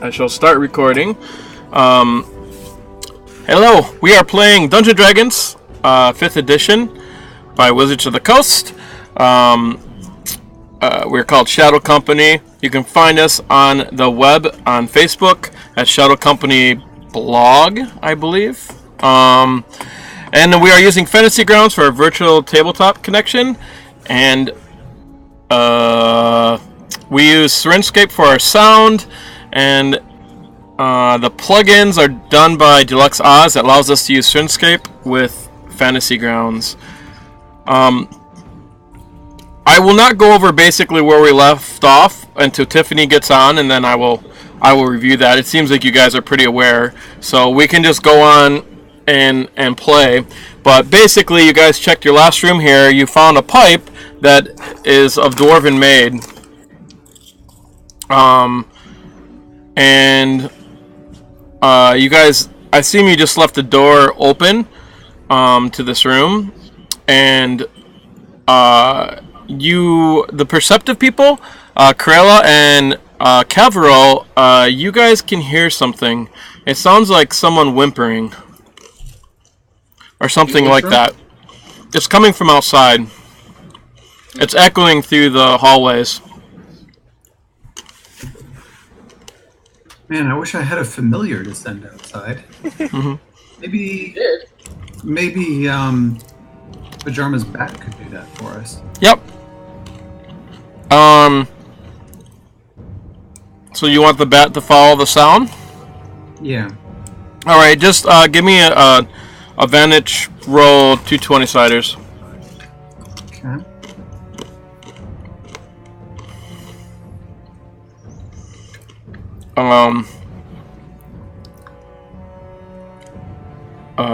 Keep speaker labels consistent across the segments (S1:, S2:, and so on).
S1: I shall start recording. Hello, we are playing Dungeons & Dragons 5th edition by Wizards of the Coast. We're called Shadow Company. You can find us on the web on Facebook at Shadow Company blog, I believe. And we are using Fantasy Grounds for our virtual tabletop connection. And we use Syrinscape for our sound. And the plugins are done by dulux-oz that allows us to use Syrinscape with Fantasy Grounds. I will not go over basically where we left off until Tiffany gets on, and then I will review that. It seems like you guys are pretty aware, so we can just go on and play. But basically, you guys checked your last room here. You found a pipe that is of dwarven made. You guys, I assume you just left the door open to this room, and the perceptive people, Criella and Kevril, you guys can hear something. It sounds like someone whimpering or something like that. It's coming from outside. It's echoing through the hallways.
S2: Man, I wish I had a familiar to send outside.
S1: Mm-hmm.
S2: Maybe Vhajjharma's bat could do that for us.
S1: Yep. So you want the bat to follow the sound?
S2: Yeah.
S1: All right, just give me a advantage roll 2 20-siders.
S2: Okay.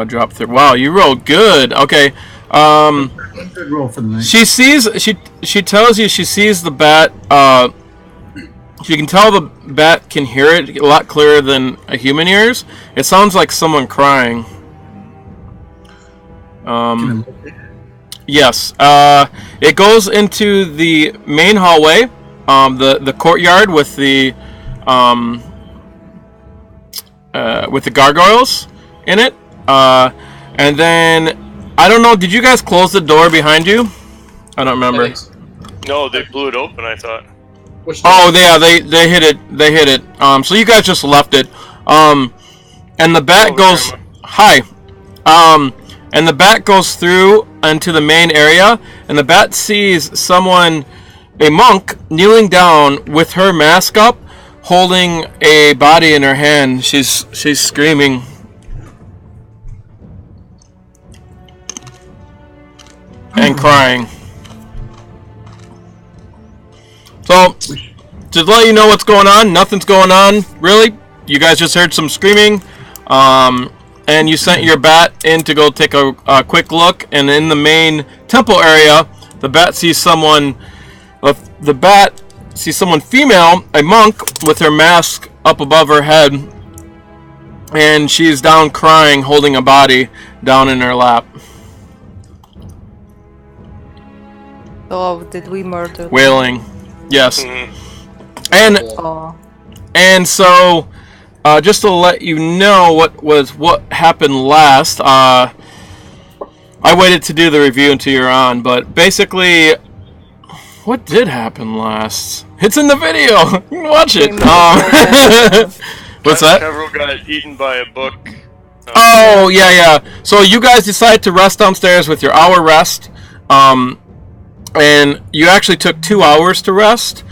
S2: Drop through. Wow, you rolled good. Okay. Good roll for the night.
S1: She tells you she sees the bat. She can tell the bat can hear it a lot clearer than a human ears. It sounds like someone crying. Yes. It goes into the main hallway, the courtyard with the gargoyles in it. And then I don't know. Did you guys close the door behind you? I don't remember.
S3: No, they blew it open. I thought.
S1: Oh yeah, they hit it. They hit it. So you guys just left it. And the bat goes hi. And the bat goes through into the main area, and the bat sees someone, a monk, kneeling down with her mask up, holding a body in her hand. She's screaming. And crying. So, to let you know what's going on, nothing's going on, really. You guys just heard some screaming, and you sent your bat in to go take a quick look, and in the main temple area, the bat sees someone, female, a monk, with her mask up above her head, and she's down crying, holding a body down in her lap.
S4: Oh, did we murder?
S1: Wailing, yes.
S3: Mm-hmm.
S1: And so, just to let you know what happened last. I waited to do the review until you're on, but basically, what did happen last? It's in the video. You can watch it. What's that?
S3: Kevril got eaten by a book.
S1: Oh yeah. So you guys decided to rest downstairs with your hour rest. And you actually took 2 hours to rest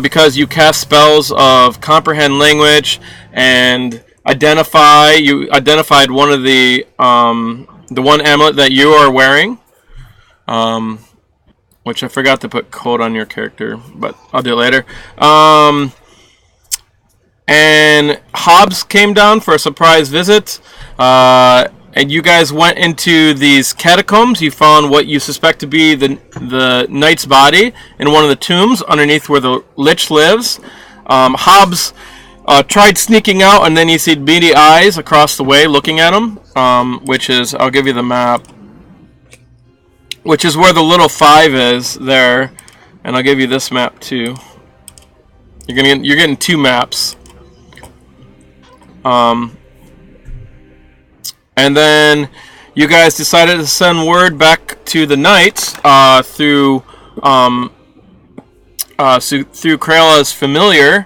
S1: because you cast spells of comprehend language and identify. You identified one of the one amulet that you are wearing, which I forgot to put code on your character, but I'll do it later. And Hobbs came down for a surprise visit. And you guys went into these catacombs. You found what you suspect to be the knight's body in one of the tombs underneath where the lich lives. Hobbs tried sneaking out, and then you see beady eyes across the way looking at him, which is, I'll give you the map, which is where the little 5 is there, and I'll give you this map too. You're getting 2 maps. And then you guys decided to send word back to the knights through Criella's familiar.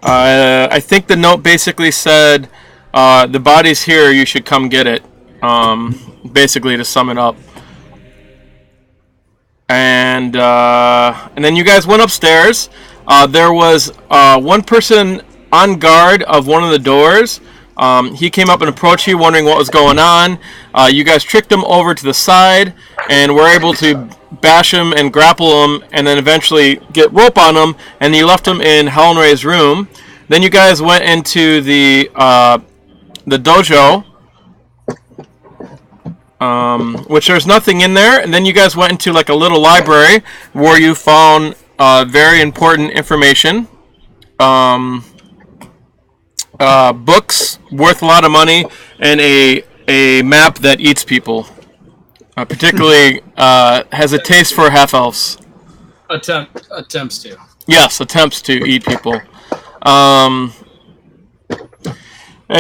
S1: I think the note basically said, "The body's here. You should come get it." Basically, to sum it up. And then you guys went upstairs. There was one person on guard of one of the doors. He came up and approached you, wondering what was going on. You guys tricked him over to the side, and were able to bash him and grapple him, and then eventually get rope on him, and you left him in Helen Ray's room. Then you guys went into the dojo, which there's nothing in there, and then you guys went into like a little library where you found very important information. Books worth a lot of money, and a map that eats people. Particularly has a taste for half-elves.
S5: Attempts to.
S1: Yes, attempts to eat people. And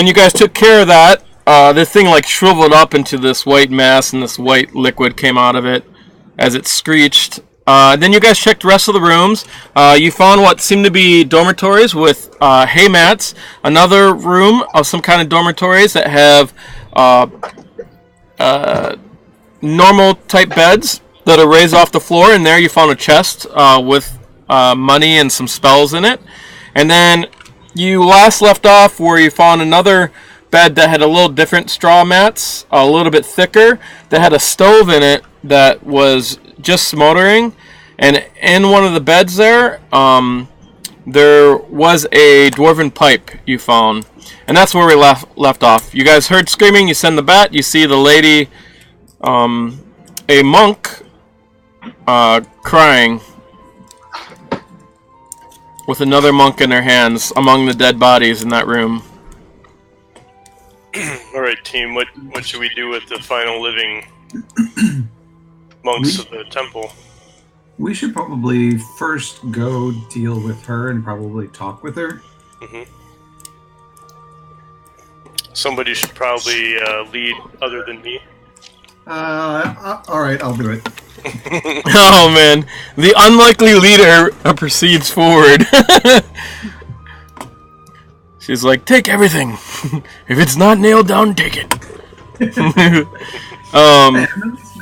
S1: you guys took care of that. This thing like shriveled up into this white mass, and this white liquid came out of it as it screeched. Then you guys checked the rest of the rooms. You found what seemed to be dormitories with hay mats. Another room of some kind of dormitories that have normal type beds that are raised off the floor. And there you found a chest with money and some spells in it. And then you last left off where you found another bed that had a little different straw mats, a little bit thicker, that had a stove in it that was just smoldering. And in one of the beds there, there was a dwarven pipe you found. And that's where we left off. You guys heard screaming, you send the bat, you see the lady, a monk, crying with another monk in their hands among the dead bodies in that room.
S3: Alright, team, what should we do with the final living monks of the temple?
S2: We should probably first go deal with her and probably talk with her.
S3: Mm-hmm. Somebody should probably lead other than me.
S2: Alright, I'll do it.
S1: Oh man, the unlikely leader proceeds forward. She's like, take everything. If it's not nailed down, take it.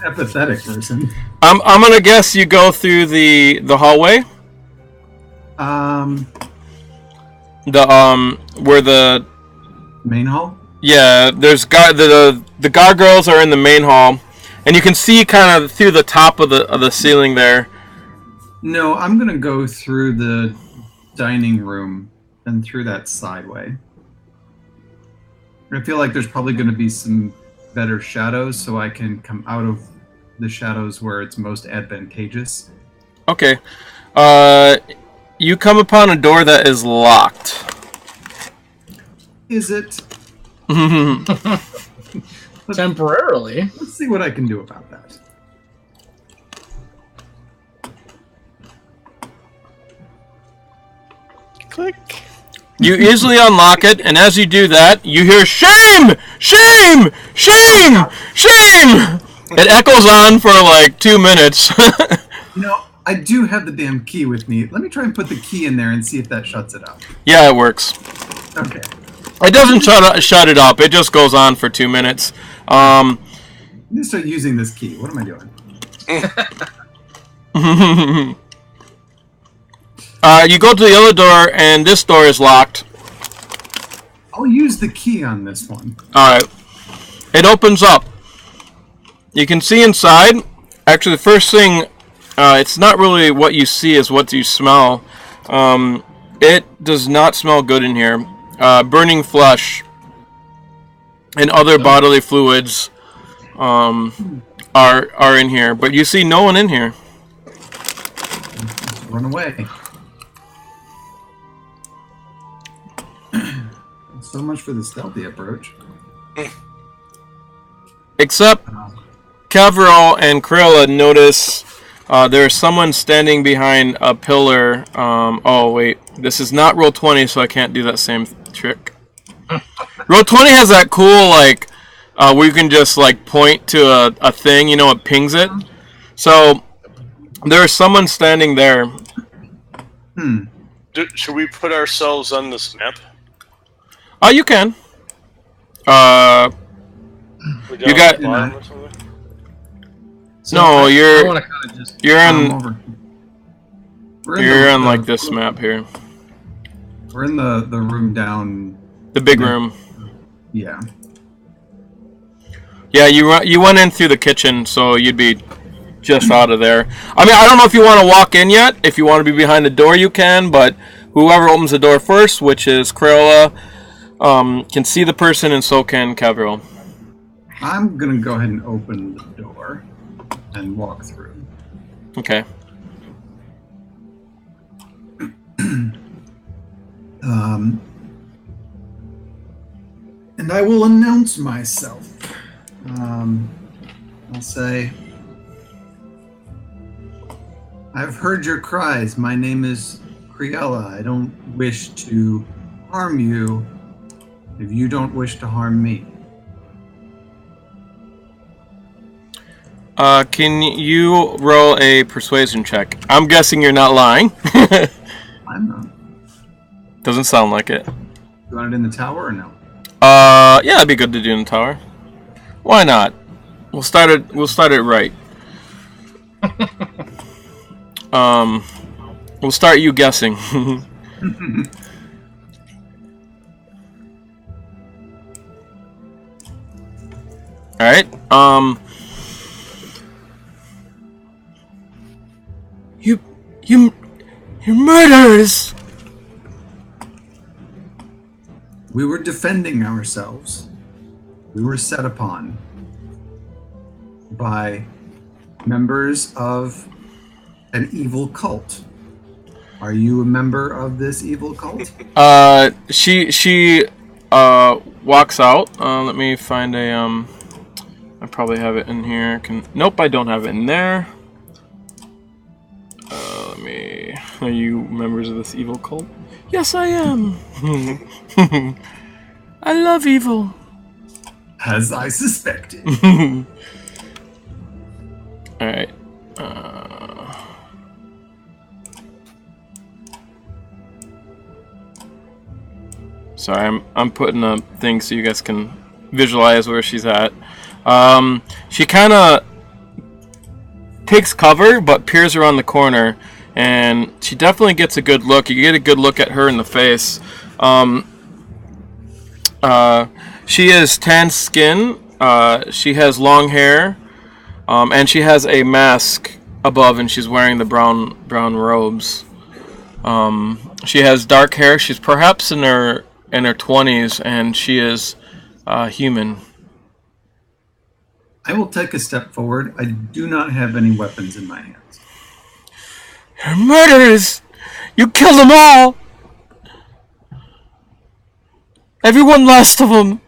S2: Apathetic person.
S1: I'm gonna guess you go through the hallway. Where the
S2: main hall?
S1: Yeah, there's the gargoyles are in the main hall, and you can see kind of through the top of the ceiling there.
S2: No, I'm gonna go through the dining room and through that sideway. I feel like there's probably going to be some better shadows, so I can come out of the shadows where it's most advantageous.
S1: Okay. You come upon a door that is locked.
S2: Is it?
S5: Temporarily.
S2: Let's see what I can do about that.
S3: Click.
S1: You easily unlock it, and as you do that, you hear shame! Shame! Shame! Shame! It echoes on for like 2 minutes.
S2: You know, I do have the damn key with me. Let me try and put the key in there and see if that shuts it up.
S1: Yeah, it works.
S2: Okay.
S1: It doesn't shut it up. It just goes on for 2 minutes.
S2: I'm going to start using this key. What am I doing?
S1: You go to the other door, and this door is locked.
S2: I'll use the key on this one.
S1: Alright. It opens up. You can see inside. Actually, the first thing, it's not really what you see, is what you smell. It does not smell good in here. Burning flesh and other bodily fluids are in here. But you see no one in here.
S2: Just run away. So much for the stealthy approach.
S1: Except Kevril and Criella notice there's someone standing behind a pillar. Oh wait, this is not roll 20, so I can't do that same trick. Roll20 has that cool, like, where you can just, like, point to a thing, you know, it pings it. So, there's someone standing there.
S3: Should we put ourselves on this map?
S1: Oh, you can. You got...
S5: So
S1: No,
S5: I
S1: you're...
S5: want to kind of just.
S1: You're in...
S2: over.
S1: You're on, like, this map here.
S2: We're in the room down.
S1: The big room.
S2: Yeah.
S1: Yeah, you went in through the kitchen, so you'd be just out of there. I mean, I don't know if you want to walk in yet. If you want to be behind the door, you can, but whoever opens the door first, which is Criella, can see the person, and so can Kevril.
S2: I'm going to go ahead and open the door and walk through.
S1: Okay.
S2: And I will announce myself. I'll say, I've heard your cries. My name is Criella. I don't wish to harm you if you don't wish to harm me.
S1: Can you roll a persuasion check? I'm guessing you're not lying.
S2: I'm not.
S1: Doesn't sound like it.
S2: You want it in the tower or no?
S1: Yeah, it'd be good to do in the tower. Why not? We'll start it right. We'll start you guessing. Alright, you're murderers!
S2: We were defending ourselves. We were set upon by members of an evil cult. Are you a member of this evil cult?
S1: She walks out. Let me find a, I probably have it in here. Nope, I don't have it in there. Are you members of this evil cult? Yes, I am. I love evil.
S2: As I suspected.
S1: Alright. Sorry, I'm putting a thing so you guys can visualize where she's at. She kind of takes cover, but peers around the corner, and she definitely gets a good look. You get a good look at her in the face. She is tan skin. She has long hair, and she has a mask above, and she's wearing the brown robes. She has dark hair. She's perhaps in her 20s, and she is human.
S2: I will take a step forward. I do not have any weapons in my hands.
S1: You're murderers! You killed them all! Everyone last of them!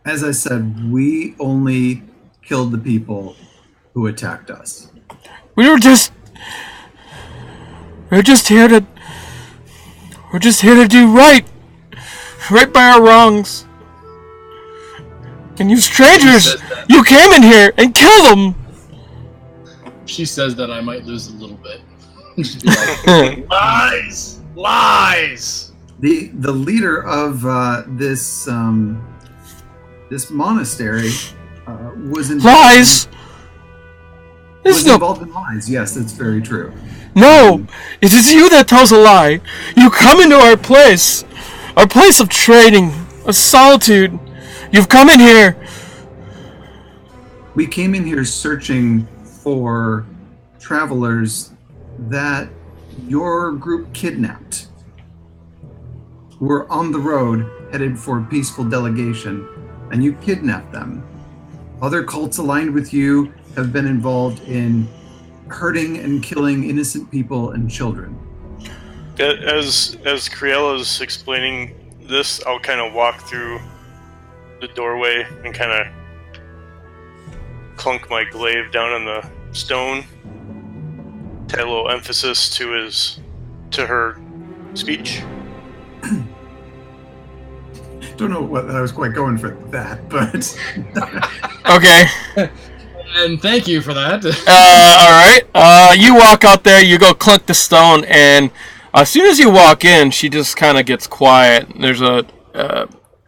S2: As I said, we only killed the people who attacked us.
S1: We're just here to do right by our wrongs. And you strangers, you came in here and killed them.
S5: She says that I might lose a little bit. She'd be like, lies! Lies!
S2: The leader of this monastery was
S1: lies.
S2: Involved in lies. Yes, that's very true.
S1: No, it is you that tells a lie. You come into our place of trading, of solitude. You've come in here.
S2: We came in here searching for travelers that your group kidnapped. Were on the road headed for a peaceful delegation, and you kidnapped them. Other cults aligned with you have been involved in hurting and killing innocent people and children.
S3: As Criella's explaining this, I'll kind of walk through the doorway and kind of clunk my glaive down on the stone. Add a little emphasis to her speech.
S2: Don't know what I was quite going for that, but
S1: Okay.
S5: And thank you for that.
S1: Alright. You walk out there, you go clunk the stone, and as soon as you walk in, she just kind of gets quiet. There's a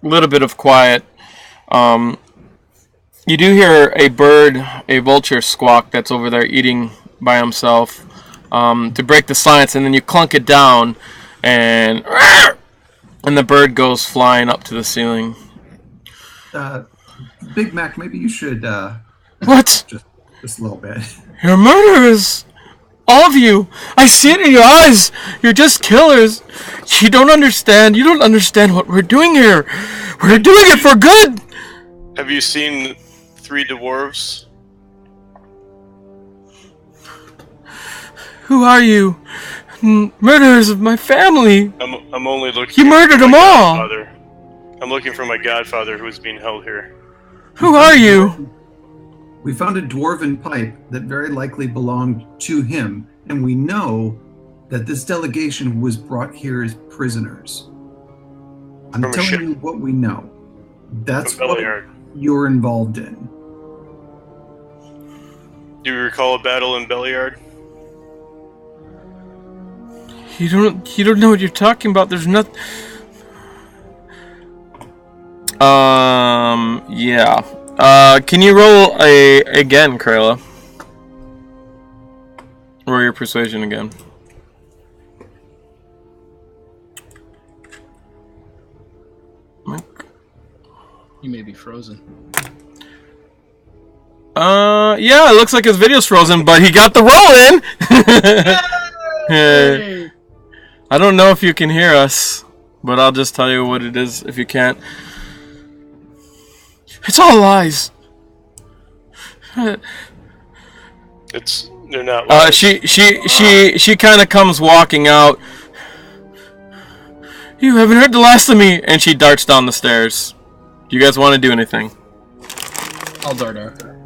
S1: little bit of quiet. You do hear a bird, a vulture squawk that's over there eating by himself to break the silence, and then you clunk it down, and the bird goes flying up to the ceiling.
S2: Big Mac, maybe you should
S1: What?
S2: just a little bit.
S1: You're murderers! All of you! I see it in your eyes! You're just killers! You don't understand. You don't understand what we're doing here! We're doing it for good!
S3: Have you seen 3 dwarves?
S1: Who are you? Murderers of my family!
S3: I'm only looking.
S1: You murdered them all!
S3: Godfather. I'm looking for my godfather who is being held here.
S1: Who are you?
S2: We found a dwarven pipe that very likely belonged to him, and we know that this delegation was brought here as prisoners. I'm
S3: From a
S2: telling
S3: ship.
S2: you what we know. That's
S3: From
S2: what
S3: Beliard.
S2: you're involved in.
S3: Do you recall a battle in Beliard?
S1: You don't know what you're talking about. There's nothing. Yeah. Can you roll again, Criella? Roll your persuasion again.
S5: You may be frozen.
S1: Yeah, it looks like his video's frozen, but he got the roll in!
S5: Hey!
S1: I don't know if you can hear us, but I'll just tell you what it is if you can't. It's all lies.
S3: They're not lies.
S1: She kind of comes walking out. You haven't heard the last of me, and she darts down the stairs. Do you guys want to do anything?
S5: I'll dart after.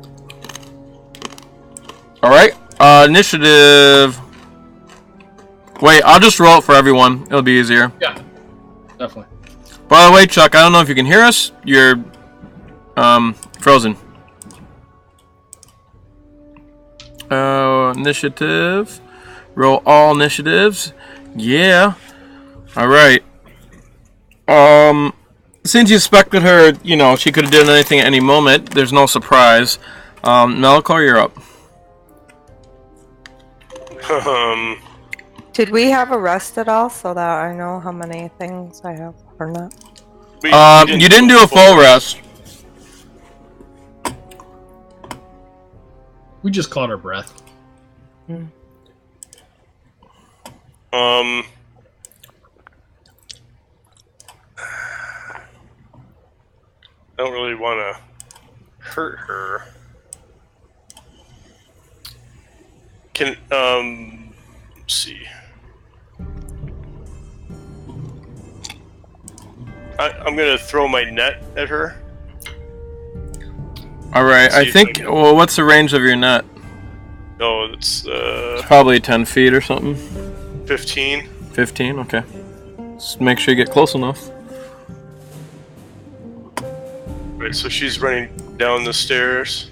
S1: All right. Initiative. Wait, I'll just roll it for everyone. It'll be easier.
S5: Yeah, definitely.
S1: By the way, Chuck, I don't know if you can hear us. You're frozen. Initiative. Roll all initiatives. Yeah. All right. Since you suspected her, you know, she could have done anything at any moment. There's no surprise. Malichor, you're up.
S4: Did we have a rest at all so that I know how many things I have or not?
S1: You didn't do a full rest.
S5: We just caught our breath.
S3: I don't really want to hurt her. Can, let's see. I'm gonna throw my net at her.
S1: Alright, I think, well, what's the range of your net?
S3: Oh, it's,
S1: Probably 10 feet or something.
S3: 15.
S1: 15, okay. Just make sure you get close enough.
S3: Right, so she's running down the stairs.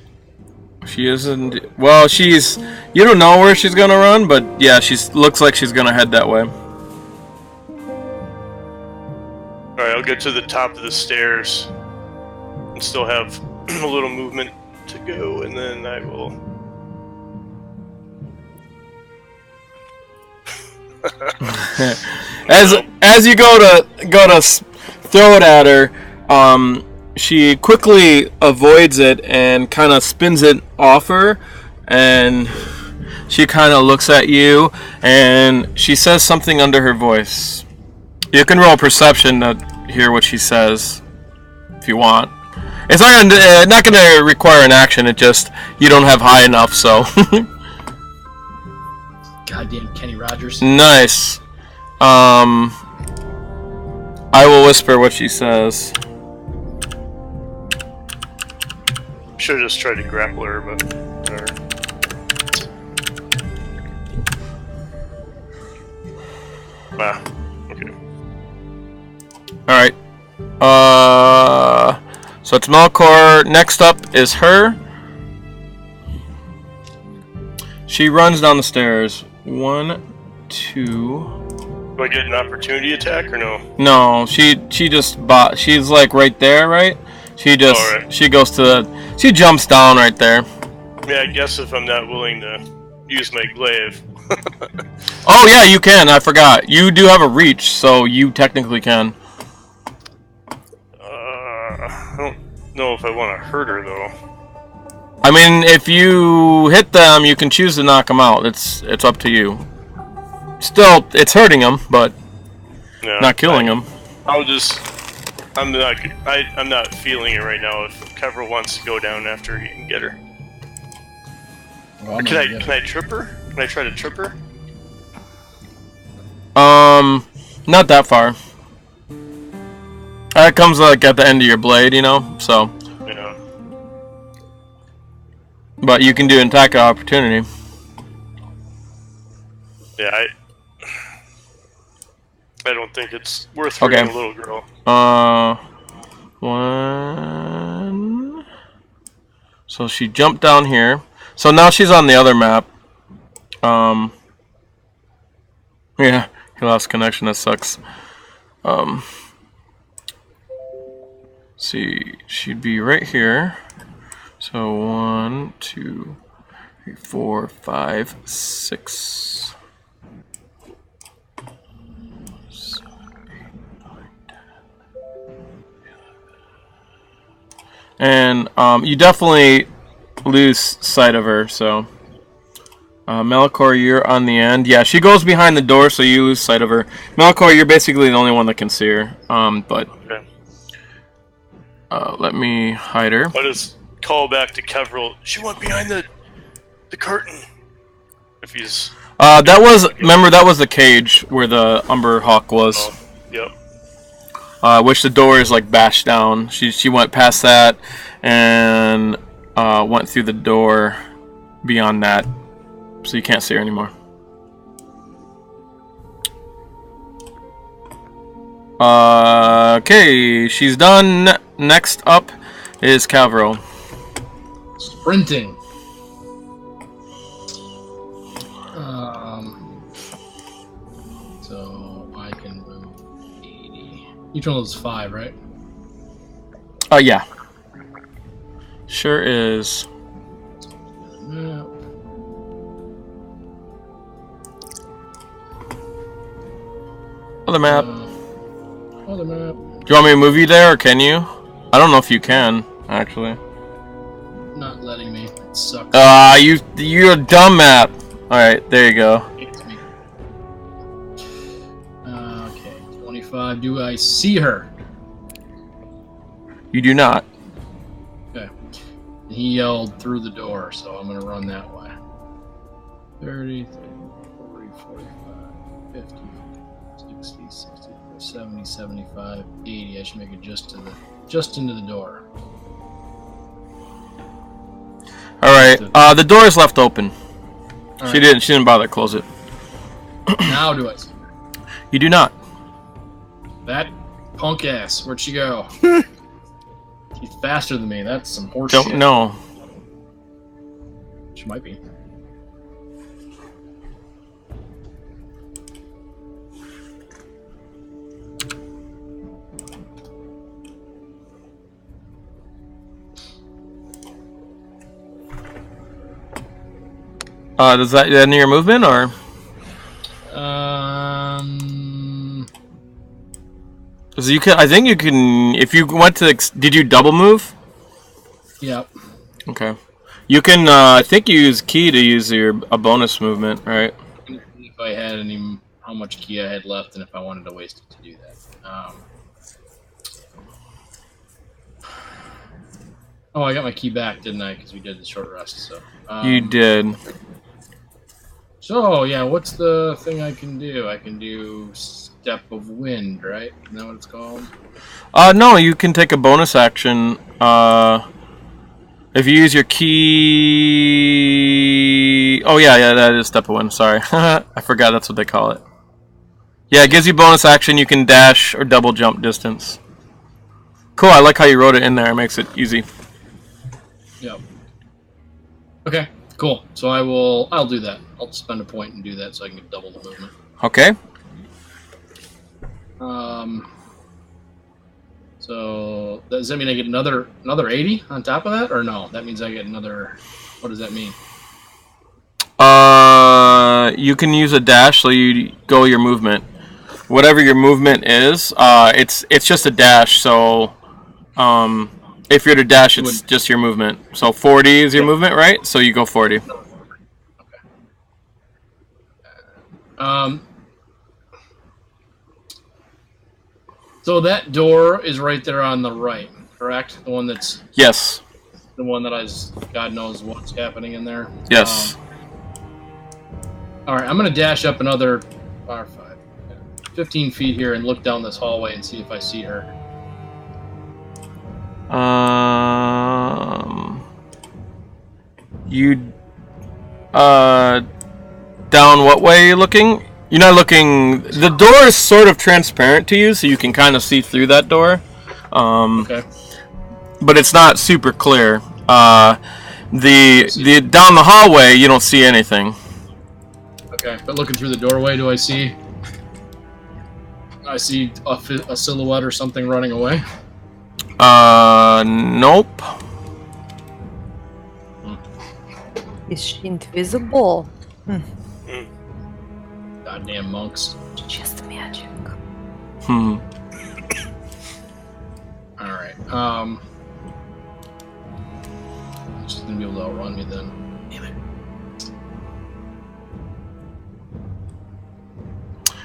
S1: She isn't. Well, she's. You don't know where she's gonna run, but yeah, looks like she's gonna head that way.
S3: Alright, I'll get to the top of the stairs and still have a little movement to go, and then I will.
S1: as you go to throw it at her, she quickly avoids it and kind of spins it off her, and she kind of looks at you, and she says something under her voice. You can roll perception to hear what she says, if you want. It's not gonna require an action. It just you don't have high enough, so.
S5: Goddamn Kenny Rogers.
S1: Nice. I will whisper what she says.
S3: Should have just tried to grapple her, but whatever. Ah, okay.
S1: Alright. So it's Malichor. Next up is her. She runs down the stairs. 1, 2.
S3: Do I get an opportunity attack or no?
S1: No, she just she's like right there, right? She just she goes to the she jumps down right there.
S3: Yeah, I guess if I'm not willing to use my glaive.
S1: Oh yeah, you can. I forgot. You do have a reach, so you technically can.
S3: I don't know if I want to hurt her though.
S1: I mean, if you hit them, you can choose to knock them out. It's up to you. Still, it's hurting them, but not killing them.
S3: I'm not feeling it right now. If Kevril wants to go down after he can get her.
S5: Well,
S3: Can I trip her? Can I try to trip her?
S1: Not that far. That comes like at the end of your blade, you know. So.
S3: Yeah.
S1: But you can do an attack of opportunity.
S3: Yeah, I don't think it's worth hurting a little girl.
S1: 1. So she jumped down here. So now she's on the other map. Yeah, he lost connection. That sucks. See, she'd be right here. So 1, 2, 3, 4, 5, 6. 7, 8, 9, 10. And you definitely lose sight of her. So Malichor, you're on the end. Yeah, she goes behind the door, so you lose sight of her. Malichor, you're basically the only one that can see her. But
S3: okay.
S1: Let me hide her.
S3: I'll just call back to Kevril. She went behind the curtain. If he's
S1: that was the cage where the Umber Hawk was.
S3: Oh, yep.
S1: Which the door is like bashed down. She went past that and went through the door beyond that, so you can't see her anymore. Okay, she's done. Next up is Kevril.
S5: Sprinting. So I can move 80. Each one of those 5, right?
S1: Yeah. Sure is.
S5: Yeah.
S1: Other map.
S5: Other map.
S1: Do you want me to move you there, or can you? I don't know if you can, actually.
S5: Not letting me. It sucks.
S1: You're a dumb map. Alright, there you go.
S5: Okay, 25. Do I see her?
S1: You do not.
S5: Okay. And he yelled through the door, so I'm going to run that way. 30, 40, 45, 50, 60, 60, 70, 75, 80. I should make it just into the door.
S1: Alright, the door is left open.
S5: All
S1: She
S5: right.
S1: didn't bother to close it.
S5: Now do I see her?
S1: You do not.
S5: That punk ass. Where'd she go? She's faster than me. That's some horse
S1: Don't
S5: shit.
S1: know.
S5: She might be.
S1: Does that end your movement, or? Cause you can. I think you can. If you went to, did you double move?
S5: Yep.
S1: Okay. You can. I think you use key to use a bonus movement, right?
S5: If I had how much key I had left, and if I wanted to waste it to do that. Oh, I got my key back, didn't I? Because we did the short rest. So.
S1: You did.
S5: So yeah, what's the thing I can do? I can do Step of Wind, right? Isn't that what it's called?
S1: No, you can take a bonus action. If you use your key. Oh yeah, that is Step of Wind. Sorry, I forgot that's what they call it. Yeah, it gives you bonus action. You can dash or double jump distance. Cool, I like how you wrote it in there. It makes it easy.
S5: Yep. Okay, cool. So I'll do that. I'll spend a point and do that so I can get double the movement.
S1: Okay.
S5: So does that mean I get another 80 on top of that, or no? That means I get another. What does that mean?
S1: You can use a dash, so you go your movement. Whatever your movement is, it's just a dash. So, if you're to dash, it's just your movement. So 40 is your movement, right? So you go 40.
S5: Okay. So that door is right there on the right, correct? The one that's...
S1: Yes.
S5: The one that God knows what's happening in there?
S1: Yes.
S5: Alright, I'm going to dash up another 15 feet here and look down this hallway and see if I see her.
S1: Down what way are you looking? You're not looking... The door is sort of transparent to you, so you can kind of see through that door.
S5: Okay.
S1: But it's not super clear. The down the hallway, you don't see anything.
S5: Okay, but looking through the doorway, do I see... a silhouette or something running away?
S1: Nope.
S4: Is she invisible?
S5: Goddamn monks.
S4: Just magic.
S5: Alright, she's gonna be able to outrun me then. Damn it.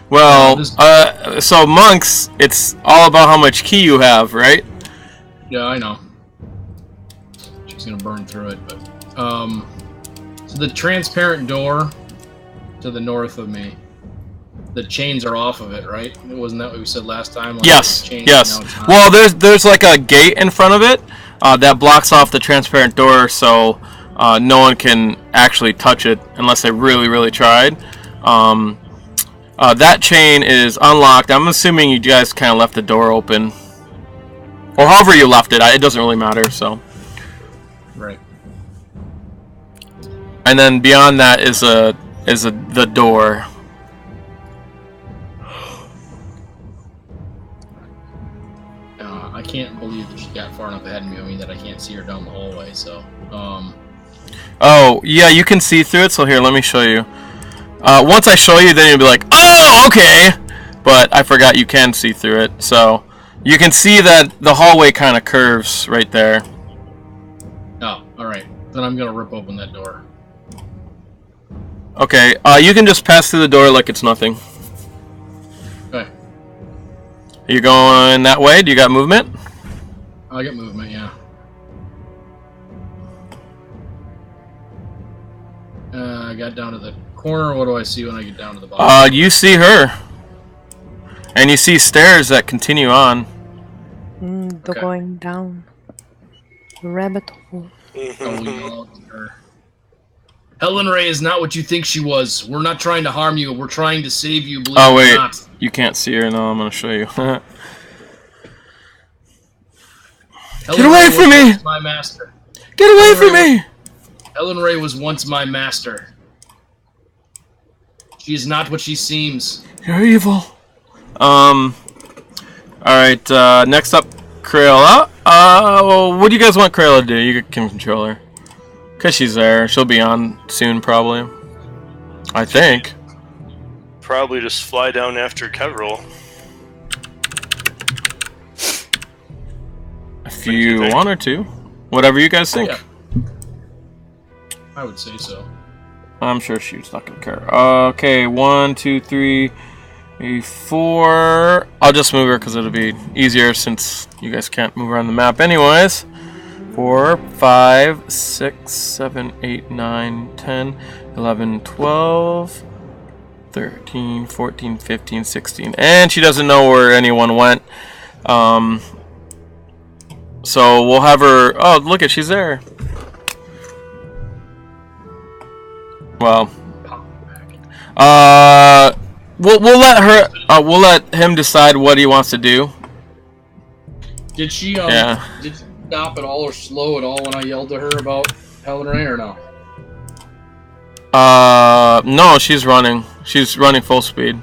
S1: Well, so monks, it's all about how much ki you have, right?
S5: Yeah, I know. She's gonna burn through it, but so the transparent door to the north of me, the chains are off of it, right? Wasn't that what we said last time? Like
S1: Yes,
S5: chains,
S1: yes.
S5: now it's not.
S1: Well, there's like a gate in front of it that blocks off the transparent door, so no one can actually touch it unless they really, really tried. That chain is unlocked. I'm assuming you guys kind of left the door open, or however you left it. It doesn't really matter. So,
S5: right.
S1: And then beyond that is the door.
S5: I can't believe that she got far enough ahead of me that I can't see her down the hallway. So,
S1: Oh yeah, you can see through it. So here, let me show you. Once I show you, then you'll be like, oh, okay. But I forgot you can see through it. So you can see that the hallway kind of curves right there.
S5: Oh, alright. Then I'm going to rip open that door.
S1: Okay, you can just pass through the door like it's nothing.
S5: Okay.
S1: Are you going that way? Do you got movement?
S5: I got movement, yeah. I got down to the corner. What do I see when I get down to the bottom?
S1: You see her. And you see stairs that continue on.
S4: They're going down. The rabbit hole.
S5: Helen Ray is not what you think she was. We're not trying to harm you. We're trying to save you. Believe
S1: Oh, wait.
S5: it or not.
S1: You can't see her. No, I'm going to show you. Get away from me!
S5: My master.
S1: Get away from me!
S5: Helen Ray was once my master. She is not what she seems.
S1: You're evil. Alright, next up, Criella. What do you guys want Criella to do? You can control her. Because she's there. She'll be on soon, probably. I think.
S3: Probably just fly down after Kevril.
S1: If you want her to. Whatever you guys think.
S5: Yeah. I would say so.
S1: I'm sure she's not going to care. Okay, 1, 2, 3, 4. I'll just move her because it'll be easier since you guys can't move around the map anyways. 4, 5, 6, 7, 8, 9, 10, 11, 12, 13, 14, 15, 16. And she doesn't know where anyone went. So we'll have her... Oh, look at, she's there. Well, we'll let her. We'll let him decide what he wants to do.
S5: Did she did she stop at all or slow at all when I yelled to her about Helen Ray or no?
S1: No, she's running. She's running full speed.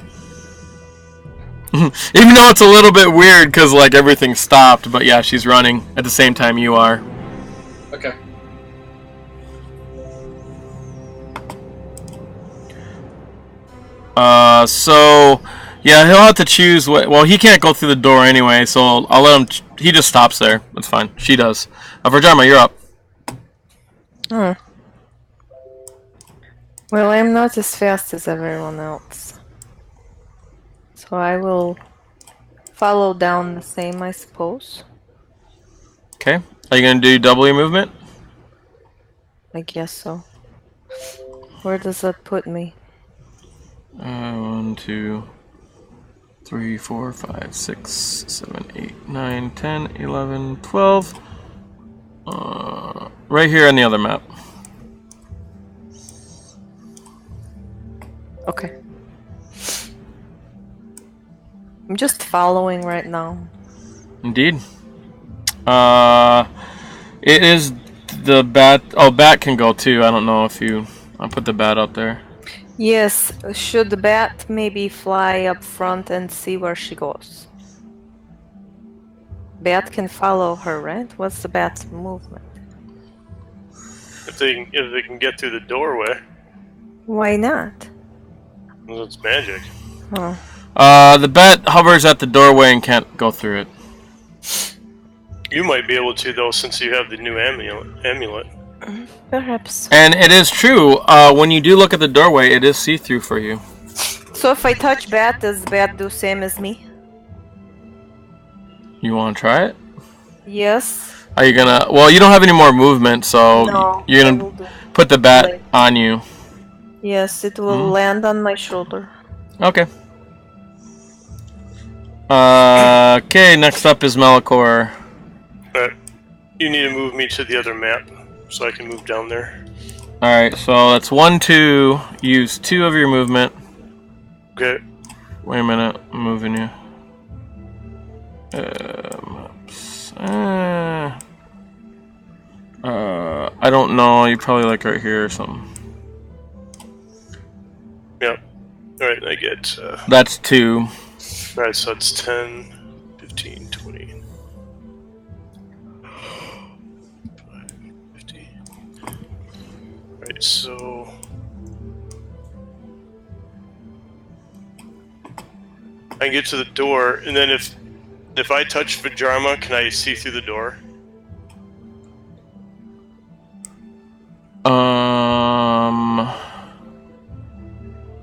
S1: Even though it's a little bit weird because like everything stopped, but yeah, she's running at the same time you are.
S5: Okay.
S1: So yeah, he'll have to choose what. Well, he can't go through the door anyway, so I'll let him. He just stops there. That's fine. She does. Vhajjharma, you're up.
S4: Well, I'm not as fast as everyone else. So I will follow down the same, I suppose.
S1: Okay. Are you gonna do double your movement?
S4: I guess so. Where does that put me?
S1: 1, 2, 3, 4, 5, 6, 7, 8, 9, 10, 11, 12. Right here on the other map.
S4: Okay. I'm just following right now.
S1: Indeed. It is the bat. Oh, bat can go too. I don't know if you. I'll put the bat up there.
S4: Yes, should the bat maybe fly up front and see where she goes? Bat can follow her, right? What's the bat's movement?
S3: If they can get through the doorway,
S4: Why not?
S3: well, it's magic.
S4: Oh.
S1: The bat hovers at the doorway and can't go through it.
S3: You might be able to though, since you have the new amulet.
S4: Perhaps.
S1: And it is true. When you do look at the doorway, it is see-through for you.
S4: So if I touch bat, does bat do same as me?
S1: You want to try it?
S4: Yes.
S1: Are you gonna? Well, you don't have any more movement, so
S4: No,
S1: you're
S4: I
S1: gonna
S4: will do.
S1: put the bat
S4: Like-
S1: on you.
S4: Yes, it will land on my shoulder.
S1: Okay. Okay. Next up is Malichor.
S3: Alright. You need to move me to the other map so I can move down there.
S1: All right. So that's 1, 2. Use 2 of your movement.
S3: Okay.
S1: Wait a minute. I'm moving you. Maps. I don't know. You're probably like right here or something.
S3: Yep. Alright, I get
S1: That's 2.
S3: alright, so it's 10, 15, 20. 5, 50. Alright, so I can get to the door, and then if I touch Vhajjharma, can I see through the door?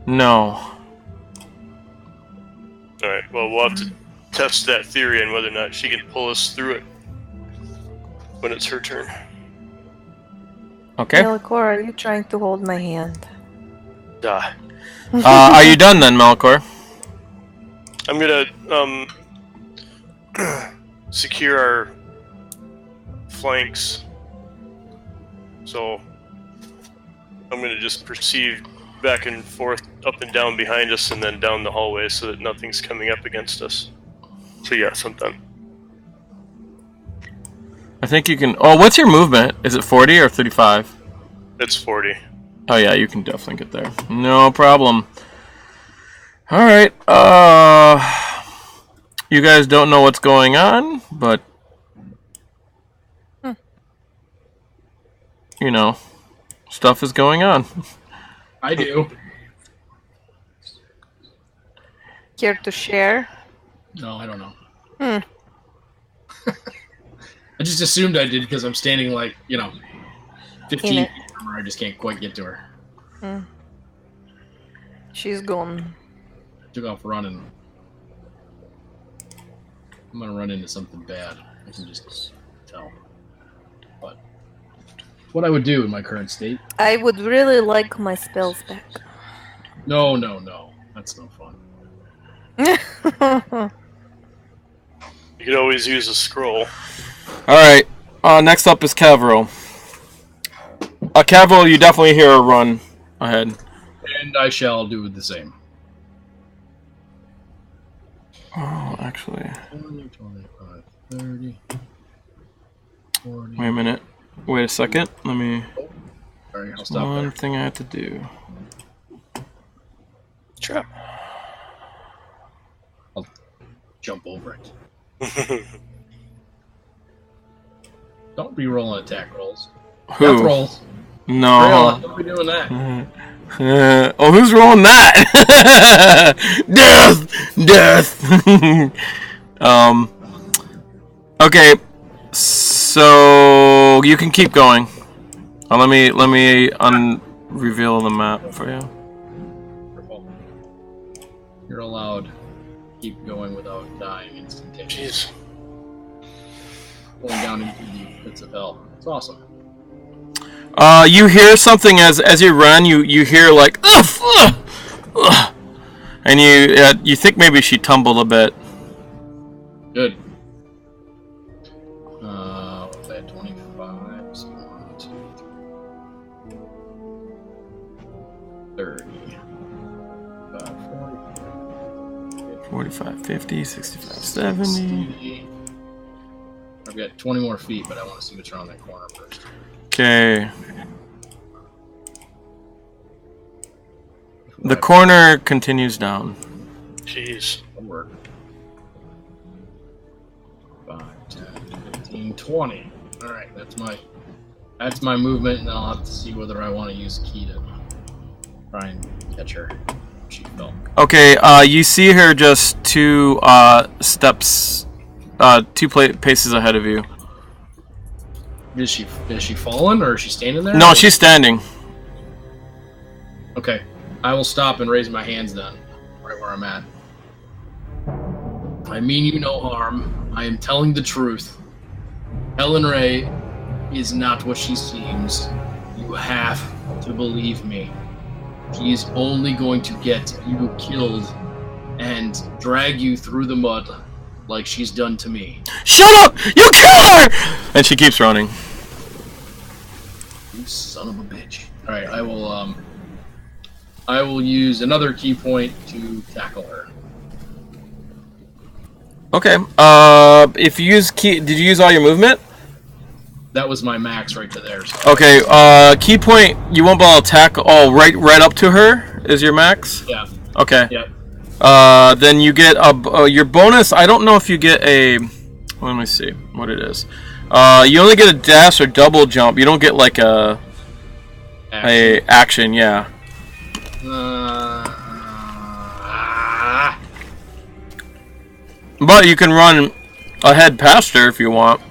S1: No.
S3: Alright, well, we'll have to test that theory on whether or not she can pull us through it when it's her turn.
S1: Okay.
S4: Malichor, are you trying to hold my hand?
S3: Ah.
S1: Are you done then, Malichor?
S3: I'm gonna secure our flanks. So I'm gonna just proceed back and forth, up and down behind us, and then down the hallway so that nothing's coming up against us. So yes, I'm done.
S1: I think you can. Oh, what's your movement? Is it 40 or 35?
S3: It's 40.
S1: Oh yeah, you can definitely get there. No problem. All right. You guys don't know what's going on, but you know, stuff is going on.
S5: I do.
S4: Care to share?
S5: No, I don't know.
S4: Hmm.
S5: I just assumed I did because I'm standing like, 15
S4: In it.
S5: feet from her. I just can't quite get to her.
S4: She's gone.
S5: Took off running. I'm gonna run into something bad. I can just tell. But what I would do in my current state?
S4: I would really like my spells back.
S5: No. That's no fun.
S3: You could always use a scroll.
S1: All right. Next up is Kevril. Kevril, you definitely hear a run ahead.
S5: And I shall do the same.
S1: Oh, actually.
S5: 20, 25, 30, 40.
S1: Wait a minute. Wait a second. Let me.
S5: Sorry, I'll stop
S1: One
S5: there.
S1: thing I have to do.
S3: Trap.
S5: I'll jump over it. Don't be rolling attack rolls.
S1: Who?
S5: Death rolls.
S1: No.
S5: Criella, don't be doing that.
S1: Oh, who's rolling that? Death! Okay, so you can keep going. Let me reveal the map for you.
S5: You're allowed to keep going without dying instantaneously.
S3: Jeez.
S5: Going down into the pits of hell. It's awesome.
S1: You hear something as you run. You hear like ugh, and you think maybe she tumbled a bit.
S5: Good. What was that? 25. So 1, 2, 3, 30.
S1: 45, 50, 65, 70.
S5: I've got 20 more feet, but I want to see what's around that corner first.
S1: Okay. The corner continues down.
S3: Jeez.
S5: That'll work. 5, 10, 15, 20. Alright, that's my movement, and then I'll have to see whether I want to use key to try and catch her. She fell.
S1: Okay, you see her just 2 steps, 2 paces ahead of you.
S5: Is she fallen, or is she standing there?
S1: No, she's standing.
S5: Okay, I will stop and raise my hands then, right where I'm at. I mean you no harm. I am telling the truth. Ellen Ray is not what she seems. You have to believe me. She is only going to get you killed and drag you through the mud like she's done to me.
S1: Shut up! You kill her! And she keeps running.
S5: You son of a bitch. Alright, I will use another key point to tackle her.
S1: Okay. If you use key, did you use all your movement?
S5: That was my max right to there. So.
S1: Okay. Key point. You won't be able to tackle. Oh, right up to her is your max.
S5: Yeah.
S1: Okay.
S5: Yep.
S1: Then you get your bonus. I don't know if you get a. Let me see what it is. You only get a dash or double jump. You don't get like a action. Yeah. But you can run ahead past her if you want.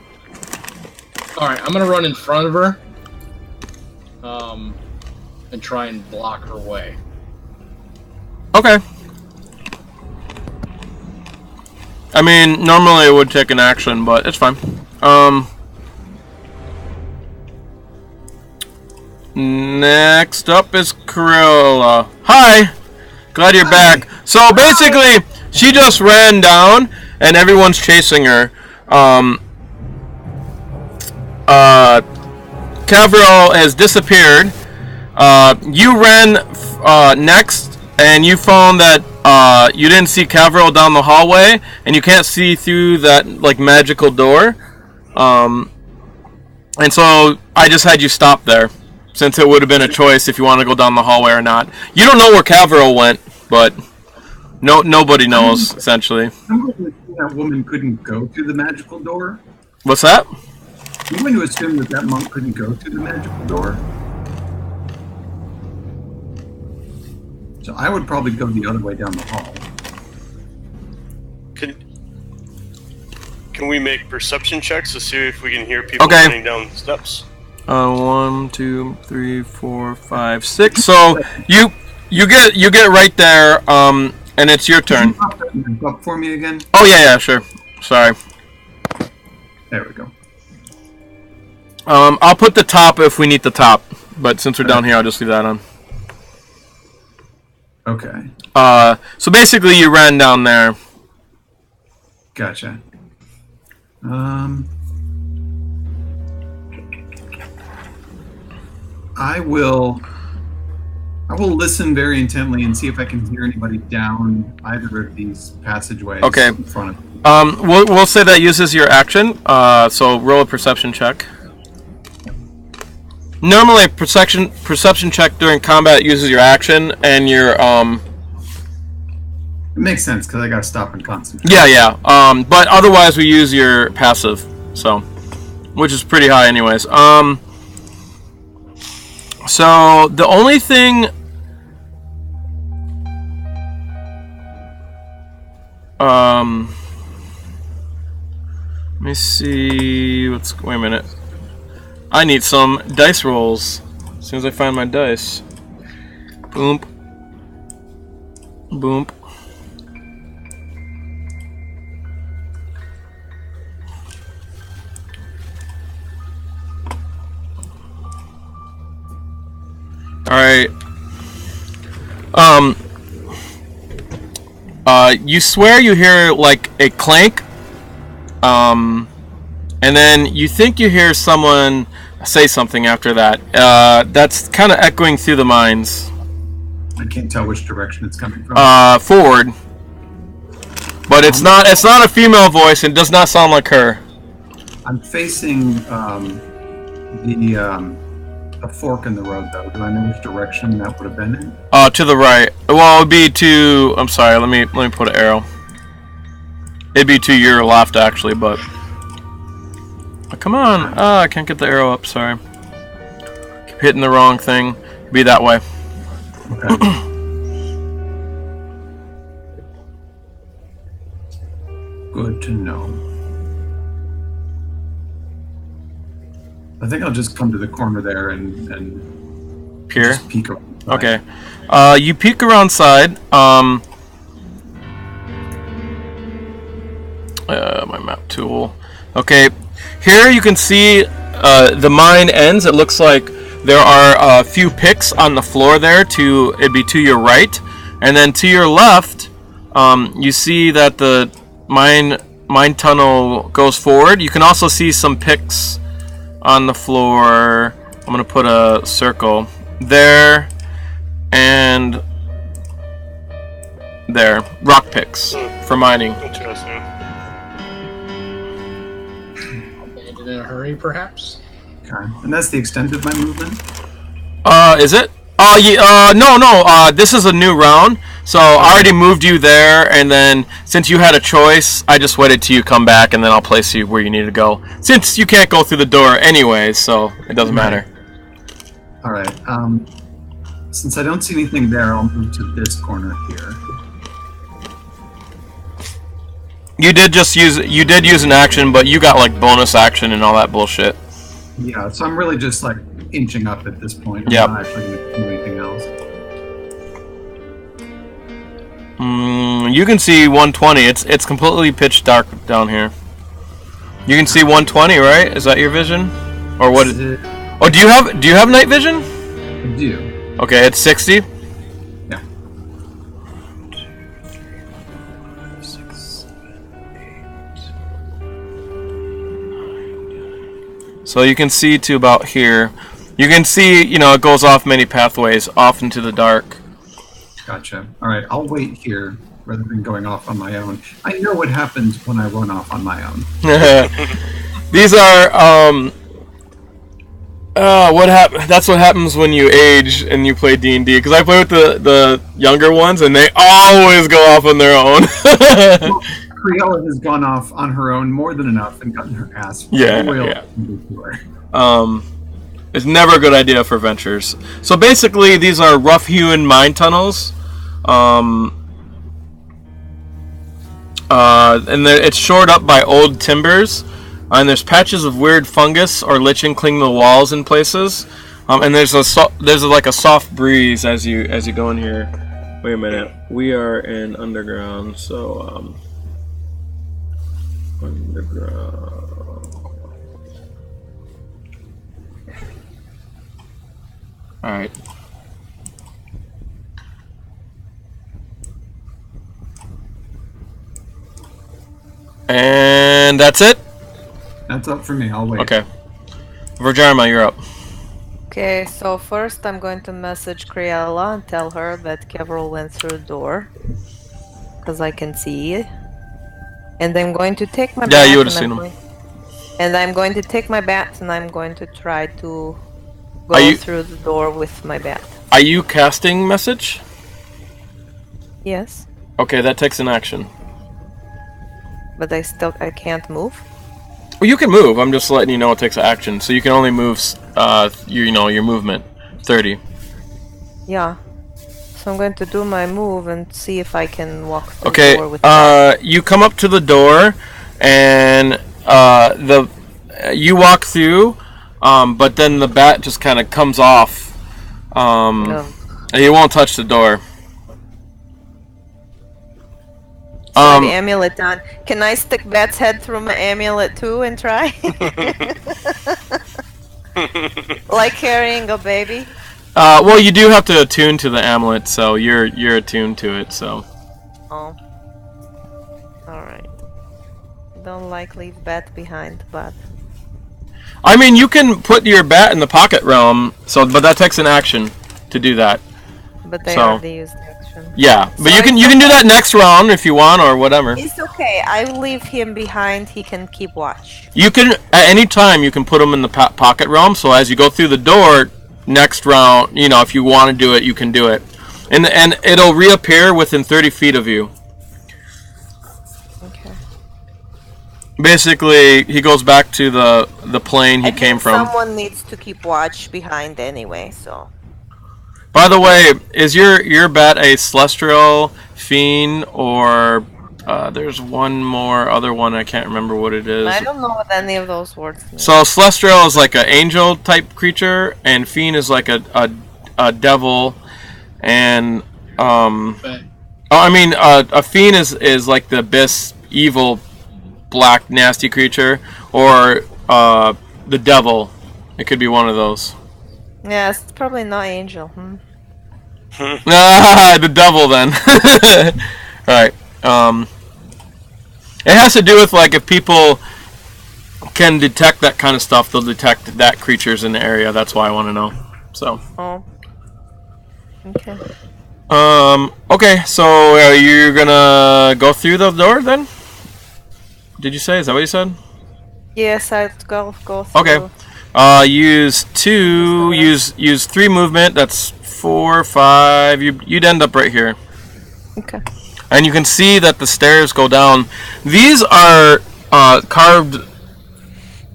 S5: Alright, I'm gonna run in front of her. And try and block her way.
S1: Okay. I mean, normally it would take an action, but it's fine. Next up is Criella. Hi! Glad you're back. So basically, she just ran down, and everyone's chasing her. Kevril has disappeared. You ran next, and you found that you didn't see Kevril down the hallway, and you can't see through that like magical door. And so I just had you stop there, since it would have been a choice if you want to go down the hallway or not. You don't know where Kevril went, but nobody knows essentially.
S2: That woman couldn't go through the magical door.
S1: What's that?
S2: I'm going to assume that monk couldn't go through the magical door. So I would probably go the other way down the hall.
S3: Can we make perception checks to see if we can hear people running down steps?
S1: 1, 2, 3, 4, 5, 6. So you get right there, and it's your turn.
S2: Up for me again?
S1: Oh yeah, sure. Sorry.
S2: There we go.
S1: I'll put the top if we need the top, but since we're down here, I'll just leave that on.
S2: Okay.
S1: So basically, you ran down there.
S2: Gotcha. I will listen very intently and see if I can hear anybody down either of these passageways in front of me.
S1: We'll say that uses your action. So roll a perception check. Normally, perception check during combat uses your action and your
S2: It makes sense because I gotta stop and concentrate.
S1: Yeah. But otherwise, we use your passive. So, which is pretty high, anyways. So the only thing. Let me see. Wait a minute. I need some dice rolls. As soon as I find my dice. Boom. Boom. Alright. You swear you hear like a clank. And then you think you hear someone say something after that. That's kind of echoing through the mines.
S2: I can't tell which direction it's coming from.
S1: Forward. But it's not a female voice and does not sound like her.
S2: I'm facing the fork in the road, though. Do I know which direction that would have been in?
S1: To the right. Well, it would be to. I'm sorry. Let me put an arrow. It'd be to your left, actually, but. Oh, come on. I can't get the arrow up. Sorry. Keep hitting the wrong thing. Be that way.
S2: Okay. Good to know. I think I'll just come to the corner there and
S1: Peer?
S2: just peek around.
S1: Okay. You peek around side. My map tool. Okay. Here you can see the mine ends. It looks like there are a few picks on the floor there. It'd be to your right, and then to your left, you see that the mine tunnel goes forward. You can also see some picks on the floor. I'm gonna put a circle there and there. Rock picks for mining.
S3: Interesting.
S5: Abandoned in a hurry, perhaps?
S2: Okay. And that's the extent of my movement?
S1: Is it? Yeah, no. This is a new round, so I already moved you there, and then since you had a choice, I just waited till you come back, and then I'll place you where you need to go. Since you can't go through the door anyways, so it doesn't matter.
S2: All right. Since I don't see anything there, I'll move to this corner here.
S1: You did use an action, but you got like bonus action and all that bullshit.
S2: Yeah, so I'm really just like inching up at this point. I'm
S1: Yep.
S2: not actually going to do anything else.
S1: You can see 120. It's completely pitch dark down here. You can see 120, right? Is that your vision, or what? Oh, do you have night vision?
S2: I do.
S1: Okay, it's 60.
S2: Yeah.
S1: So you can see to about here. You can see, it goes off many pathways, off into the dark.
S2: Gotcha. All right, I'll wait here rather than going off on my own. I know what happens when I run off on my own.
S1: These are that's what happens when you age and you play D&D. Because I play with the younger ones, and they always go off on their own.
S2: Well, Criella has gone off on her own more than enough and gotten her ass
S1: Yeah.
S2: into her.
S1: It's never a good idea for ventures. So basically, these are rough-hewn mine tunnels. And it's shored up by old timbers. And there's patches of weird fungus or lichen clinging to the walls in places. And there's like a soft breeze as you go in here. Wait a minute. We are in underground, so underground. All right. And that's it?
S2: That's up for me. I'll wait.
S1: Okay. Vhajjharma, you're up.
S4: Okay, so first I'm going to message Criella and tell her that Kevril went through the door. Because I can see it. And I'm going to take my
S1: Yeah,
S4: bat.
S1: you would've
S4: and
S1: seen
S4: I'm
S1: him.
S4: And I'm going to take my bat and I'm going to try to go
S1: Are you-
S4: through the door with my bat.
S1: Are you casting message?
S4: Yes,
S1: Okay, that takes an action.
S4: but I can't move.
S1: Well, you can move. I'm just letting you know it takes an action. So you can only move, your movement. 30.
S4: Yeah. So I'm going to do my move and see if I can walk through
S1: Okay,
S4: the door with that.
S1: you come up to the door, and you walk through, but then the bat just kind of comes off.
S4: No.
S1: And you won't touch the door.
S4: So the amulet on. Can I stick Bat's head through my amulet too and try? Like carrying a baby?
S1: Well, you do have to attune to the amulet, so you're attuned to it, so.
S4: Oh. Alright. Don't like leave Bat behind, but...
S1: I mean, you can put your bat in the pocket realm, but that takes an action to do that.
S4: But they
S1: So-
S4: already used the action.
S1: Yeah, but
S4: So
S1: you can
S4: it's
S1: do
S4: okay.
S1: that next round if you want or whatever.
S4: It's okay. I leave him behind. He can keep watch.
S1: You can at any time you can put them in the pocket realm. So as you go through the door, next round, if you want to do it, you can do it, and it'll reappear within 30 feet of you.
S4: Okay.
S1: Basically, he goes back to the plane he
S4: I
S1: came
S4: think
S1: from.
S4: someone needs to keep watch behind anyway, so...
S1: By the way, is your bat a celestial, fiend, or there's one more other one I can't remember what it is.
S4: I don't know what any of those words mean.
S1: So celestial is like an angel type creature, and fiend is like a devil, and
S5: But
S1: a fiend is like the abyss, evil, black, nasty creature, or the devil. It could be one of those.
S4: Yeah, it's probably not angel.
S1: The devil then. Alright. It has to do with like if people can detect that kind of stuff, they'll detect that creature's in the area. That's why I want to know. So.
S4: Oh. Okay.
S1: Okay, so you're gonna go through the door then? Did you say? Is that what you said?
S4: Yes, I'll go through.
S1: Okay. Use 2, use 3 movement, that's 4, 5, you'd end up right here.
S4: Okay.
S1: And you can see that the stairs go down. These are carved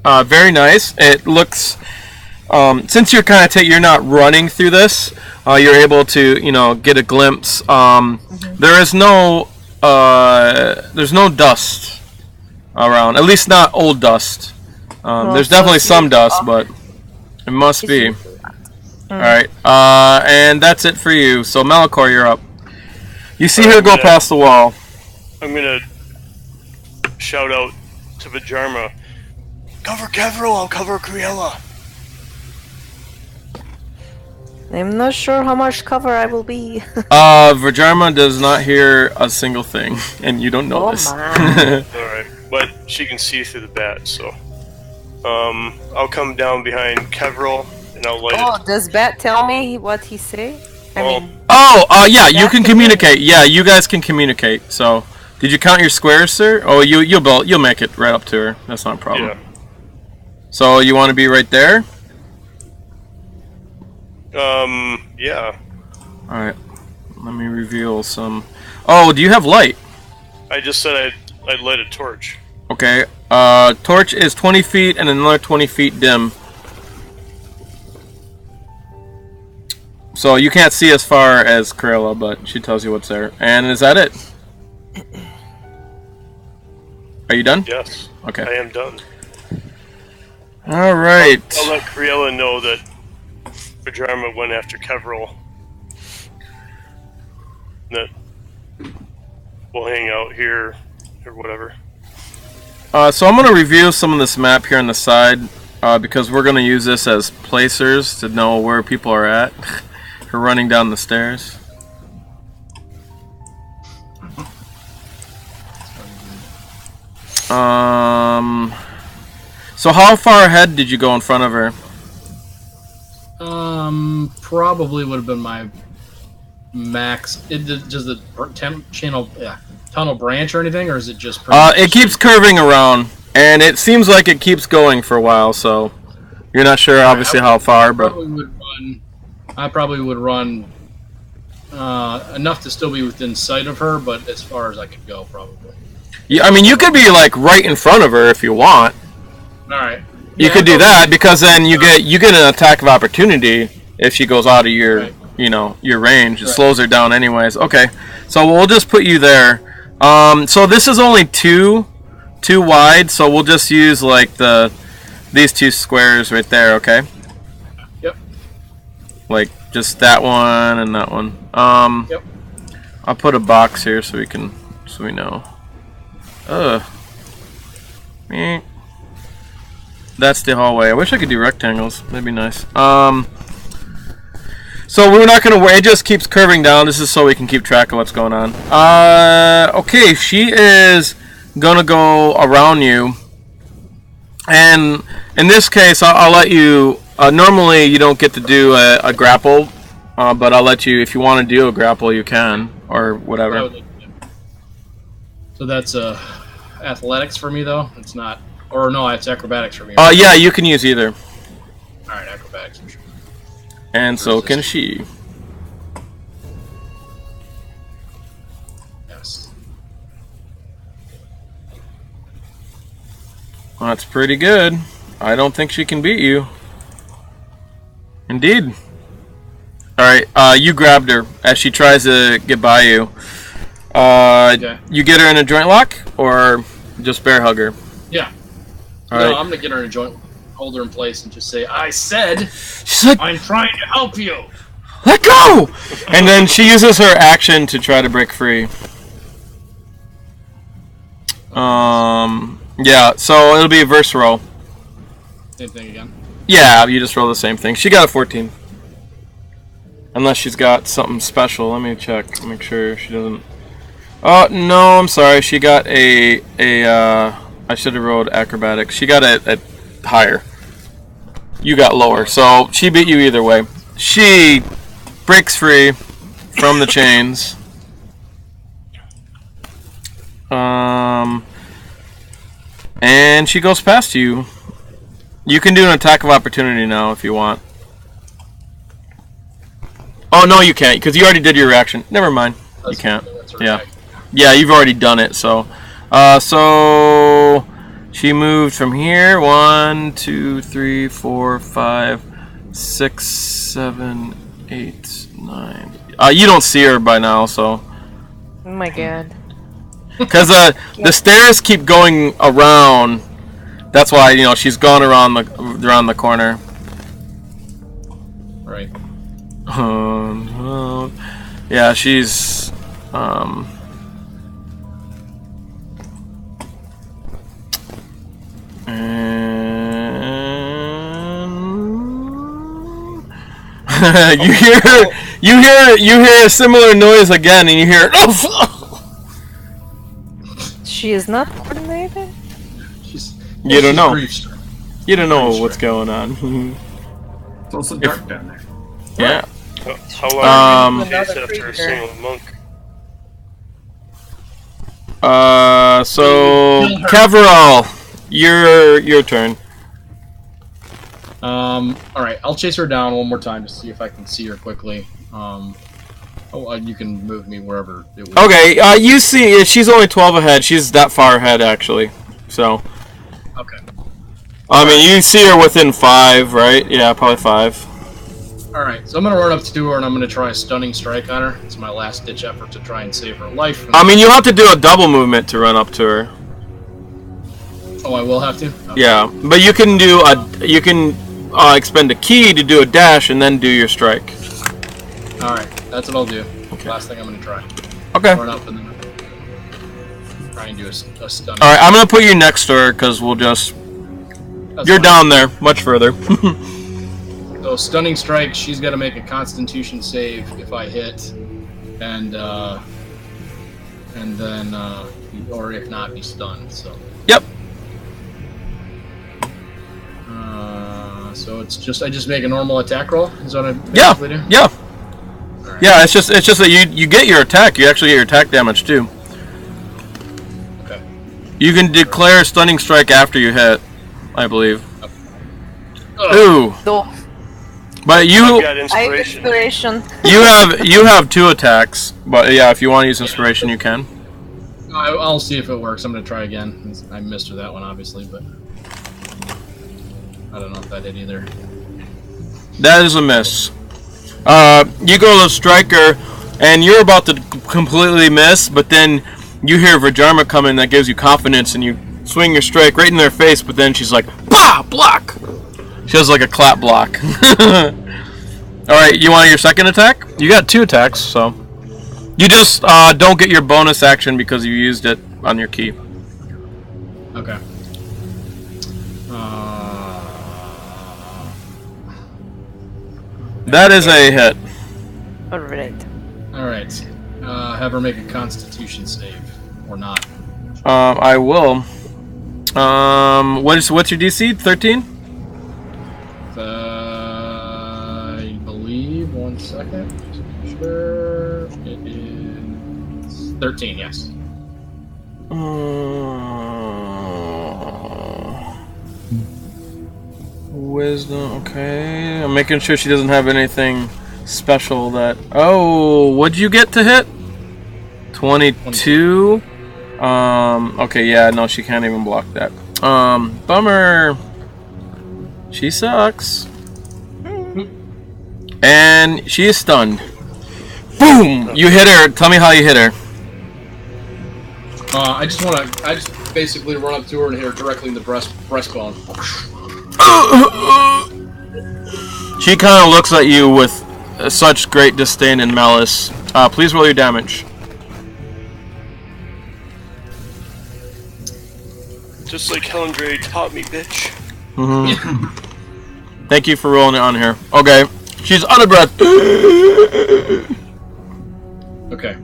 S1: very nice. It looks, since you're kind of you're not running through this, you're able to get a glimpse. There is there's no dust around, at least not old dust. There's definitely some dust, but it must be. Alright, and that's it for you. So Malichor, you're up. You see her go past the wall.
S3: I'm gonna shout out to Vhajjharma. Cover Kevril, I'll cover Criella.
S4: I'm not sure how much cover I will be.
S1: Vhajjharma does not hear a single thing, and you don't know this.
S4: My.
S3: Alright, but she can see through the bat, so... I'll come down behind Kevril, and I'll light it.
S4: Does Bat tell me what he say?
S1: Yeah, you
S4: That
S1: can
S4: can
S1: communicate. Yeah, you guys can communicate. So, did you count your squares, sir? Oh, you'll make it right up to her. That's not a problem.
S3: Yeah.
S1: So you want to be right there?
S3: Yeah.
S1: All right. Let me reveal some. Oh, do you have light?
S3: I just said I'd light a torch.
S1: Okay. Torch is 20 feet and another 20 feet dim. So you can't see as far as Criella, but she tells you what's there. And is that it? Are you done?
S3: Yes.
S1: Okay.
S3: I am done.
S1: All right.
S3: I'll let Criella know that Vhajjharma went after Kevril. That we'll hang out here or whatever.
S1: So I'm going to review some of this map here on the side because we're going to use this as placers to know where people are at. We're running down the stairs. So how far ahead did you go in front of her?
S5: Probably would have been my max. It just the tunnel branch or anything, or is it just?
S1: It keeps curving around, and it seems like it keeps going for a while. So you're not sure, obviously, how far, but
S5: I probably would run enough to still be within sight of her, but as far as I could go, probably.
S1: Yeah, I mean, you could be like right in front of her if you want.
S5: All right.
S1: You could do that because then you get an attack of opportunity if she goes out of your your range. It slows her down anyways. Okay, so we'll just put you there. So this is only two wide, so we'll just use like these two squares right there. Okay.
S5: Yep.
S1: Like just that one and that one.
S5: Yep.
S1: I'll put a box here so we know. Meh. That's the hallway. I wish I could do rectangles. That'd be nice. So we're not going to wait. It just keeps curving down. This is so we can keep track of what's going on. Okay, she is going to go around you. And in this case, I'll let you... normally, you don't get to do a grapple. But I'll let you... If you want to do a grapple, you can. Or whatever.
S5: So that's athletics for me, though? It's not... Or no, it's acrobatics for me.
S1: Yeah, you can use either.
S5: Alright, acrobatics for sure.
S1: And so can she.
S5: Yes.
S1: Well, that's pretty good. I don't think she can beat you. Indeed. Alright, you grabbed her as she tries to get by you.
S5: Okay.
S1: You get her in a joint lock, or just bear hug her?
S5: Yeah.
S1: All
S5: no,
S1: right.
S5: I'm gonna get her in a joint, hold her in place, and just say, "I said,
S1: She's like,
S5: I'm trying to help you."
S1: let go! And then she uses her action to try to break free. Yeah. So it'll be a verse roll.
S5: Same thing again.
S1: Yeah, you just roll the same thing. She got a 14. Unless she's got something special. Let me check. Make sure she doesn't. Oh no, I'm sorry. She got I should have rolled acrobatics. She got a higher. You got lower, so she beat you either way. She breaks free from the chains. And she goes past you. You can do an attack of opportunity now if you want. Oh no, you can't because you already did your reaction. Never mind. You can't. Yeah. Yeah, you've already done it, so. So she moved from here. 1, 2, 3, 4, 5, 6, 7, 8, 9. You don't see her by now, so.
S4: Oh my god.
S1: Because the stairs keep going around. That's why she's gone around the corner.
S5: Right.
S1: Yeah, she's. you hear a similar noise again, and you hear.
S4: She is not coordinated?
S1: You don't know. You don't know what's going on.
S2: It's also dark down there.
S1: Yeah.
S3: How long are you chasing after
S4: creature.
S3: a single monk?
S1: So Kevril, your turn.
S5: Alright, I'll chase her down one more time to see if I can see her quickly. You can move me wherever it was.
S1: Okay, you see, she's only 12 ahead. She's that far ahead, actually. So.
S5: Okay.
S1: I mean, you see her within 5, right? Yeah, probably 5.
S5: Alright, so I'm gonna run up to her and I'm gonna try a stunning strike on her. It's my last ditch effort to try and save her life.
S1: I mean, you have to do a double movement to run up to her.
S5: Oh, I will have to? Okay.
S1: Yeah, but you can do expend a key to do a dash and then do your strike.
S5: Alright, that's what I'll do.
S1: Okay.
S5: Last thing I'm gonna try.
S1: Okay.
S5: Run up and then try and do a stunning.
S1: Alright, I'm gonna put you next to her because we'll just.
S5: That's
S1: You're
S5: fine.
S1: down there, much further.
S5: So stunning strike, she's got to make a Constitution save if I hit, and then or if not, be stunned. So.
S1: Yep.
S5: So it's just I just make a normal attack roll. Is that what I
S1: Yeah.
S5: basically do?
S1: Yeah.
S5: All right.
S1: Yeah. It's just that you get your attack. You actually get your attack damage too. You can declare a stunning strike after you hit, I believe.
S5: Oh.
S1: Ooh.
S4: No,
S3: I've
S1: But
S3: got
S4: I have
S3: inspiration.
S4: inspiration.
S1: you have 2 attacks. But yeah, if you want to use inspiration, you can.
S5: I'll see if it works. I'm gonna try again. I missed her that one, obviously, but I don't know if that did either.
S1: That is a miss. You go to Striker, and you're about to completely miss, but then you hear Vhajjharma come in that gives you confidence, and you swing your strike right in their face, but then she's like, bah! Block! She has like a clap block. Alright, you want your second attack? You got 2 attacks, so. You just don't get your bonus action because you used it on your key.
S5: Okay.
S1: That is a hit.
S4: Alright.
S5: Alright. Have her make a constitution save. Or not.
S1: I will. What's your DC? 13?
S5: I believe. 1 second. Sure. It is 13, yes.
S1: Wisdom, okay. I'm making sure she doesn't have anything special that... Oh, what'd you get to hit? 22? Okay, yeah, no, she can't even block that. Bummer. She sucks. And she is stunned. Boom! You hit her. Tell me how you hit her.
S5: I just basically run up to her and hit her directly in the breastbone.
S1: She kind of looks at you with such great disdain and malice. Please roll your damage.
S3: Just like Helendray taught me, bitch.
S1: Mm-hmm. Thank you for rolling it on here. Okay. She's out of breath.
S5: Okay.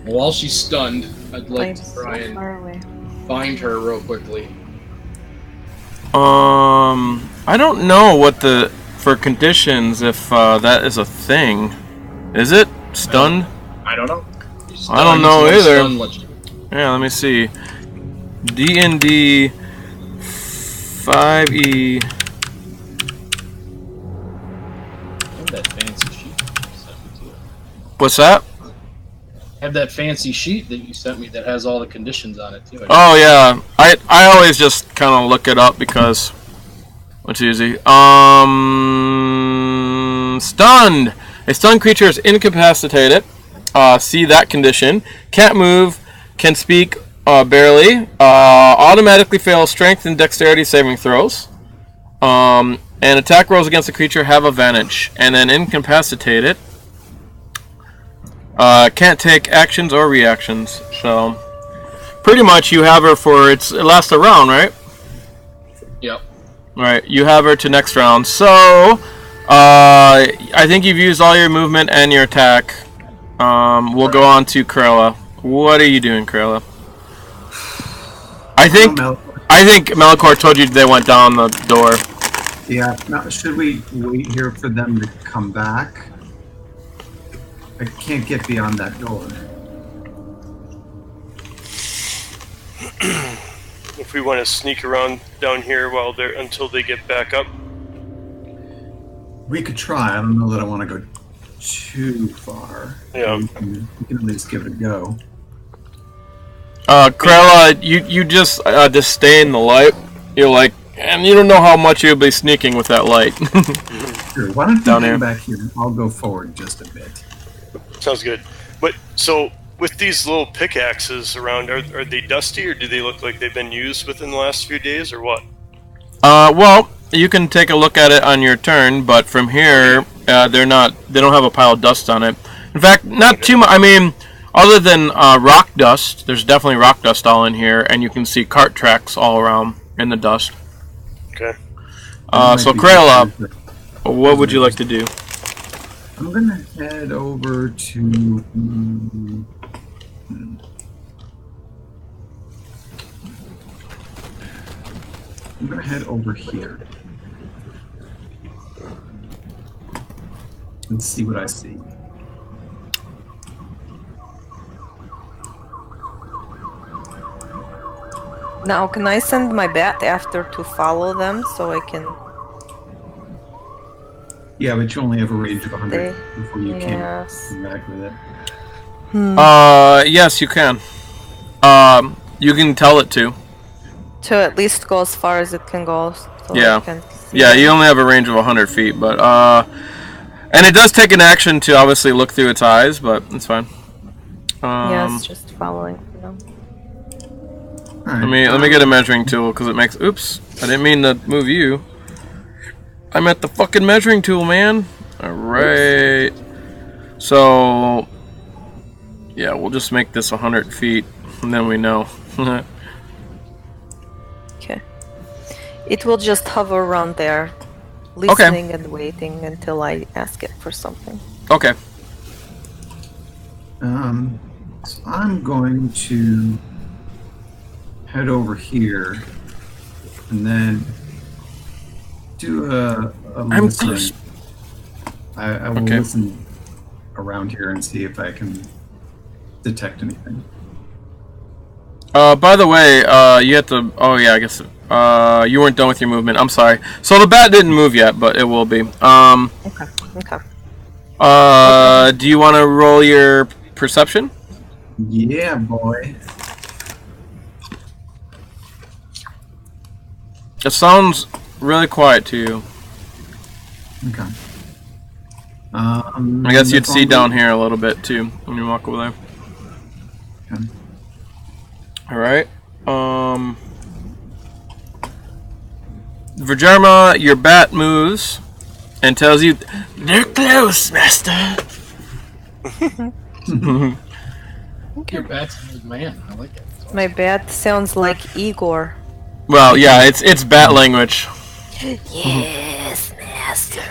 S5: While she's stunned, I'd like to try and find her real quickly.
S1: I don't know what for conditions if that is a thing. Is it stunned?
S5: I don't know.
S1: I don't know either. Yeah, let me see. D&D 5e.
S5: That fancy sheet you sent me to.
S1: What's that?
S5: Have that fancy sheet that you sent me that has all the conditions on it too.
S1: Oh yeah, I always just kind of look it up because it's easy. Stunned. A stunned creature is incapacitated. See that condition. Can't move. Can speak barely. Automatically fails strength and dexterity saving throws. And attack rolls against the creature have advantage. And then incapacitated. Can't take actions or reactions. So, pretty much you have her for it lasts a round, right?
S5: Yep.
S1: Right, you have her to next round. So, I think you've used all your movement and your attack. We'll go on to Criella. What are you doing, Criella? I think Malichor told you they went down the door.
S2: Yeah. Now, should we wait here for them to come back? I can't get beyond that door.
S3: If we want to sneak around down here until they get back up.
S2: We could try. I don't know that I want to go too far.
S3: Yeah.
S2: We can at least give it a go.
S1: Criella, you just disdain the light. You're like, and you don't know how much you'll be sneaking with that light.
S2: Sure. Why don't you
S1: Down
S2: come
S1: here.
S2: back here? I'll go forward just a bit.
S3: Sounds good. But so with these little pickaxes around, are they dusty or do they look like they've been used within the last few days or what?
S1: Well, you can take a look at it on your turn, but from here, they don't have a pile of dust on it. In fact, not too much. I mean, other than rock dust, there's definitely rock dust all in here, and you can see cart tracks all around in the dust.
S3: Okay.
S1: So Criella, what would you like to do?
S2: I'm gonna head over to. I'm gonna head over here and see what I see.
S4: Now, can I send my bat after to follow them so I can...
S2: Yeah, but you only have a range of 100
S4: They-
S2: before you
S4: yes.
S2: can come back with it.
S1: Yes, you can. You can tell it to.
S4: To at least go as far as it can go. So
S1: Yeah.
S4: I can see
S1: Yeah,
S4: them.
S1: you only have a range of 100 feet, but, and it does take an action to obviously look through its eyes, but it's fine.
S4: Yes, just following them.
S2: Alright,
S1: Let me get a measuring tool, because it makes... Oops, I didn't mean to move you. I'm at the fucking measuring tool, man. Alright. So... Yeah, we'll just make this 100 feet, and then we know.
S4: Okay. It will just hover around there, listening and waiting until I ask it for something.
S1: Okay.
S2: So I'm going to head over here and then do a
S1: I'm
S2: listen.
S1: close.
S2: I will
S1: Okay.
S2: listen around here and see if I can detect anything.
S1: By the way, you have to... Oh, yeah, I guess... you weren't done with your movement. I'm sorry. So the bat didn't move yet, but it will be.
S4: Okay.
S1: Do you want to roll your perception?
S2: Yeah, boy.
S1: It sounds really quiet to you.
S2: Okay.
S1: I guess you'd see down here a little bit, too, when you walk over there.
S2: Okay.
S1: Alright. Vhajjharma, your bat moves and tells you, "They're close, master."
S5: Your bat's a good man. I like it.
S4: My bat sounds like Igor.
S1: Well, yeah, it's bat language.
S4: Yes, master.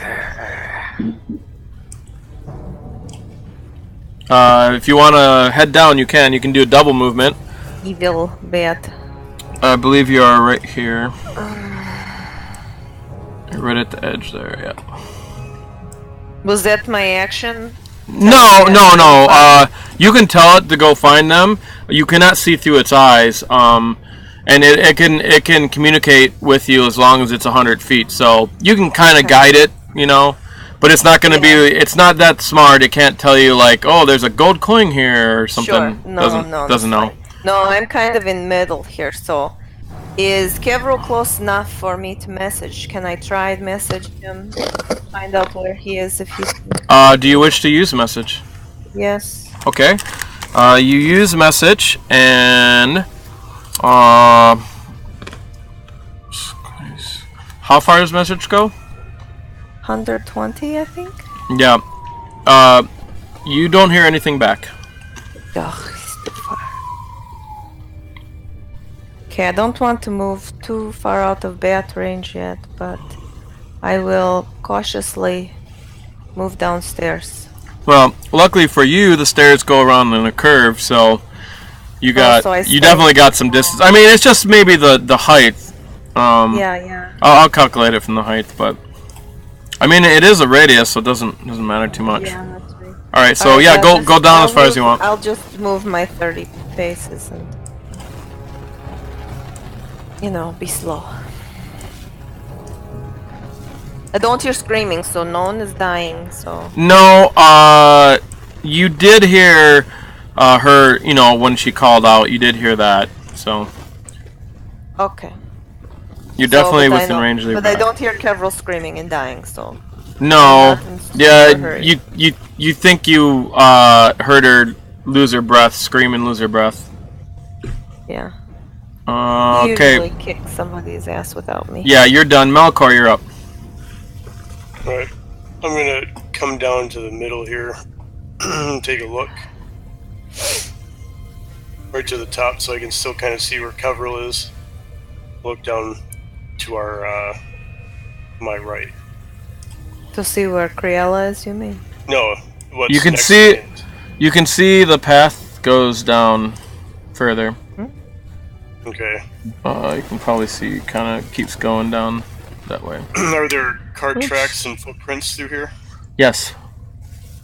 S1: If you want to head down, you can. You can do a double movement.
S4: Evil bat.
S1: I believe you are right here. Right at the edge there, yeah.
S4: Was that my action?
S1: No. You can tell it to go find them. You cannot see through its eyes. And it can communicate with you as long as it's 100 feet. So you can kind of guide it, you know. But it's not going to be. It's not that smart. It can't tell you like, oh, there's a gold coin here or something.
S4: Sure. No,
S1: doesn't know.
S4: No, I'm kind of in middle here. So, is Kevril close enough for me to message? Can I try and message him? Find out where he is if he's.
S1: Do you wish to use a message?
S4: Yes.
S1: Okay. You use message and how far does message go?
S4: 120, I think.
S1: Yeah. You don't hear anything back.
S4: Ugh, he's too far. Okay, I don't want to move too far out of bat range yet, but I will cautiously move downstairs.
S1: Well, luckily for you, the stairs go around in a curve, so you got
S4: so I
S1: you
S4: stay-
S1: definitely got some distance. I mean, it's just maybe the height.
S4: Yeah.
S1: I'll calculate it from the height, but I mean it is a radius, so it doesn't matter too much.
S4: Yeah, that's right.
S1: All right, so
S4: Alright,
S1: yeah,
S4: I'll
S1: go down as far as you want.
S4: I'll just move my 30 paces and, be slow. I don't hear screaming, so no one is dying, so...
S1: No, you did hear her, when she called out, you did hear that, so
S4: Okay.
S1: you're definitely
S4: but I
S1: within
S4: don't-
S1: range of the
S4: But I
S1: bat.
S4: don't hear Kevril screaming and dying, so...
S1: No,
S4: I'm not in super
S1: yeah,
S4: hurry.
S1: you think you heard her lose her breath, scream and lose her breath.
S4: Yeah.
S1: Okay,
S4: Usually kick somebody's ass without me.
S1: yeah, you're done. Malichor, you're up.
S3: Alright. I'm gonna come down to the middle here. Take a look. Right to the top so I can still kind of see where Kevril is. Look down to our, my right.
S4: To see where Criella is, you mean?
S3: No, what's
S1: You can
S3: next
S1: see-
S3: to it.
S1: You can see the path goes down further.
S3: Okay.
S1: You can probably see kind of keeps going down that way.
S3: Are there cart
S4: Oops.
S3: tracks and footprints through here?
S1: Yes.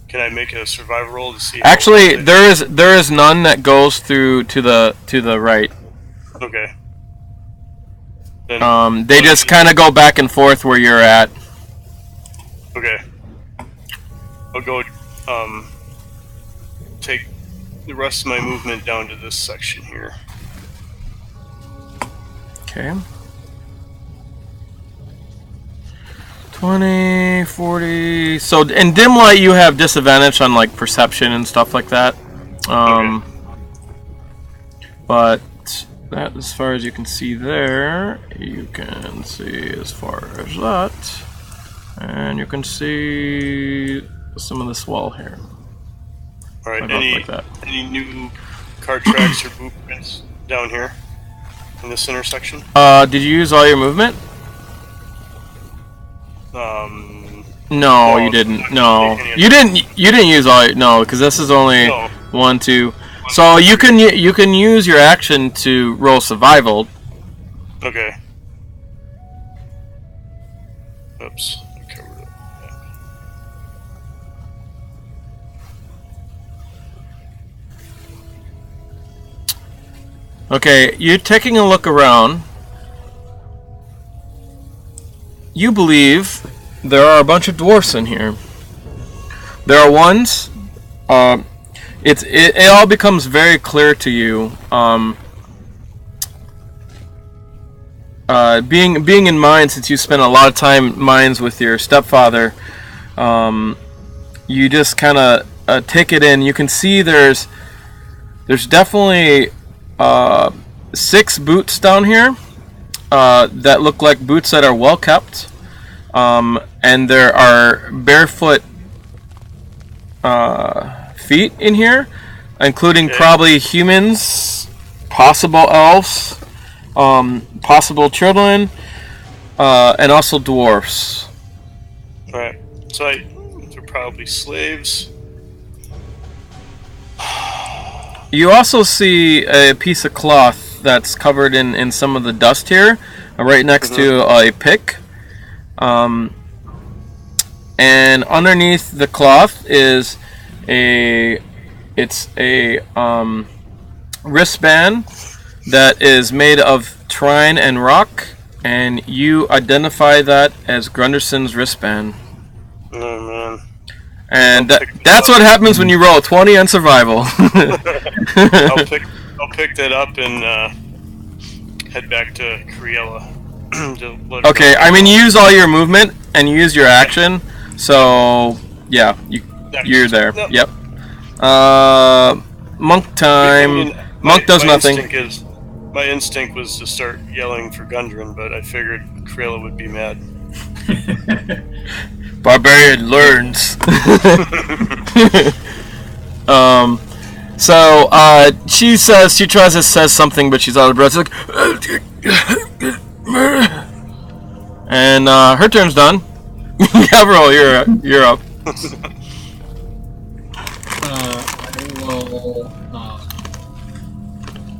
S3: Can I make a survival roll to see? how
S1: Actually,
S3: far
S1: there is none that goes through to the right.
S3: Okay.
S1: They just kind of go back and forth where you're at.
S3: Okay. I'll go take the rest of my movement down to this section here.
S1: Okay. 20, 40... So, in dim light, you have disadvantage on, like, perception and stuff like that.
S3: Okay.
S1: But that, as far as you can see there, you can see as far as that. And you can see some of this wall here.
S3: Alright,
S1: Like that.
S3: any new cart tracks or blueprints down here in this intersection?
S1: Did you use all your movement? No, you didn't. No, you didn't. You didn't use all. No, because this is only 1, 2. So you can use your action to roll survival.
S3: Okay. Oops. I covered it.
S1: Okay, you're taking a look around. You believe there are a bunch of dwarfs in here. There are ones. It all becomes very clear to you. Being in mines, since you spent a lot of time in mines with your stepfather, you just kind of take it in. You can see there's definitely 6 boots down here that look like boots that are well kept, and there are barefoot feet in here, including probably humans, possible elves, possible children, and also dwarfs.
S3: Alright, so they're probably slaves.
S1: You also see a piece of cloth that's covered in some of the dust here, right next to a pick. And underneath the cloth is a wristband that is made of trine and rock, and you identify that as Grunderson's wristband.
S3: Oh man.
S1: And that's what happens when you roll a 20 on survival.
S3: I'll pick that up and head back to Criella.
S1: Okay, I mean, you use all your movement and you use your action, so yeah, you're there. Yep. Monk time. Monk does nothing.
S3: My instinct was to start yelling for Gundren, but I figured Criella would be mad.
S1: Barbarian learns. So she tries to say something, but she's out of breath. She's like, and her turn's done. Kevril, you're up.
S5: I will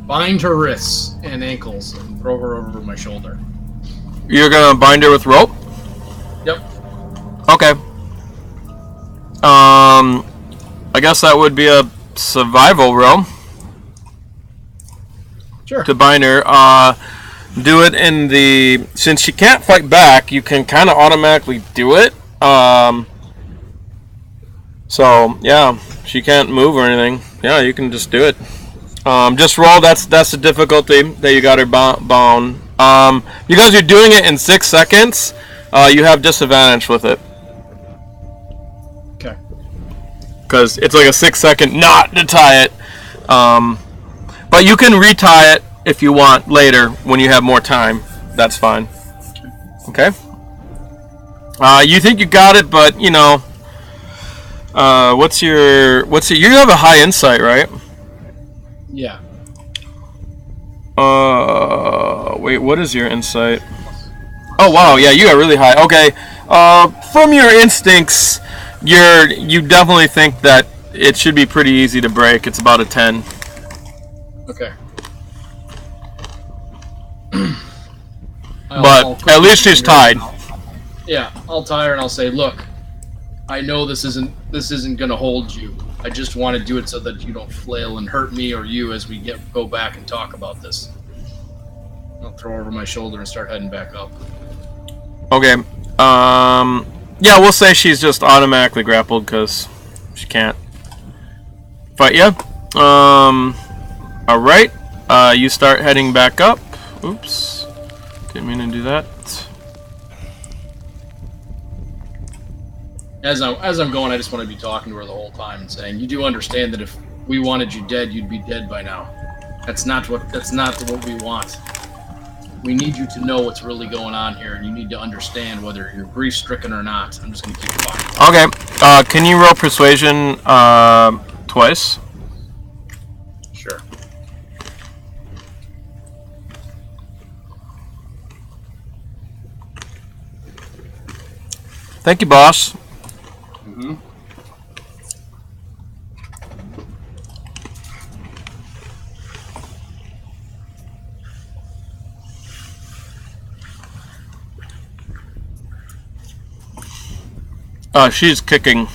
S5: bind her wrists and ankles and throw her over my shoulder.
S1: You're gonna bind her with rope?
S5: Yep.
S1: Okay. I guess that would be a survival roll.
S5: Sure.
S1: To bind her. Do it in the... Since she can't fight back, you can kind of automatically do it. So, yeah. She can't move or anything. Yeah, you can just do it. Just roll. That's the difficulty that you got her bound. Because you're doing it in 6 seconds, you have disadvantage with it.
S5: Okay.
S1: Because it's like a 6-second knot to tie it. But you can retie it if you want later when you have more time. That's fine. Okay? You think you got it, but you know, what's your you have a high insight, right?
S5: Yeah.
S1: Wait, what is your insight? Oh wow, yeah, you got really high. Okay. From your instincts, you definitely think that it should be pretty easy to break. It's about a 10.
S5: Okay.
S1: But at least she's tied.
S5: Yeah, I'll tie her and I'll say, "Look, I know this isn't gonna hold you. I just want to do it so that you don't flail and hurt me or you as we go back and talk about this." I'll throw over my shoulder and start heading back up.
S1: Okay. Yeah, we'll say she's just automatically grappled because she can't fight you. Alright. You start heading back up. Oops. Didn't mean to do that.
S5: As I'm going, I just want to be talking to her the whole time and saying, "You do understand that if we wanted you dead, you'd be dead by now. That's not what we want. We need you to know what's really going on here, and you need to understand whether you're grief-stricken or not." I'm just going to keep talking.
S1: Okay. Can you roll persuasion twice?
S5: Sure.
S1: Thank you, boss.
S5: Mm-hmm.
S1: She's kicking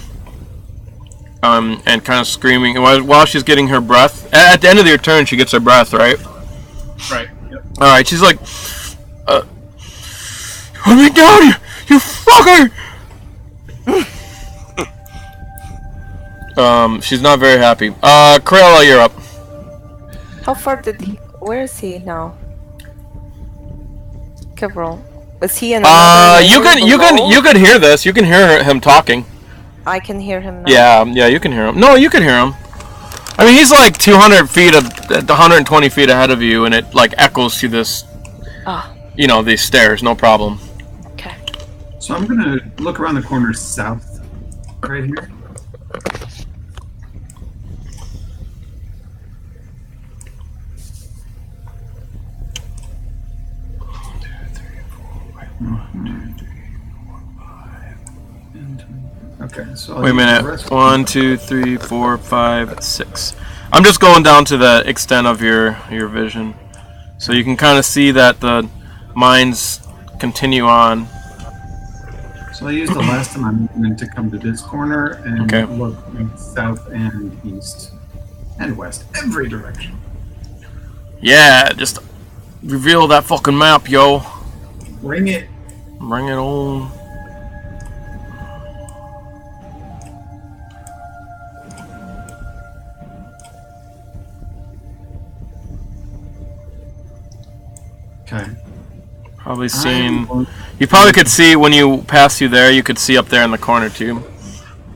S1: and kind of screaming while she's getting her breath. At the end of your turn, she gets her breath, right?
S5: Right. Yep.
S1: All right. She's like, "Put me down, you fucker!" She's not very happy. Criella, you're up.
S4: How far did he? Where is he now? Kevril. Was he in?
S1: You could hear this. You can hear him talking.
S4: I can hear him now.
S1: Yeah, you can hear him. No, you can hear him. I mean, he's like 200 feet, 120 feet ahead of you, and it like echoes through this. You know, these stairs. No problem.
S4: Okay.
S2: So I'm gonna look around the corner south, right here. Okay, so I'll
S1: wait a minute. 1, 2, 3, 4, 5, 6. I'm just going down to the extent of your vision, so you can kind of see that the mines continue on.
S2: So I used the last of my movement to come to this corner and look south and east and west, every direction.
S1: Yeah, just reveal that fucking map, yo.
S2: Bring it.
S1: Bring it on.
S2: Okay.
S1: Probably seen. You probably could see when you pass through there. You could see up there in the corner too.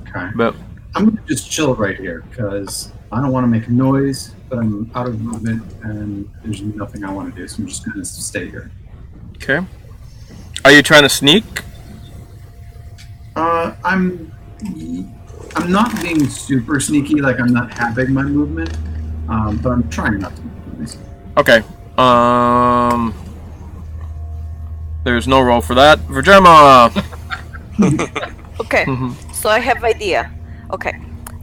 S2: Okay.
S1: But
S2: I'm gonna just chill right here because I don't want to make a noise, but I'm out of movement and there's nothing I want to do, so I'm just gonna stay here.
S1: okay. Are you trying to sneak?
S2: I'm not being super sneaky. Like I'm not halving my movement, but I'm trying not to.
S1: Okay. There's no roll for that. Vhajjharma!
S4: Okay. So I have idea. Okay.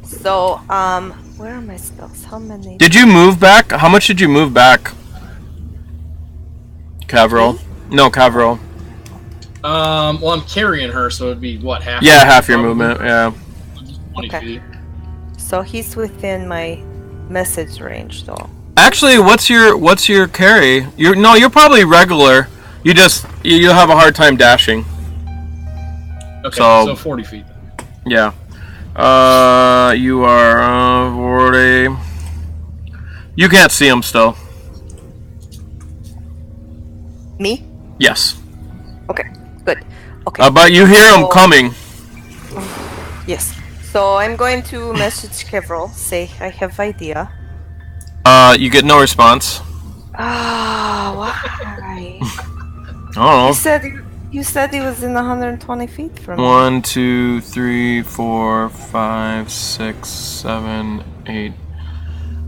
S4: So where are my spells? How many?
S1: Did you move back? How much did you move back? Kevril? No, Kevril.
S5: Well, I'm carrying her, so it'd be what, half?
S1: Yeah, half your movement. Yeah.
S5: 20 feet.
S4: So he's within my message range, though.
S1: Actually, what's your carry? You're probably regular. You'll have a hard time dashing.
S5: Okay,
S1: So
S5: 40 feet.
S1: Yeah. You are 40. You can't see him still.
S4: Me?
S1: Yes.
S4: Okay. Good. Okay.
S1: But you hear him coming.
S4: Yes. So I'm going to message Kevril. Say I have idea.
S1: You get no response.
S4: Why?
S1: I don't
S4: You said he was in 120 feet from me.
S1: 1, 2, 3, 4, 5, 6, 7, 8,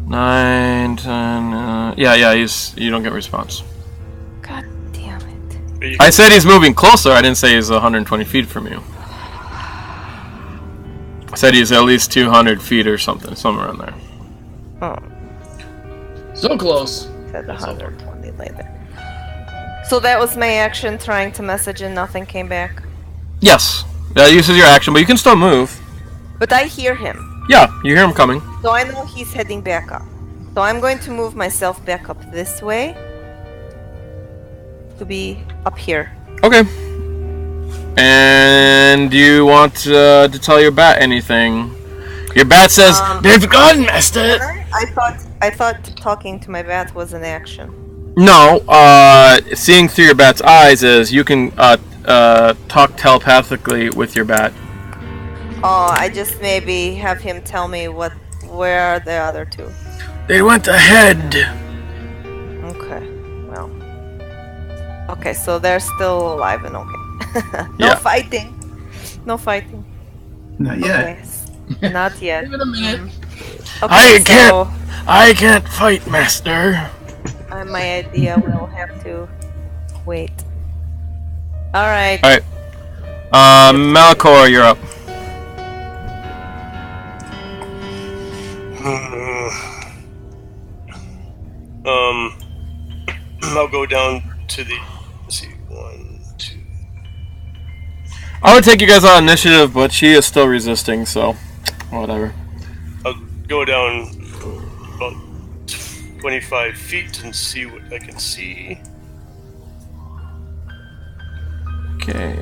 S1: 9, 10. Yeah. You don't get response.
S4: God damn it!
S1: I said he's moving closer. I didn't say he's 120 feet from you. I said he's at least 200 feet or something, somewhere around there.
S4: Oh.
S5: So close.
S4: Said 120 later. So that was my action, trying to message and nothing came back.
S1: Yes. This is your action, but you can still move.
S4: But I hear him.
S1: Yeah, you hear him coming.
S4: So I know he's heading back up. So I'm going to move myself back up this way. to be up here.
S1: Okay. And do you want to tell your bat anything? Your bat says, "They've gone, master."
S4: I thought talking to my bat was an action.
S1: No, seeing through your bat's eyes is you can talk telepathically with your bat.
S4: Oh, I just maybe have him tell me where are the other two.
S1: They went ahead.
S4: Okay, well. Okay, so they're still alive and okay. No
S1: Yeah.
S4: fighting. No fighting.
S2: Not yet.
S4: Okay. Not yet.
S5: Give it a minute.
S4: Okay,
S1: I can't fight, master.
S4: My idea will have to wait. Alright.
S1: Alright. Malichor, you're up.
S3: I'll go down to the. Let's see, 1, 2.
S1: I would take you guys on initiative, but she is still resisting, so whatever.
S3: I'll go down about 25 feet and see what I can see.
S1: Okay.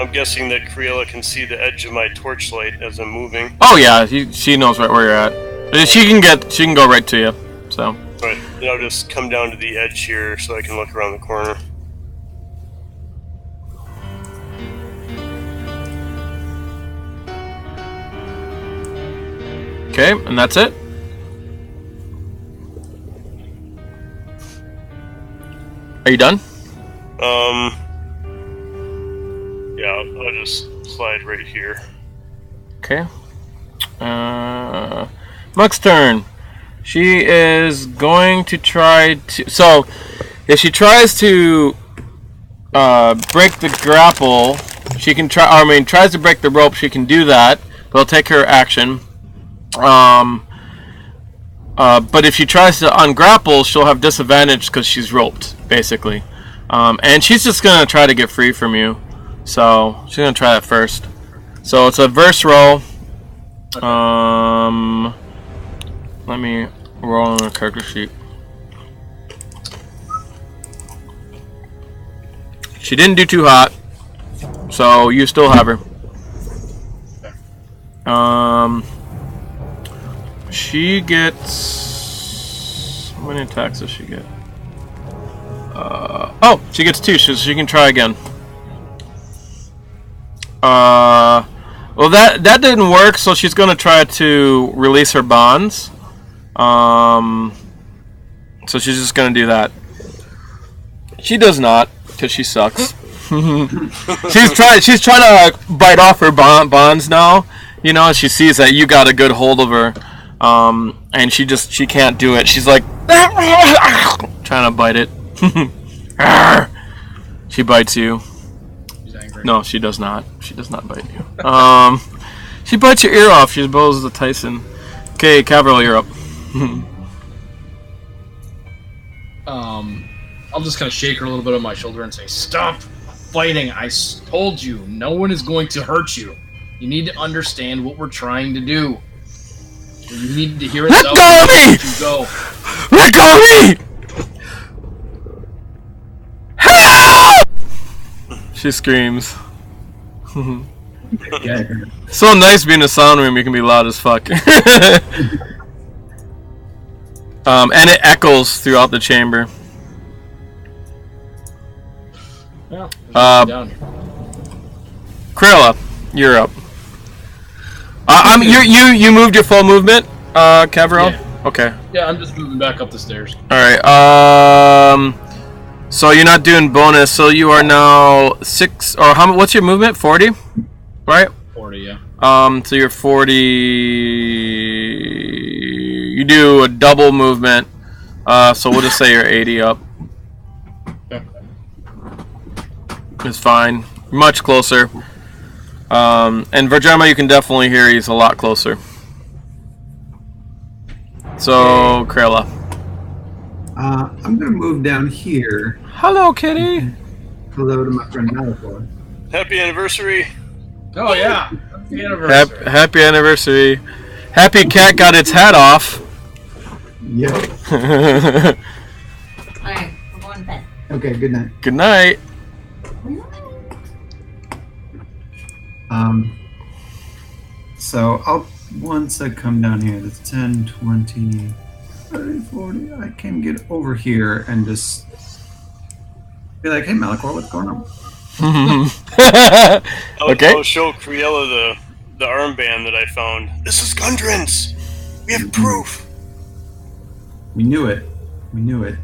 S3: I'm guessing that Criella can see the edge of my torchlight as I'm moving.
S1: Oh yeah, she knows right where you're at. She can go right to you. So.
S3: Right, then I'll just come down to the edge here so I can look around the corner.
S1: Okay, and that's it. Are you done?
S3: Yeah, I'll just slide right here.
S1: Okay. Muck's turn. She is going to try to. So, if she tries to break the grapple, she can try. I mean, tries to break the rope. She can do that. But it'll take her action. But if she tries to ungrapple, she'll have disadvantage because she's roped, basically. And she's just gonna try to get free from you. So she's gonna try that first. So it's a verse roll. Let me roll on a character sheet. She didn't do too hot, so you still have her. She gets. How many attacks does she get? Oh, she gets 2, so she can try again. Well, that didn't work, so she's gonna try to release her bonds. So she's just gonna do that. She does not, because she sucks. She's trying to bite off her bonds now. You know, she sees that you got a good hold of her, and she can't do it. She's like trying to bite it. She bites you.
S5: She's angry.
S1: No, she does not. She does not bite you. She bites your ear off. She blows the Tyson. Okay, Kevril, you're up.
S5: I'll just kind of shake her a little bit on my shoulder and say, "Stop fighting! I told you, no one is going to hurt you. You need to understand what we're trying to do. You need to hear it.
S1: Let go of me!
S5: Go.
S1: Let go of me! Help! She screams.
S2: Yeah.
S1: So nice being in a sound room, you can be loud as fuck. And it echoes throughout the chamber.
S5: Yeah, down here.
S1: Criella, you're up. You moved your full movement, Kevril?
S5: Yeah.
S1: Okay.
S5: Yeah, I'm just moving back up the stairs.
S1: Alright, so you're not doing bonus, so you are now 6, or what's your movement? 40? Right?
S5: 40, yeah.
S1: So you're 40, you do a double movement, so we'll just say you're 80 up.
S5: Okay.
S1: It's fine. Much closer. And Vhajjharma, you can definitely hear he's a lot closer. So, Criella.
S2: I'm gonna move down here.
S1: Hello, kitty.
S2: Hello to my friend Malichor.
S3: Happy anniversary!
S5: Oh, yeah. Happy anniversary.
S1: Happy anniversary. Happy cat got its hat off.
S2: Yep.
S6: Alright, we're going to bed.
S2: Okay, good night.
S1: Good night.
S2: So once I come down here, that's 10, 20, 30, 40, I can get over here and just be like, hey Malichor, what's going on?
S1: Okay.
S3: I'll show Criella the armband that I found. This is Gundren's. We have proof.
S2: We knew it. We knew it.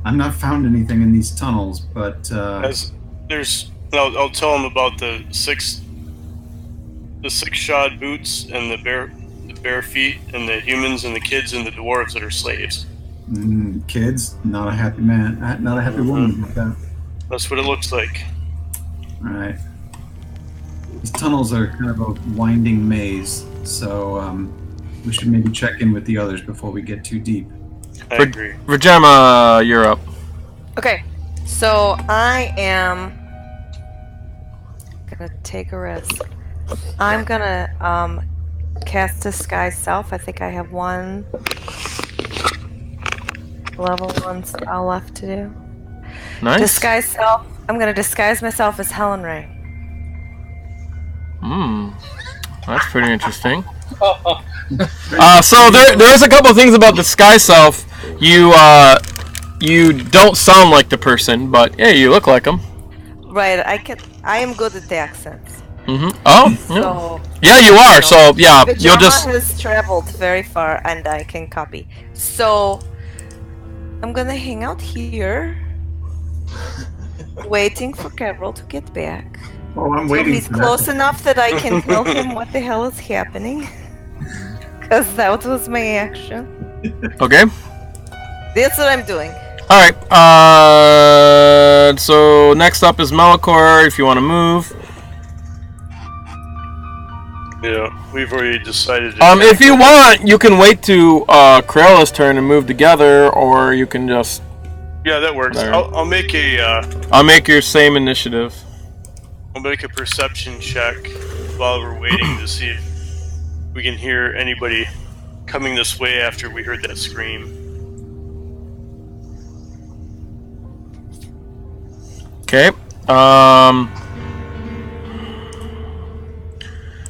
S2: I've not found anything in these tunnels, but
S3: I'll tell him about the six shod boots and the bare feet and the humans and the kids and the dwarves that are slaves.
S2: Kids, not a happy man, not a happy woman like that.
S3: That's what it looks like.
S2: All right. These tunnels are kind of a winding maze, so we should maybe check in with the others before we get too deep.
S3: I agree.
S1: Vhajjharma, you're up.
S4: Okay, so I am gonna take a risk. I'm gonna cast Disguise Self. I think I have one level 1 spell left to do.
S1: Nice.
S4: Disguise Self. I'm gonna disguise myself as Helen Ray.
S1: That's pretty interesting. So there's a couple things about the Sky Self. You don't sound like the person, but yeah, you look like them.
S4: Right. I am good at the accents.
S1: Oh.
S4: So
S1: Yeah, you are. So yeah, you'll
S4: Vhajjharma
S1: just.
S4: has traveled very far, and I can copy. So I'm gonna hang out here, waiting for Kevril to get back.
S2: Oh, I'm
S4: So
S2: waiting
S4: he's
S2: for
S4: close
S2: that.
S4: enough that I can tell him what the hell is happening. Because that was my action.
S1: Okay.
S4: That's what I'm doing.
S1: All right. So next up is Malichor. If you want to move.
S3: Yeah, we've already decided.
S1: If you want, you can wait to Criella's turn and move together, or you can just.
S3: Yeah, that works.
S1: There.
S3: I'll make
S1: I'll make your same initiative.
S3: I'll make a perception check while we're waiting to see if we can hear anybody coming this way after we heard that scream.
S1: Okay.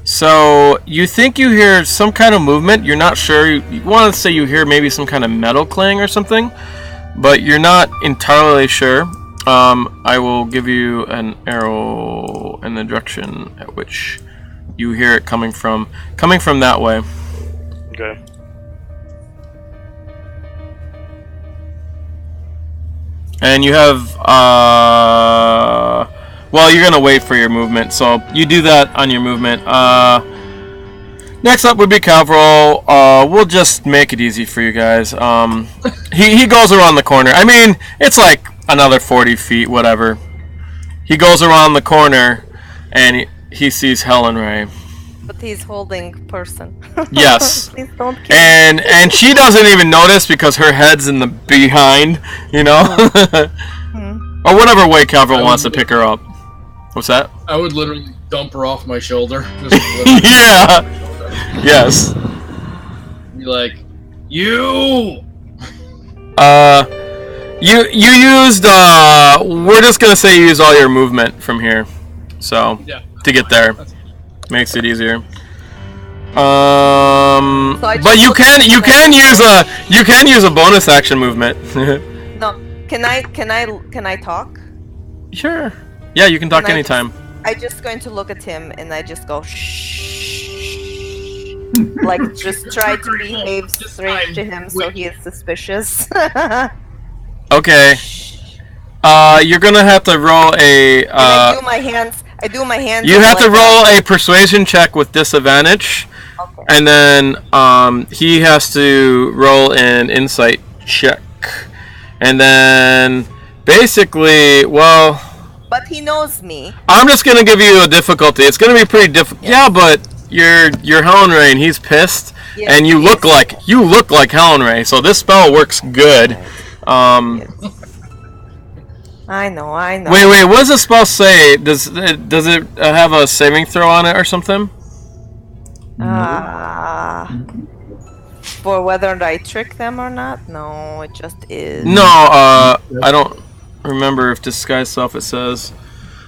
S1: So you think you hear some kind of movement. You're not sure. You want to say you hear maybe some kind of metal clang or something, but you're not entirely sure. I will give you an arrow in the direction at which you hear it coming from that way.
S3: Okay.
S1: And you have, well, you're gonna wait for your movement, so you do that on your movement. Next up would be Kevril. We'll just make it easy for you guys. He goes around the corner. I mean, it's like another 40 feet, whatever. He goes around the corner, and he sees Helen Ray.
S4: But he's holding person.
S1: Yes.
S4: Please don't kill
S1: And she doesn't even notice because her head's in the behind, you know? Or whatever way Kevril wants to pick her up. What's that?
S5: I would literally dump her off my shoulder.
S1: Yeah. Yes.
S5: Be like, you.
S1: You used we're just gonna say you used all your movement from here, so
S5: Yeah.
S1: to get there makes it easier.
S4: I
S1: But
S4: just
S1: you
S4: look
S1: can
S4: at
S1: you can use a bonus action movement.
S4: No, can I talk?
S1: Sure. Yeah, you can talk
S4: Can I
S1: anytime.
S4: I'm just going to look at him and I just go shh. Like just try to behave straight to him so he is suspicious.
S1: Okay. You're gonna have to roll a.
S4: I do my hands.
S1: You have to
S4: like
S1: roll a persuasion check with disadvantage,
S4: Okay.
S1: and then he has to roll an insight check, and then basically, well,
S4: But he knows me.
S1: I'm just gonna give you a difficulty. It's gonna be pretty difficult. Yeah, but you're Helen Ray, and he's pissed,
S4: Yes,
S1: and you look like Helen Ray, so this spell works good.
S4: Yes. I know.
S1: Wait. What does the spell say? Does it have a saving throw on it or something?
S4: For whether I trick them or not? No, it just is.
S1: No, I don't remember if disguise self it says.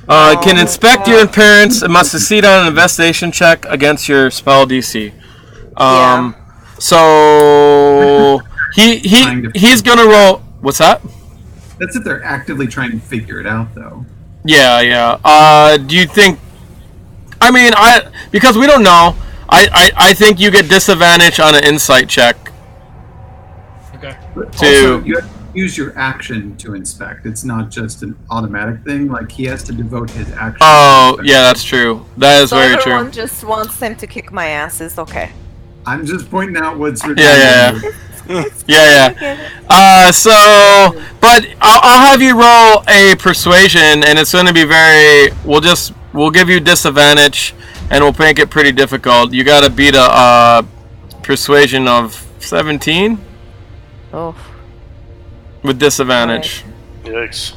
S1: Can inspect your appearance and must succeed on an investigation check against your spell DC. So he's gonna roll. What's that?
S2: That's if they're actively trying to figure it out, though.
S1: Yeah. Do you think? I mean, because we don't know. I think you get disadvantage on an insight check.
S5: Okay.
S2: But also, you have to use your action to inspect. It's not just an automatic thing. Like, he has to devote his action.
S1: Oh, yeah, that's true. That is very true.
S4: Everyone just wants him to kick my ass. It's okay.
S2: I'm just pointing out what's written.
S1: Yeah. But I'll have you roll a persuasion, and it's going to be very. We'll give you disadvantage, and we'll make it pretty difficult. You got to beat a persuasion of 17.
S4: Oh.
S1: With disadvantage.
S3: Right. Yikes.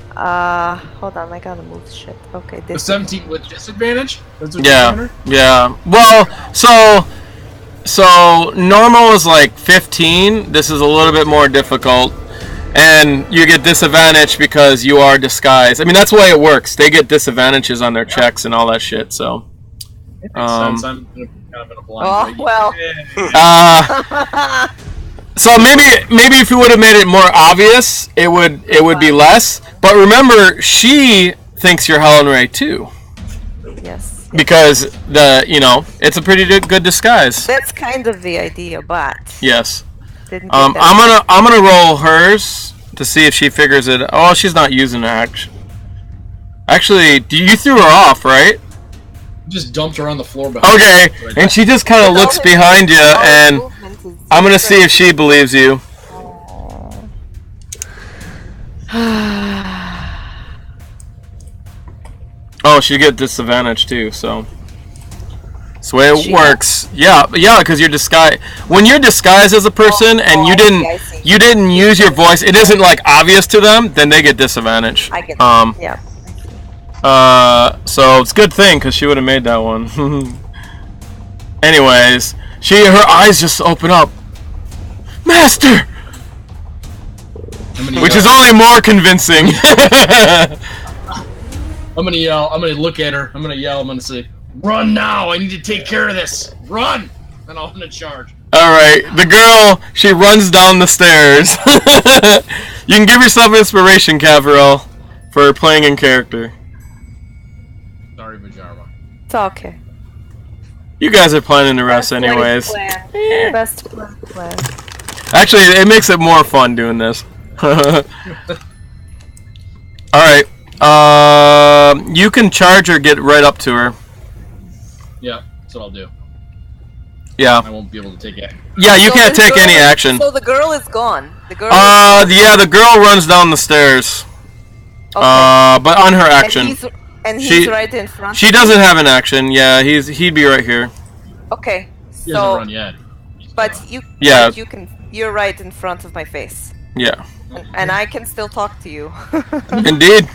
S4: Hold on, I gotta move shit. Okay,
S5: The 17 with disadvantage? That's what
S1: Yeah. Well, so normal is like 15. This is a little bit more difficult. And you get disadvantage because you are disguised. I mean, that's the way it works. They get disadvantages on their checks and all that shit, so.
S5: It makes sense. I'm kind of in a blind.
S4: Well.
S1: So maybe if you would have made it more obvious, it would be less. But remember, she thinks you're Helen Ray too.
S4: Yes.
S1: Because it's a pretty good disguise.
S4: That's kind of the idea, but
S1: yes.
S4: I'm
S1: gonna roll hers to see if she figures it. Oh, she's not using her action. Actually, you threw her off, right?
S5: Just dumped her on the floor behind.
S1: Okay, and she just kind of looks behind you, and I'm gonna see if she believes you. Oh, she get disadvantage too, so. That's the way it works. Yeah, because you're disguised. When you're disguised as a person and you didn't use your voice, it isn't like obvious to them, then they get disadvantage.
S4: I get yeah.
S1: So it's a good thing because she would have made that one. Anyways, her eyes just open up. Master! Which is only more convincing.
S5: I'm gonna yell. I'm gonna look at her. I'm gonna yell. I'm gonna say, "Run now! I need to take care of this. Run!" And I'm gonna charge. All
S1: right, the girl. She runs down the stairs. You can give yourself inspiration, Kevril, for playing in character.
S5: Sorry, Vhajjharma.
S4: It's okay.
S1: You guys are planning the rest anyways.
S4: Best plan.
S1: Actually, it makes it more fun doing this. Alright. You can charge or get right up to her.
S5: Yeah, that's what I'll do.
S1: Yeah.
S5: I won't be able to take it.
S1: Yeah, you can't take any action.
S4: So the girl is gone. The
S1: girl runs down the stairs. Okay. But on her action.
S4: And he's right in front.
S1: She doesn't have an action. Yeah, he'd be right here.
S4: Okay.
S5: He hasn't run yet.
S4: But you're right in front of my face.
S1: Yeah.
S4: And I can still talk to you.
S1: Indeed.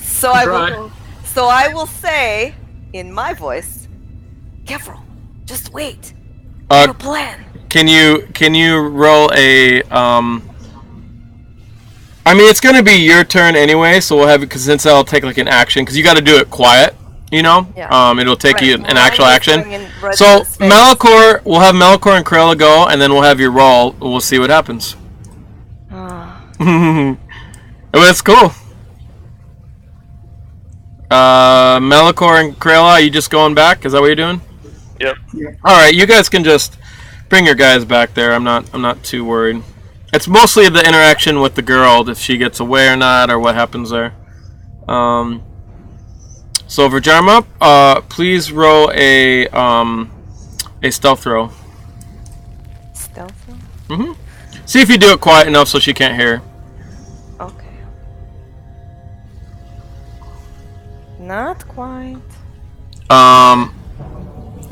S4: So I will say in my voice, Kevril, just wait. Your plan.
S1: Can you roll a I mean, it's gonna be your turn anyway, so we'll have it since I'll take like an action because you got to do it quiet, Yeah. It'll take you an actual action. So Malichor, we'll have Malichor and Criella go, and then we'll have your roll. We'll see what happens. It's cool. Malichor and Criella, are you just going back? Is that what you're doing?
S3: Yep.
S1: All right, you guys can just bring your guys back there. I'm not too worried. It's mostly the interaction with the girl, if she gets away or not, or what happens there. So Vhajjharma, please roll a stealth throw.
S4: Stealth throw?
S1: Mm-hmm. See if you do it quiet enough so she can't hear.
S4: Okay. Not quite.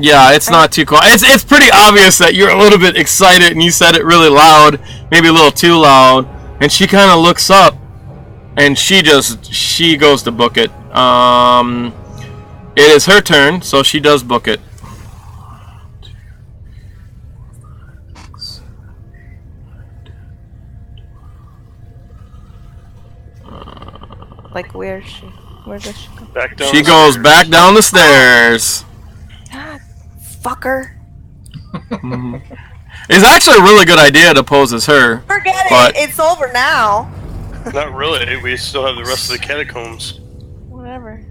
S1: Yeah, it's not too quiet. It's pretty obvious that you're a little bit excited and you said it really loud, maybe a little too loud, and she kind of looks up and she goes to book it. It is her turn, so she does book it.
S4: Like, where is she? Where does she go?
S3: Back down.
S1: She
S3: the
S1: goes
S3: stairs.
S1: back down the stairs.
S4: Fucker.
S1: It's actually a really good idea to pose as her.
S4: Forget
S1: But-
S4: it. It's over now.
S3: Not really. We still have the rest of the catacombs.
S4: Whatever.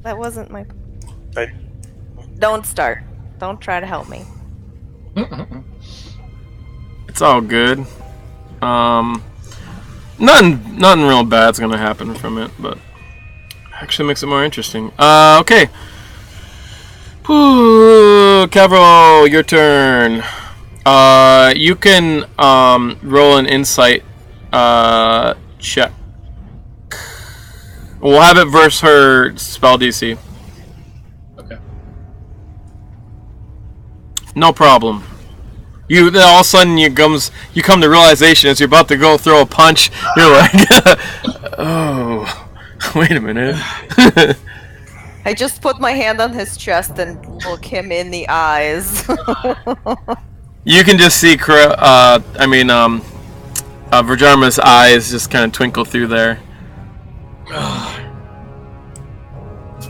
S4: That wasn't my.
S3: I-
S4: Don't start. Don't try to help me.
S1: It's all good. Nothing real bad's gonna happen from it, but actually makes it more interesting. Okay. Whew, Kevril, your turn. You can roll an insight check. We'll have it versus her spell DC.
S5: Okay.
S1: No problem. All of a sudden you come to realization as you're about to go throw a punch. You're like, oh, wait a minute.
S4: I just put my hand on his chest and look him in the eyes.
S1: You can just see, Vhajjharma's eyes just kind of twinkle through there.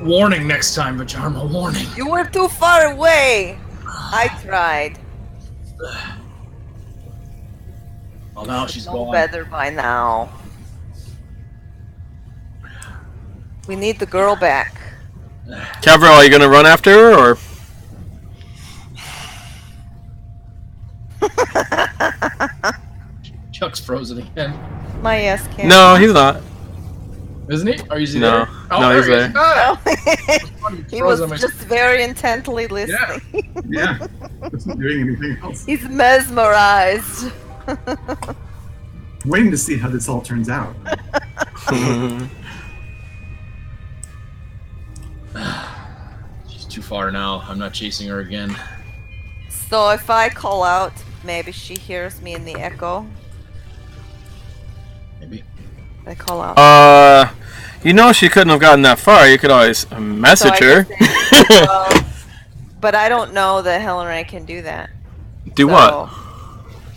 S5: Warning next time, Vhajjharma, warning.
S4: You were too far away. I tried.
S5: Well, now she's
S4: No
S5: gone.
S4: better by now. We need the girl back.
S1: Kevril, are you gonna run after her, or?
S5: Chuck's frozen again.
S4: My ass can't.
S1: No, he's not.
S5: Isn't he? Or is he
S1: No.
S5: there?
S1: No, he's
S5: there he is. Ah!
S4: He was just very intently listening.
S2: Yeah. Wasn't doing anything else.
S4: He's mesmerized.
S2: Waiting to see how this all turns out.
S5: She's too far now. I'm not chasing her again.
S4: So if I call out, maybe she hears me in the echo.
S5: Maybe.
S4: I call out.
S1: She couldn't have gotten that far. You could always message
S4: So I
S1: her.
S4: can say, well, but I don't know that Helen Ray can do that.
S1: Do
S4: So
S1: what?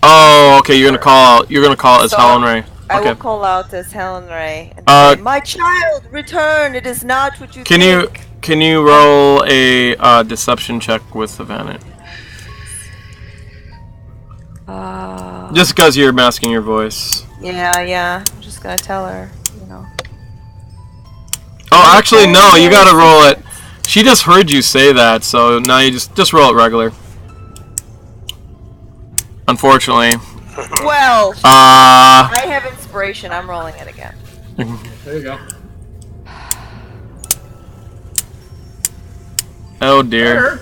S1: Oh, okay. You're gonna call. You're gonna call it as
S4: So,
S1: Helen Ray.
S4: I will
S1: Okay.
S4: call out as Helen Ray and
S1: Uh,
S4: say, "My child, return! It is not what you
S1: Can
S4: think."
S1: you roll a deception check with advantage? Just because you're masking your voice.
S4: Yeah. I'm just gonna tell her,
S1: Oh, actually, no. You gotta roll it. She just heard you say that, so now you just roll it regular. Unfortunately.
S4: Well,
S1: Uh.
S4: I have inspiration. I'm rolling it again.
S5: There you go.
S1: Oh dear.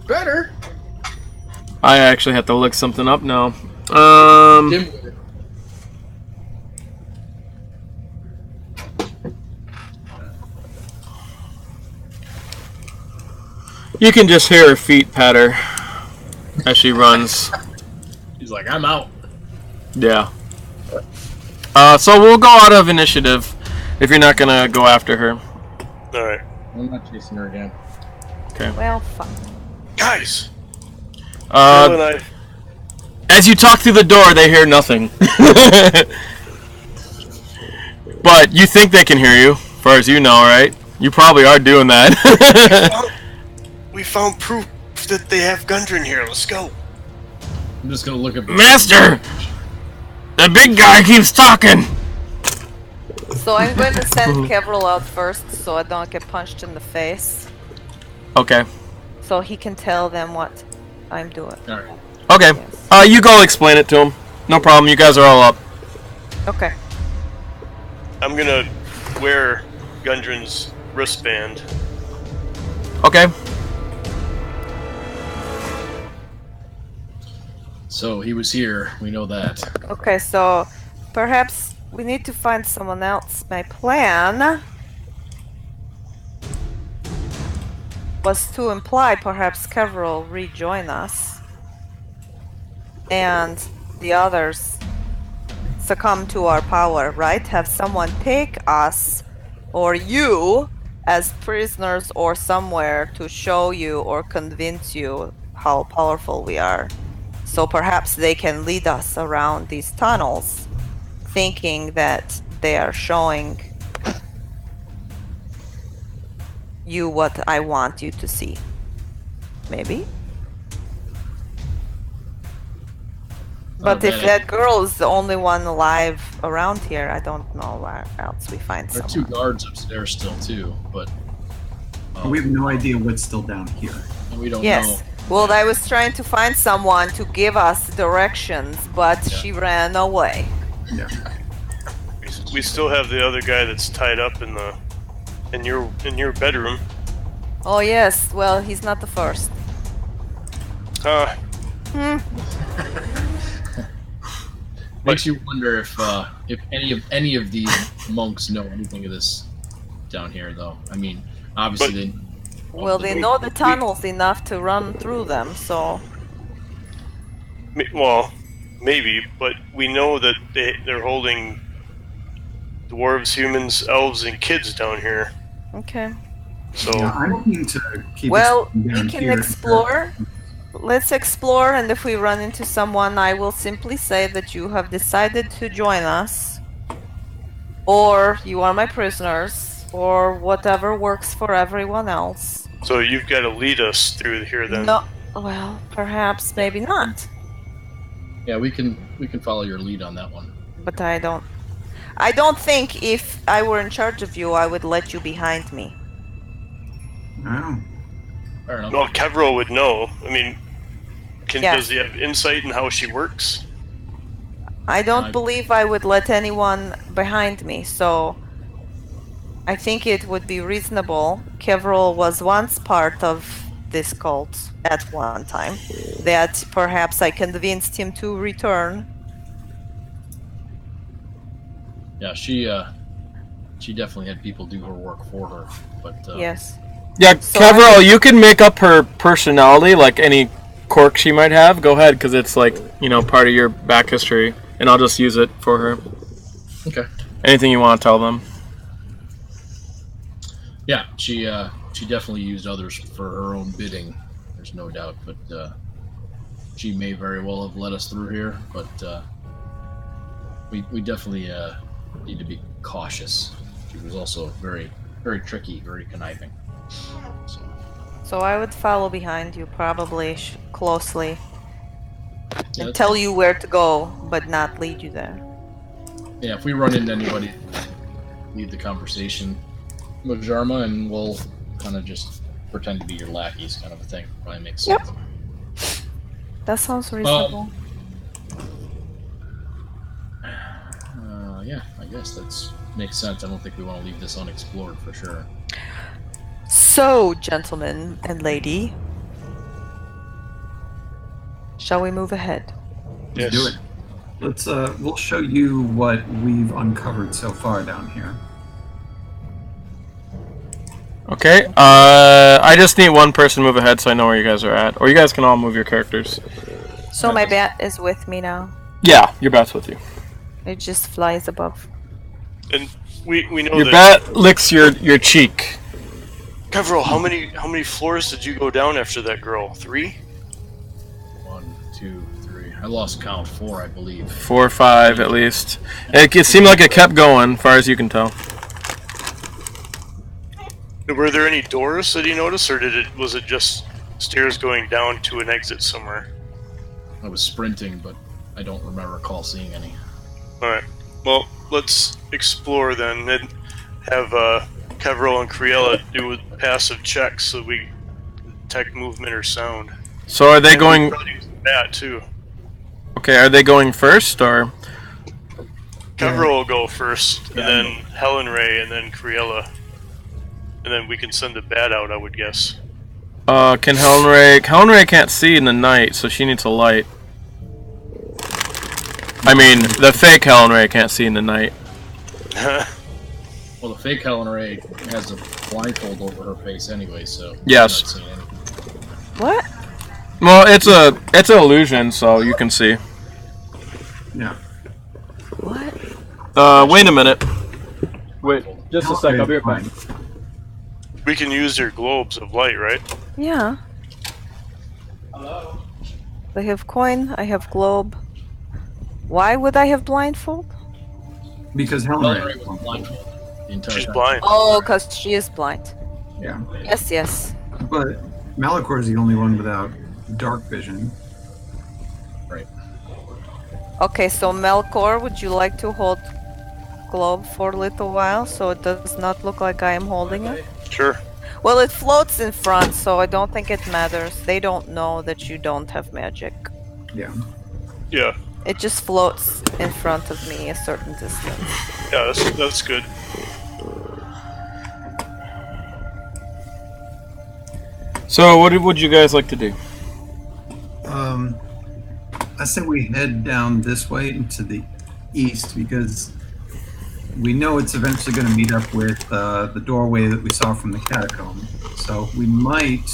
S5: Better.
S1: I actually have to look something up now.
S5: Dim-
S1: You can just hear her feet patter as she runs.
S5: He's like, I'm out.
S1: Yeah. So we'll go out of initiative if you're not gonna go after her.
S3: Alright.
S5: I'm not chasing her again.
S1: Okay.
S4: Well, fuck.
S3: Guys! Jill and I.
S1: As you talk through the door, they hear nothing. But you think they can hear you, as far as you know, right? You probably are doing that.
S3: We found proof that they have Gundren here. Let's go.
S5: I'm just gonna look at
S1: Master! The big guy keeps talking!
S4: So I'm going to send Kevril out first, so I don't get punched in the face,
S1: Okay.
S4: so he can tell them what I'm doing.
S5: Alright.
S1: Okay.
S4: Yes.
S1: You go explain it to him. No problem, you guys are all up.
S4: Okay.
S3: I'm gonna wear Gundren's wristband.
S1: Okay.
S5: So he was here. We know that.
S4: Okay, so perhaps we need to find someone else. My plan was to imply perhaps Kevril rejoin us and the others succumb to our power, right? Have someone take us or you as prisoners or somewhere to show you or convince you how powerful we are. So perhaps they can lead us around these tunnels, thinking that they are showing you what I want you to see. Maybe? But if that girl is the only one alive around here, I don't know where else we find
S5: There are
S4: someone.
S5: 2 guards upstairs still too, but
S2: We have no idea what's still down here.
S5: we don't
S4: Yes.
S5: know.
S4: Well, I was trying to find someone to give us directions, but she ran away.
S2: Yeah.
S3: We still have the other guy that's tied up in your bedroom.
S4: Oh yes, well, he's not the first.
S5: Makes you wonder if any of these monks know anything of this down here, though. I mean, obviously
S4: Well, they know the tunnels enough to run through them, so...
S3: Well, maybe, but we know that they're holding dwarves, humans, elves, and kids down here.
S4: Okay.
S3: So
S2: Yeah, I'm keen to keep
S4: Well,
S2: exploring down
S4: we can
S2: here.
S4: explore. Let's explore, and if we run into someone, I will simply say that you have decided to join us. Or you are my prisoners, or whatever works for everyone else.
S3: So you've got to lead us through here then.
S4: No, well, perhaps, maybe not.
S5: yeah, we can follow your lead on that one.
S4: But I don't think if I were in charge of you, I would let you behind me.
S2: Oh.
S5: Fair enough.
S3: Well, Kevril would know. I mean,
S4: Yeah.
S3: does he have insight in how she works?
S4: I don't believe I would let anyone behind me, so I think it would be reasonable. Kevril was once part of this cult at one time, that perhaps I convinced him to return.
S5: Yeah, she definitely had people do her work for her, but
S4: Yes.
S1: Yeah,
S4: So
S1: Kevril, you can make up her personality, like any quirk she might have. Go ahead, because it's like, part of your back history, and I'll just use it for her.
S5: okay.
S1: Anything you want to tell them.
S5: Yeah, she definitely used others for her own bidding. There's no doubt, but she may very well have led us through here. But we definitely need to be cautious. She was also very, very tricky, very conniving.
S4: So I would follow behind you, probably closely,
S5: Yeah,
S4: and tell you where to go, but not lead you there.
S5: yeah, if we run into anybody, lead the conversation, Vhajjharma, and we'll kind of just pretend to be your lackeys, kind of a thing. Probably makes sense.
S4: That sounds reasonable.
S5: Yeah, I guess that makes sense. I don't think we want to leave this unexplored for sure.
S4: So, gentlemen and lady, shall we move ahead?
S3: Yes.
S2: Do it. Let's we'll show you what we've uncovered so far down here.
S1: Okay, I just need one person to move ahead so I know where you guys are at. Or you guys can all move your characters.
S4: So my bat is with me now.
S1: Yeah, your bat's with you.
S4: It just flies above.
S3: And we know
S1: Your
S3: that.
S1: bat licks your cheek.
S3: Kevril, how many floors did you go down after that girl? 3?
S5: 1, 2, 3. I lost count. 4, I believe.
S1: 4 or 5 at least. It seemed like it kept going, as far as you can tell.
S3: Were there any doors that you noticed, or was it just stairs going down to an exit somewhere?
S5: I was sprinting, but I don't recall seeing any.
S3: Alright. Well, let's explore then, and have Kevril and Criella do passive checks so we detect movement or sound.
S1: So are they
S3: And
S1: going...
S3: we probably use that too.
S1: Okay, are they going first, or...
S3: Kevril will go first, and then Helen Ray, and then Criella. And then we can send the bat out, I would guess.
S1: Can Helen Ray... Helen Ray can't see in the night, so she needs a light. I mean, the fake Helen Ray can't see in the night.
S5: Well, the fake Helen Ray has a blindfold over her face anyway, so...
S1: Yes.
S5: I'm not seeing anything.
S4: What?
S1: Well, it's an illusion, so you can see.
S2: Yeah.
S4: What?
S1: Wait a minute. Wait, just a sec, I'll be right back.
S3: We can use their globes of light, right?
S4: Yeah.
S5: Hello?
S4: I have coin, I have globe. Why would I have blindfold?
S2: Because
S5: Helen
S2: Helen
S5: Ray
S2: Ray.
S5: was blindfolded the entire
S3: She's
S5: time.
S3: blind.
S4: Oh, because she is blind.
S2: Yeah.
S4: Yes, yes.
S2: But Malichor is the only one without dark vision.
S5: Right.
S4: Okay, so Melkor, would you like to hold globe for a little while so it does not look like I am holding it?
S3: Sure.
S4: Well, it floats in front, so I don't think it matters. They don't know that you don't have magic.
S2: Yeah.
S3: Yeah.
S4: It just floats in front of me a certain distance.
S3: Yeah, that's good.
S1: So, what would you guys like to do?
S2: I say we head down this way into the east because we know it's eventually going to meet up with the doorway that we saw from the catacomb. So we might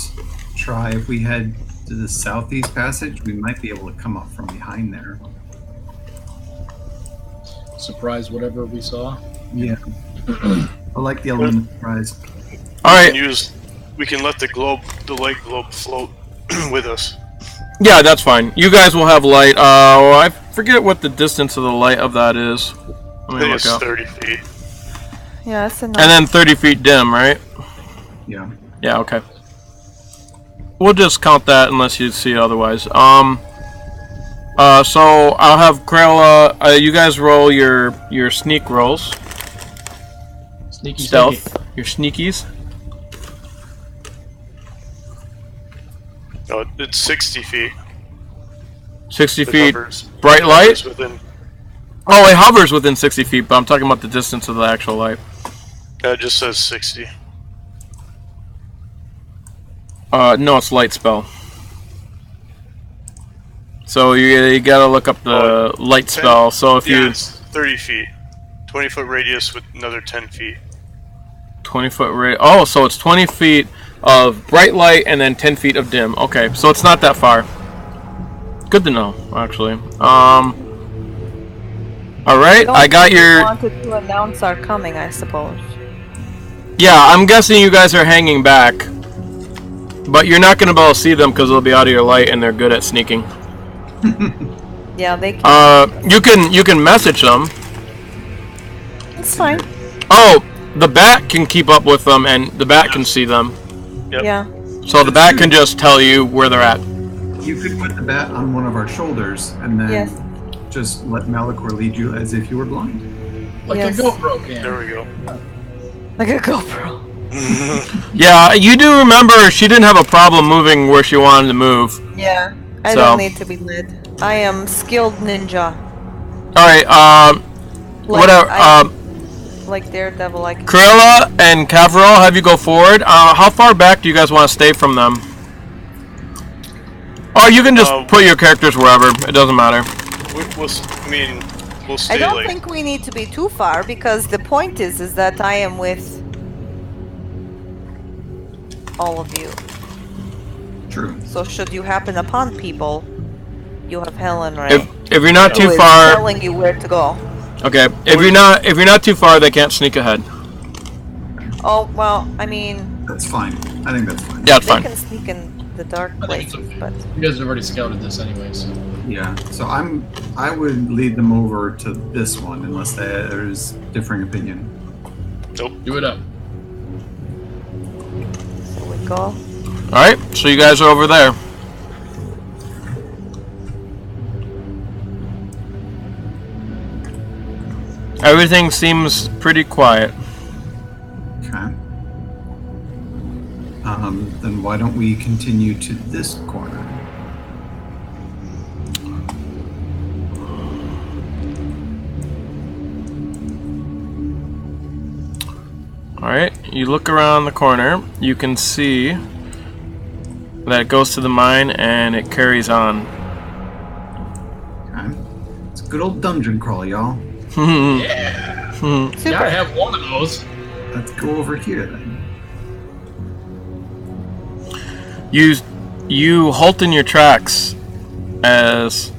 S2: try, if we head to the southeast passage, we might be able to come up from behind there.
S5: Surprise whatever we saw.
S2: Yeah. I like the element of surprise.
S1: All right.
S3: We can let the light globe float with us.
S1: Yeah, that's fine. You guys will have light. I forget what the distance of the light of that is. Let
S3: I
S1: me
S3: think
S1: look
S3: it's
S1: up.
S3: 30 feet.
S4: Yeah, that's enough.
S1: And then 30 feet dim, right?
S2: Yeah.
S1: Yeah, okay. We'll just count that unless you see otherwise. So I'll have Criella. You guys roll your sneak rolls.
S5: Sneaky
S1: Stealth.
S5: sneaky.
S1: Your sneakies.
S3: No, it's 60 feet.
S1: 60
S3: It
S1: feet.
S3: hovers.
S1: Bright
S3: It
S1: light?
S3: hovers within.
S1: Oh, it hovers within 60 feet, but I'm talking about the distance of the actual light.
S3: It just says 60.
S1: No, it's light spell. So you gotta look up the light
S3: 10
S1: spell. So if
S3: yeah,
S1: you
S3: it's 30 feet. 20-foot radius with another 10 feet.
S1: 20-foot radius. Oh, so it's 20 feet of bright light and then 10 feet of dim. Okay, so it's not that far. Good to know, actually. All right, I got your.
S4: Wanted to announce our coming, I suppose.
S1: Yeah, I'm guessing you guys are hanging back, but you're not gonna be able to see them because they'll be out of your light, and they're good at sneaking.
S4: Yeah, they can.
S1: You can message them.
S4: It's fine.
S1: Oh, the bat can keep up with them, and the bat can see them.
S3: Yep.
S4: Yeah.
S1: So the bat can just tell you where they're at.
S2: You could put the bat on one of our shoulders and then
S4: Yes.
S2: just let Malichor lead you as if you were blind.
S5: Like
S4: Yes.
S5: a GoPro cam.
S3: There we go.
S4: Like a GoPro.
S1: Yeah, you do remember she didn't have a problem moving where she wanted to move.
S4: Yeah. I
S1: So-
S4: don't need to be led. I am skilled ninja.
S1: All right, whatever.
S4: Like Daredevil, like.
S1: Criella and Kevril, have you go forward. How far back do you guys want to stay from them? Or you can just put your characters wherever. It doesn't matter.
S3: We'll stay
S4: I don't
S3: like.
S4: think we need to be too far because the point is that I am with all of you.
S2: True.
S4: So should you happen upon people, you have Helen, right?
S1: If you're not
S4: Who
S1: too
S4: is
S1: far,
S4: telling you where to go.
S1: okay. If you're not too far, they can't sneak ahead.
S4: Oh well, I mean,
S2: That's fine. I think that's fine.
S1: Yeah, it's
S4: they
S1: fine.
S4: can sneak in the dark
S5: I think it's
S4: places,
S5: okay.
S4: but
S5: You guys have already scouted this anyway, so.
S2: Yeah. So I would lead them over to this one unless there's differing opinion.
S5: Do it up.
S4: so we go.
S1: All right. So you guys are over there. Everything seems pretty quiet.
S2: Okay. Then why don't we continue to this corner?
S1: Alright, you look around the corner, you can see that it goes to the mine and it carries on.
S2: Okay. It's a good old dungeon crawl, y'all.
S5: Yeah.
S4: Super.
S5: Gotta have one of those.
S2: Let's go over here then.
S1: You halt in your tracks as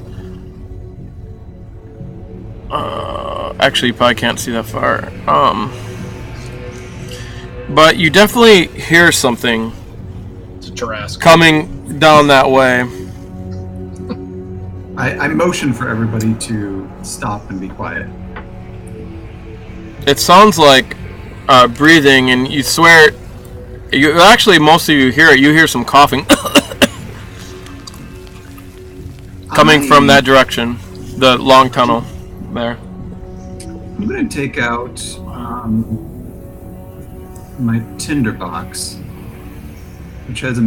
S1: actually you probably can't see that far. But you definitely hear something
S5: It's a Jurassic.
S1: coming down that way.
S2: I motion for everybody to stop and be quiet.
S1: It sounds like breathing, and you swear You actually, most of you hear it. You hear some coughing coming from that direction, the long tunnel there.
S2: I'm going to take out my tinderbox, which has a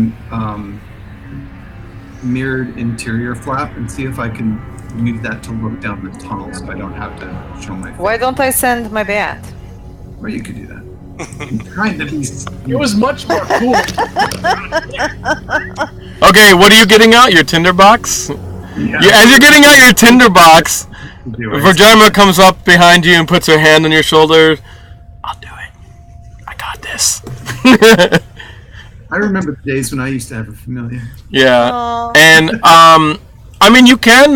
S2: mirrored interior flap, and see if I can use that to look down the tunnel so I don't have to show my face.
S4: Why don't I send my bat?
S2: Or you could do that. I'm trying to be...
S5: It was much more cool.
S1: Okay, what are you getting out? Your tinderbox?
S2: Yeah.
S1: As you're getting out your tinderbox, Vhajjharma comes up behind you and puts her hand on your shoulder. I'll do it. I got this.
S2: I remember the days when I used to have a familiar.
S1: Yeah.
S4: Aw.
S1: And, I mean, you can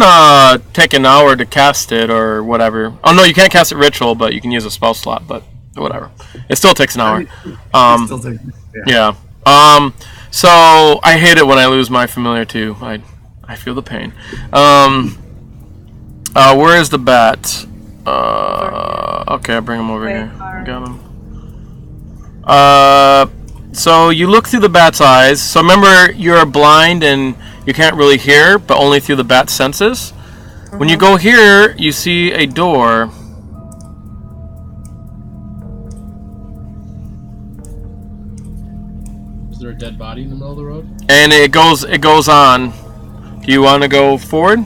S1: take an hour to cast it or whatever. Oh, no, you can't cast it ritual, but you can use a spell slot, but whatever. It still takes an hour. Yeah. So, I hate it when I lose my familiar, too. I feel the pain. Where is the bat? Okay, I'll bring him over here. Got him. So you look through the bat's eyes. So remember, you're blind and you can't really hear, but only through the bat's senses. When you go here, you see a door.
S5: Is there a dead body in the middle of the road?
S1: And it goes on. Do you want to go forward?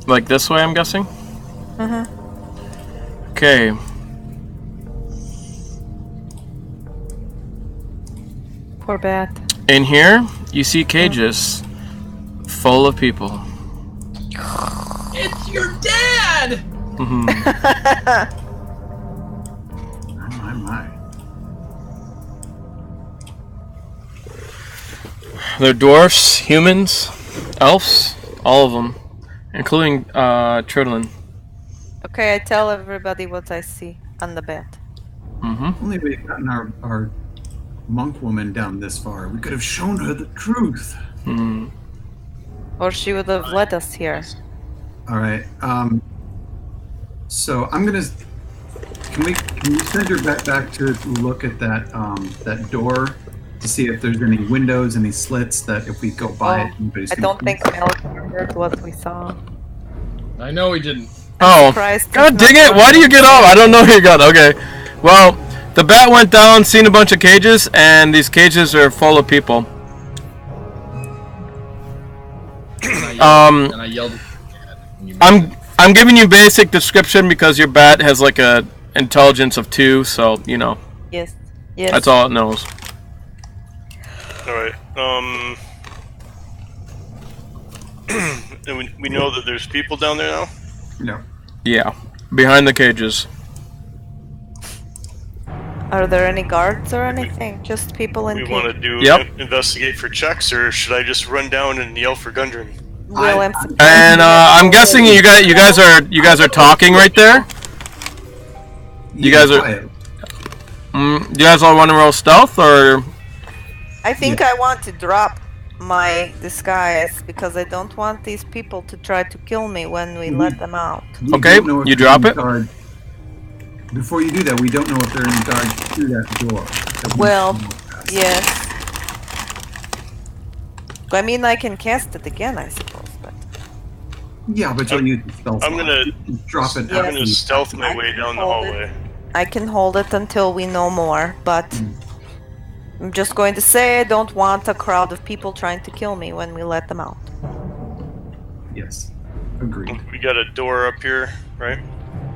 S1: Like this way, I'm guessing? Okay.
S4: Poor bat.
S1: In here, you see cages full of people.
S5: It's your dad!
S2: My.
S1: They're dwarfs, humans, elves, all of them, including Turtlin.
S4: Okay, I tell everybody what I see on the bat.
S2: Only we had gotten our monk woman down this far. We could have shown her the truth.
S4: Or she would have led us here.
S2: All right. So I'm gonna. Can you send your bat back to look at that that door to see if there's any windows, any slits that if we go by it, anybody's
S4: I
S2: gonna
S4: don't think Malichor heard what we saw.
S5: I know he didn't.
S1: Oh,
S4: Surprised
S1: God
S4: it's
S1: dang
S4: not
S1: it! Why do you get off? I don't know you got. Okay, well, the bat went down, seen a bunch of cages, and these cages are full of people.
S5: And I yelled at the cat.
S1: I'm giving you basic description because your bat has like a intelligence of 2, so you know.
S4: Yes. Yes.
S1: That's all it knows.
S3: Alright, and we know that there's people down there now?
S2: No.
S1: Yeah, behind the cages.
S4: Are there any guards or anything? Just people in
S3: We
S4: cages.
S3: want to do investigate for checks, or should I just run down and yell for Gundren?
S4: Will
S1: And I'm guessing you guys are talking right there. You guys are. Do you guys all want to roll stealth or?
S4: I think I want to drop my disguise because I don't want these people to try to kill me when we let them out.
S1: Okay, you drop it.
S2: Before you do that, we don't know if there are any guards through that door.
S4: Well, yes. I mean, I can cast it again, I suppose, but...
S2: Yeah, but you'll use the stealth.
S3: I'm gonna
S2: drop it.
S3: I'm gonna stealth my way down the hallway.
S4: I can hold it until we know more, but... I'm just going to say I don't want a crowd of people trying to kill me when we let them out.
S2: Yes, agreed.
S3: We got a door up here, right?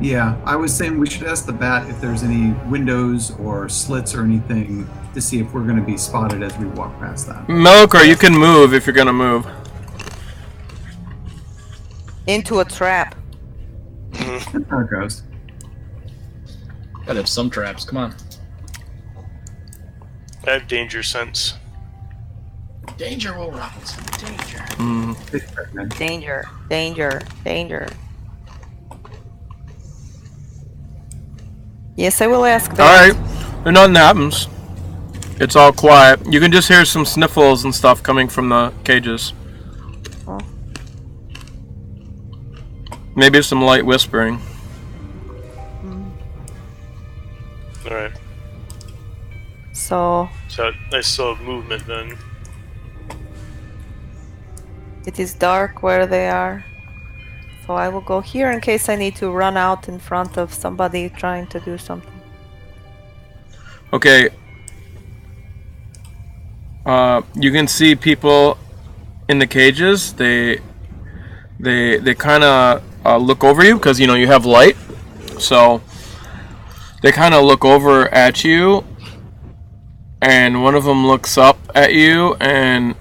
S2: Yeah, I was saying we should ask the bat if there's any windows or slits or anything to see if we're going to be spotted as we walk past that.
S1: Malichor, you can move if you're gonna move.
S4: Into a trap.
S2: That's how it goes.
S5: Gotta have some traps, come on.
S3: I have danger sense.
S5: Danger, Will Robinson, danger.
S4: Danger, danger, danger. Yes, I will ask that.
S1: Alright, if nothing happens. It's all quiet. You can just hear some sniffles and stuff coming from the cages.
S4: Oh.
S1: Maybe some light whispering.
S3: Alright.
S4: So
S3: So I still have movement then.
S4: it is dark where they are. So I will go here in case I need to run out in front of somebody trying to do something.
S1: Okay. You can see people in the cages. They kind of look over you because you have light. So they kind of look over at you, and one of them looks up at you and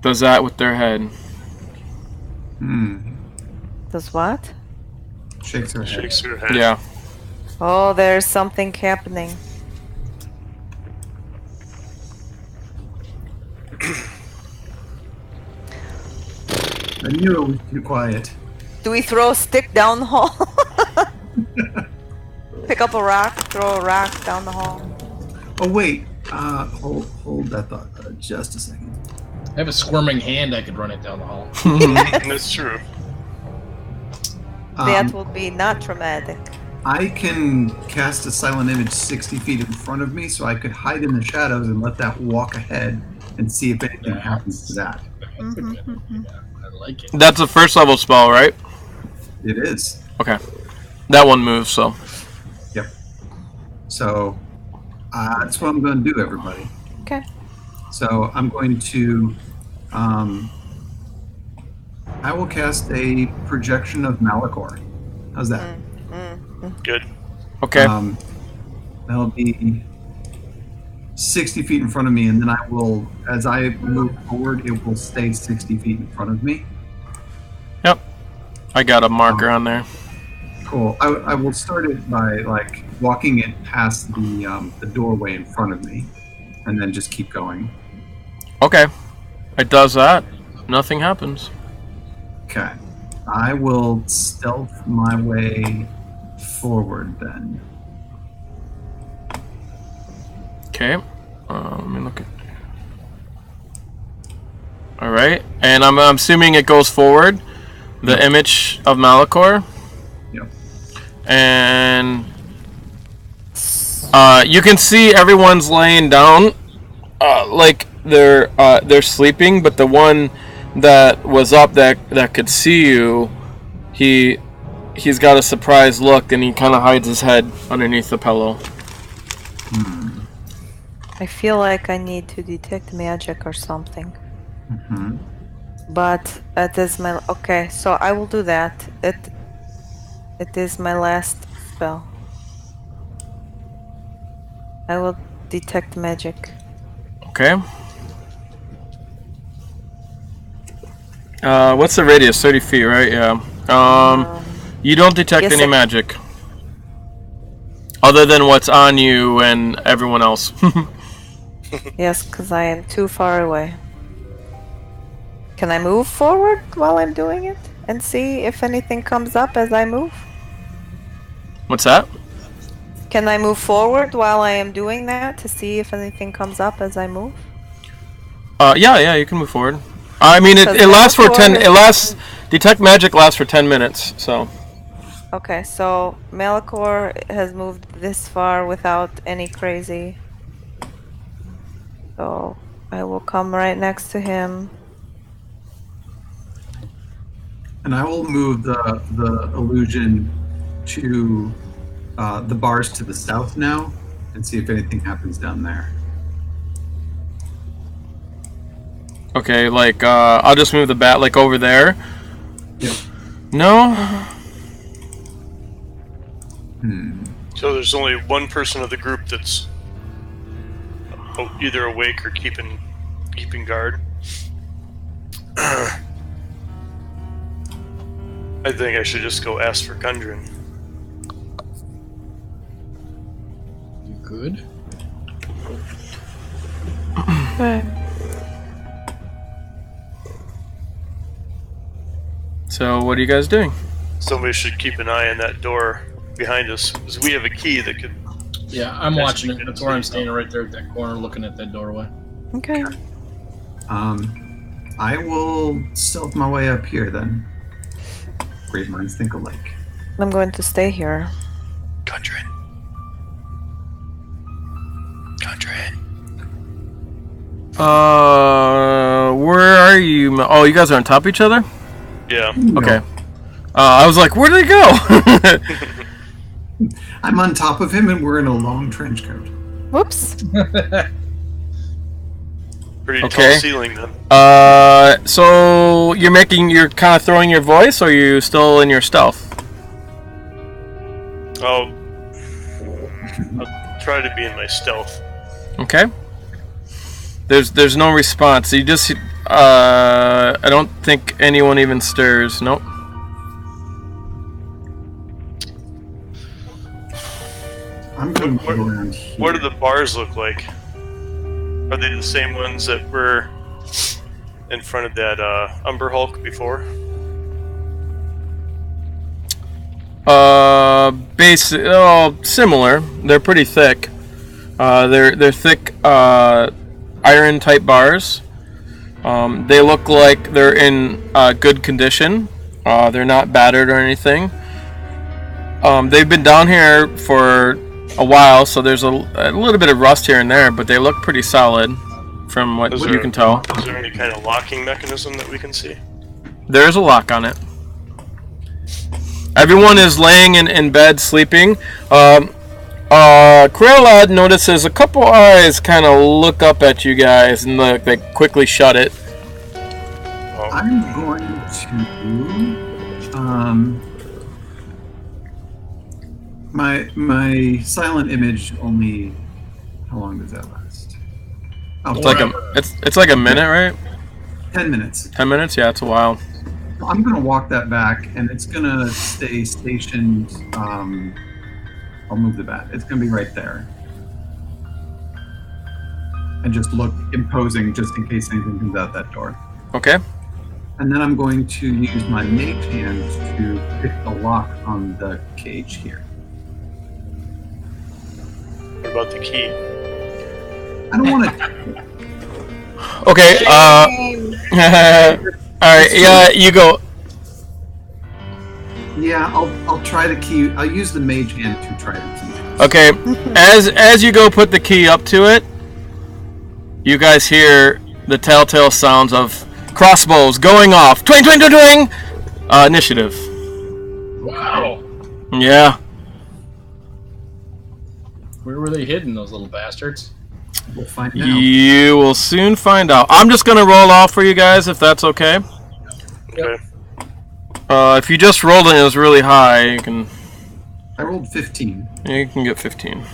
S1: does that with their head.
S4: Does what?
S2: Shakes her head.
S3: Shakes her head.
S1: Yeah.
S4: Oh, there's something happening.
S2: I knew it was too quiet.
S4: Do we throw a stick down the hall? Pick up a rock, throw a rock down the hall.
S2: Oh wait, hold that thought just a second.
S5: I have a squirming hand. I could run it down the hall.
S3: That's true.
S4: That will be not traumatic.
S2: I can cast a silent image 60 feet in front of me, so I could hide in the shadows and let that walk ahead and see if anything happens to that.
S5: That's a good idea. I like it.
S1: That's a first level spell, right?
S2: It is.
S1: Okay. That one moves, so.
S2: Yep. So that's what I'm going to do, everybody.
S4: Okay.
S2: So I'm going to, I will cast a projection of Malichor. How's that?
S3: Good.
S1: Okay.
S2: That'll be 60 feet in front of me, and then I will, as I move forward, it will stay 60 feet in front of me.
S1: Yep. I got a marker on there.
S2: Cool. I will start it by like walking it past the doorway in front of me, and then just keep going.
S1: Okay. It does that. Nothing happens.
S2: Okay. I will stealth my way forward then.
S1: Okay. Let me look at. All right, and I'm assuming it goes forward. The image of Malichor.
S2: Yep.
S1: And you can see everyone's laying down, like they're sleeping. But the one that was up that could see you, he's got a surprised look, and he kind of hides his head underneath the pillow.
S4: I feel like I need to detect magic or something.
S2: Mm-hmm.
S4: But it is my... Okay, so I will do that. It is my last spell. I will detect magic.
S1: Okay. What's the radius? 30 feet, right? Yeah. You don't detect
S4: yes,
S1: any magic. Other than what's on you and everyone else.
S4: Yes, because I am too far away. Can I move forward while I'm doing it? And see if anything comes up as I move?
S1: What's that?
S4: Can I move forward while I am doing that to see if anything comes up as I move?
S1: Yeah, you can move forward. I mean, it
S4: Because
S1: lasts for 10...
S4: Malichor
S1: It lasts... Detect magic lasts for 10 minutes, so...
S4: Okay, so Malichor has moved this far without any crazy. So I will come right next to him.
S2: And I will move the illusion to the bars to the south now and see if anything happens down there.
S1: Okay, like, I'll just move the bat, like, over there.
S2: Yep.
S1: No?
S3: So there's only one person of the group that's either awake or keeping guard. I think I should just go ask for Gundren.
S5: You good?
S1: So, what are you guys doing?
S3: Somebody should keep an eye on that door behind us, because we have a key that could...
S5: Yeah, I'm watching it. That's where I'm standing right there at that corner looking at that doorway.
S4: Okay.
S2: I will stealth my way up here then. Great minds think alike.
S4: I'm going to stay here.
S3: Gundren.
S1: Where are you? Oh, you guys are on top of each other?
S3: Yeah.
S1: Okay. I was like, where did he go?
S2: I'm on top of him, and we're in a long trench coat.
S4: Whoops.
S3: Pretty
S1: Okay.
S3: tall ceiling then.
S1: So you're kind of throwing your voice, or are you still in your stealth?
S3: I'll try to be in my stealth.
S1: Okay. There's no response. You just I don't think anyone even stirs. Nope.
S2: I'm going to go around here.
S3: What do the bars look like? Are they the same ones that were in front of that Umber Hulk before?
S1: Similar. They're pretty thick. They're thick iron type bars. They look like they're in good condition. They're not battered or anything. They've been down here for a while, so there's a little bit of rust here and there, but they look pretty solid from what you can tell.
S3: Is there any kind of locking mechanism that we can see?
S1: There's a lock on it. Everyone is laying in bed sleeping. Criella notices a couple eyes kind of look up at you guys and they quickly shut it.
S3: Oh.
S2: I'm going to my silent image only. How long does that last? Oh,
S1: It's like a minute, right?
S2: 10 minutes.
S1: 10 minutes? Yeah, it's a while.
S2: I'm going to walk that back, and it's going to stay stationed. I'll move the bat. It's going to be right there. And just look imposing just in case anything comes out that door.
S1: Okay.
S2: And then I'm going to use my mage hand to pick the lock on the cage here.
S3: What about the key?
S2: I don't want to...
S1: Okay, alright, yeah, you go.
S2: Yeah, I'll try the key. I'll use the mage hand to try the key.
S1: Okay, as you go put the key up to it, you guys hear the telltale sounds of crossbows going off. Twing, twing, twing, twing! Initiative.
S5: Wow.
S1: Yeah.
S5: Where were they hidden, those little bastards?
S2: We'll find out.
S1: You will soon find out. I'm just gonna roll off for you guys, if that's okay.
S3: Okay.
S1: If you just rolled and it was really high, you can
S2: rolled 15.
S1: get 15.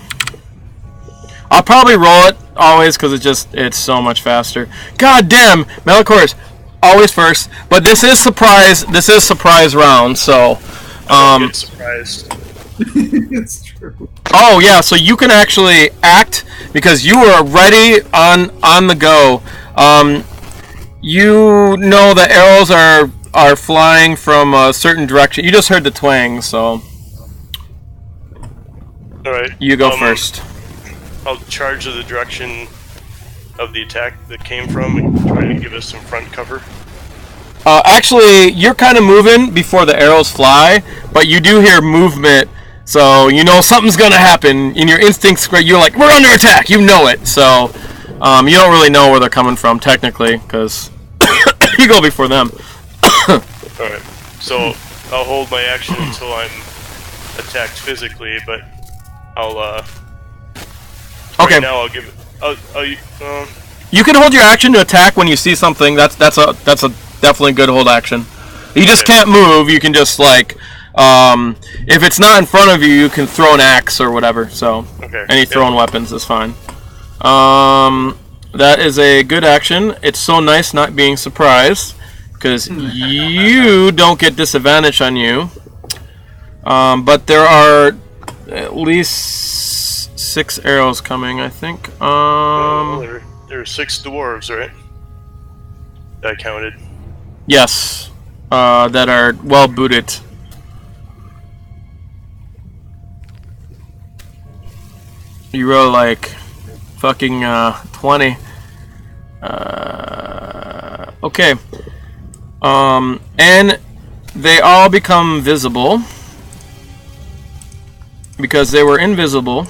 S1: I'll probably roll it always because it's so much faster. God damn, Malichor's always first, but this is surprise round, so
S3: I get surprised.
S2: It's true.
S1: oh yeah, so you can actually act because you are ready on the go. You know the arrows are flying from a certain direction. You just heard the twang, so
S3: Alright.
S1: you go first.
S3: I'll charge to the direction of the attack that came from and try to give us some front cover.
S1: Actually, you're kind of moving before the arrows fly, but you do hear movement, so you know something's gonna happen. In your instincts, you're like, we're under attack. You know it, so you don't really know where they're coming from technically, because you go before them.
S3: Alright. So I'll hold my action until I'm attacked physically, but I'll
S1: okay.
S3: Right now I'll give it.
S1: You can hold your action to attack when you see something. That's a definitely good hold action. You just can't move. You can just like, if it's not in front of you, you can throw an axe or whatever. So any thrown weapons is fine. That is a good action. It's so nice not being surprised because you don't get disadvantage on you. But there are at least 6 arrows coming, I think.
S3: there are 6 dwarves, right? That I counted.
S1: Yes, that are well booted. You roll like fucking 20. Okay. And they all become visible because they were invisible,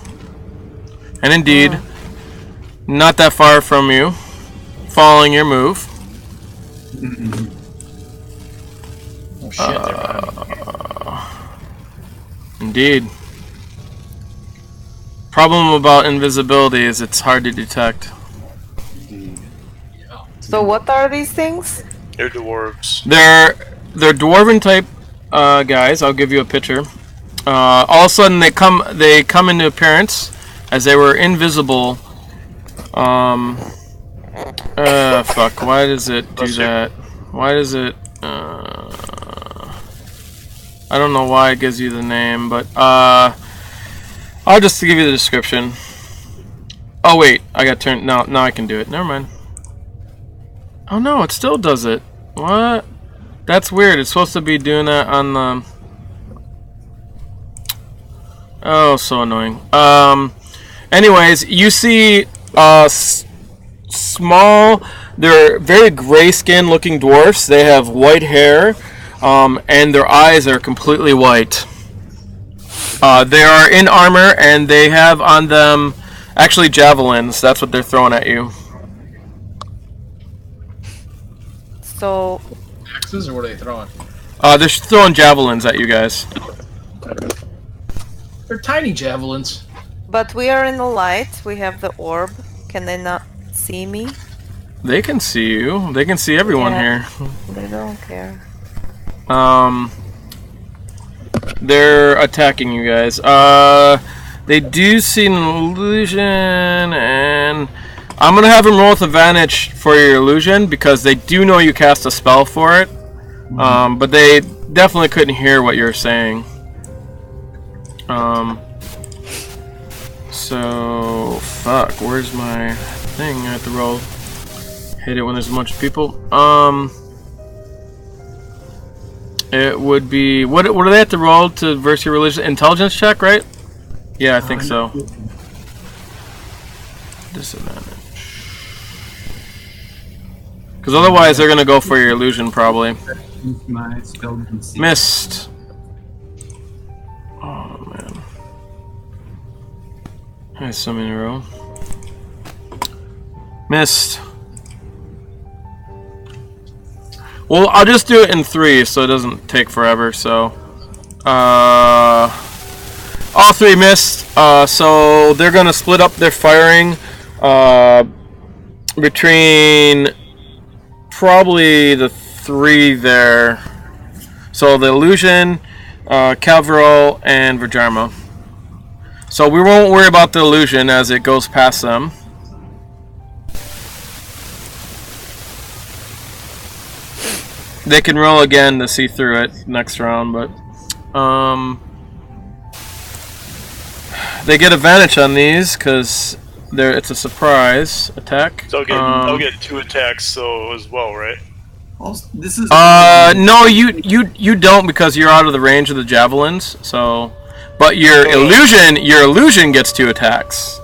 S1: and indeed not that far from you. following your move.
S5: Oh shit, they're behind me.
S1: Indeed. Problem about invisibility is it's hard to detect.
S5: Yeah.
S4: So what are these things?
S3: They're dwarves.
S1: They're dwarven type guys. I'll give you a picture. All of a sudden they come into appearance as they were invisible. Fuck. Why does it do that? Why does it? I don't know why it gives you the name, but I'll just give you the description. Oh wait, I got turned. No, now I can do it. Never mind. Oh no, it still does it. What? That's weird. It's supposed to be doing that on the. Oh, so annoying. Anyways, you see small. They're very gray-skinned looking dwarfs. They have white hair, and their eyes are completely white. They are in armor, and they have on them actually javelins. That's what they're throwing at you.
S4: So
S5: Axes, or what are they throwing?
S1: They're throwing javelins at you guys.
S5: They're tiny javelins.
S4: but we are in the light. We have the orb. Can they not see me?
S1: They can see you. They can see everyone
S4: Yeah.
S1: here.
S4: They don't care.
S1: They're attacking you guys. They do see an illusion, and I'm gonna have them roll with advantage for your illusion because they do know you cast a spell for it. But they definitely couldn't hear what you're saying. So fuck. Where's my thing? I have to roll. Hit it when there's a bunch of people. It would be what do they have to roll to verse your religion? Intelligence check, right? Yeah, I think so. Disadvantage. Because otherwise they're gonna go for your illusion probably.
S2: My spell didn't see.
S1: Missed. Oh man. There's so many in a row. Missed. Well, I'll just do it in 3 so it doesn't take forever, so. All 3 missed, so they're gonna split up their firing between probably the 3 there. So the illusion, Kevril, and Vhajjharma. So we won't worry about the illusion as it goes past them. They can roll again to see through it next round, but they get advantage on these because it's a surprise attack.
S3: So I'll get 2 attacks so as well, right?
S2: Also, this is
S1: no, you don't because you're out of the range of the javelins. So, but your illusion gets 2 attacks.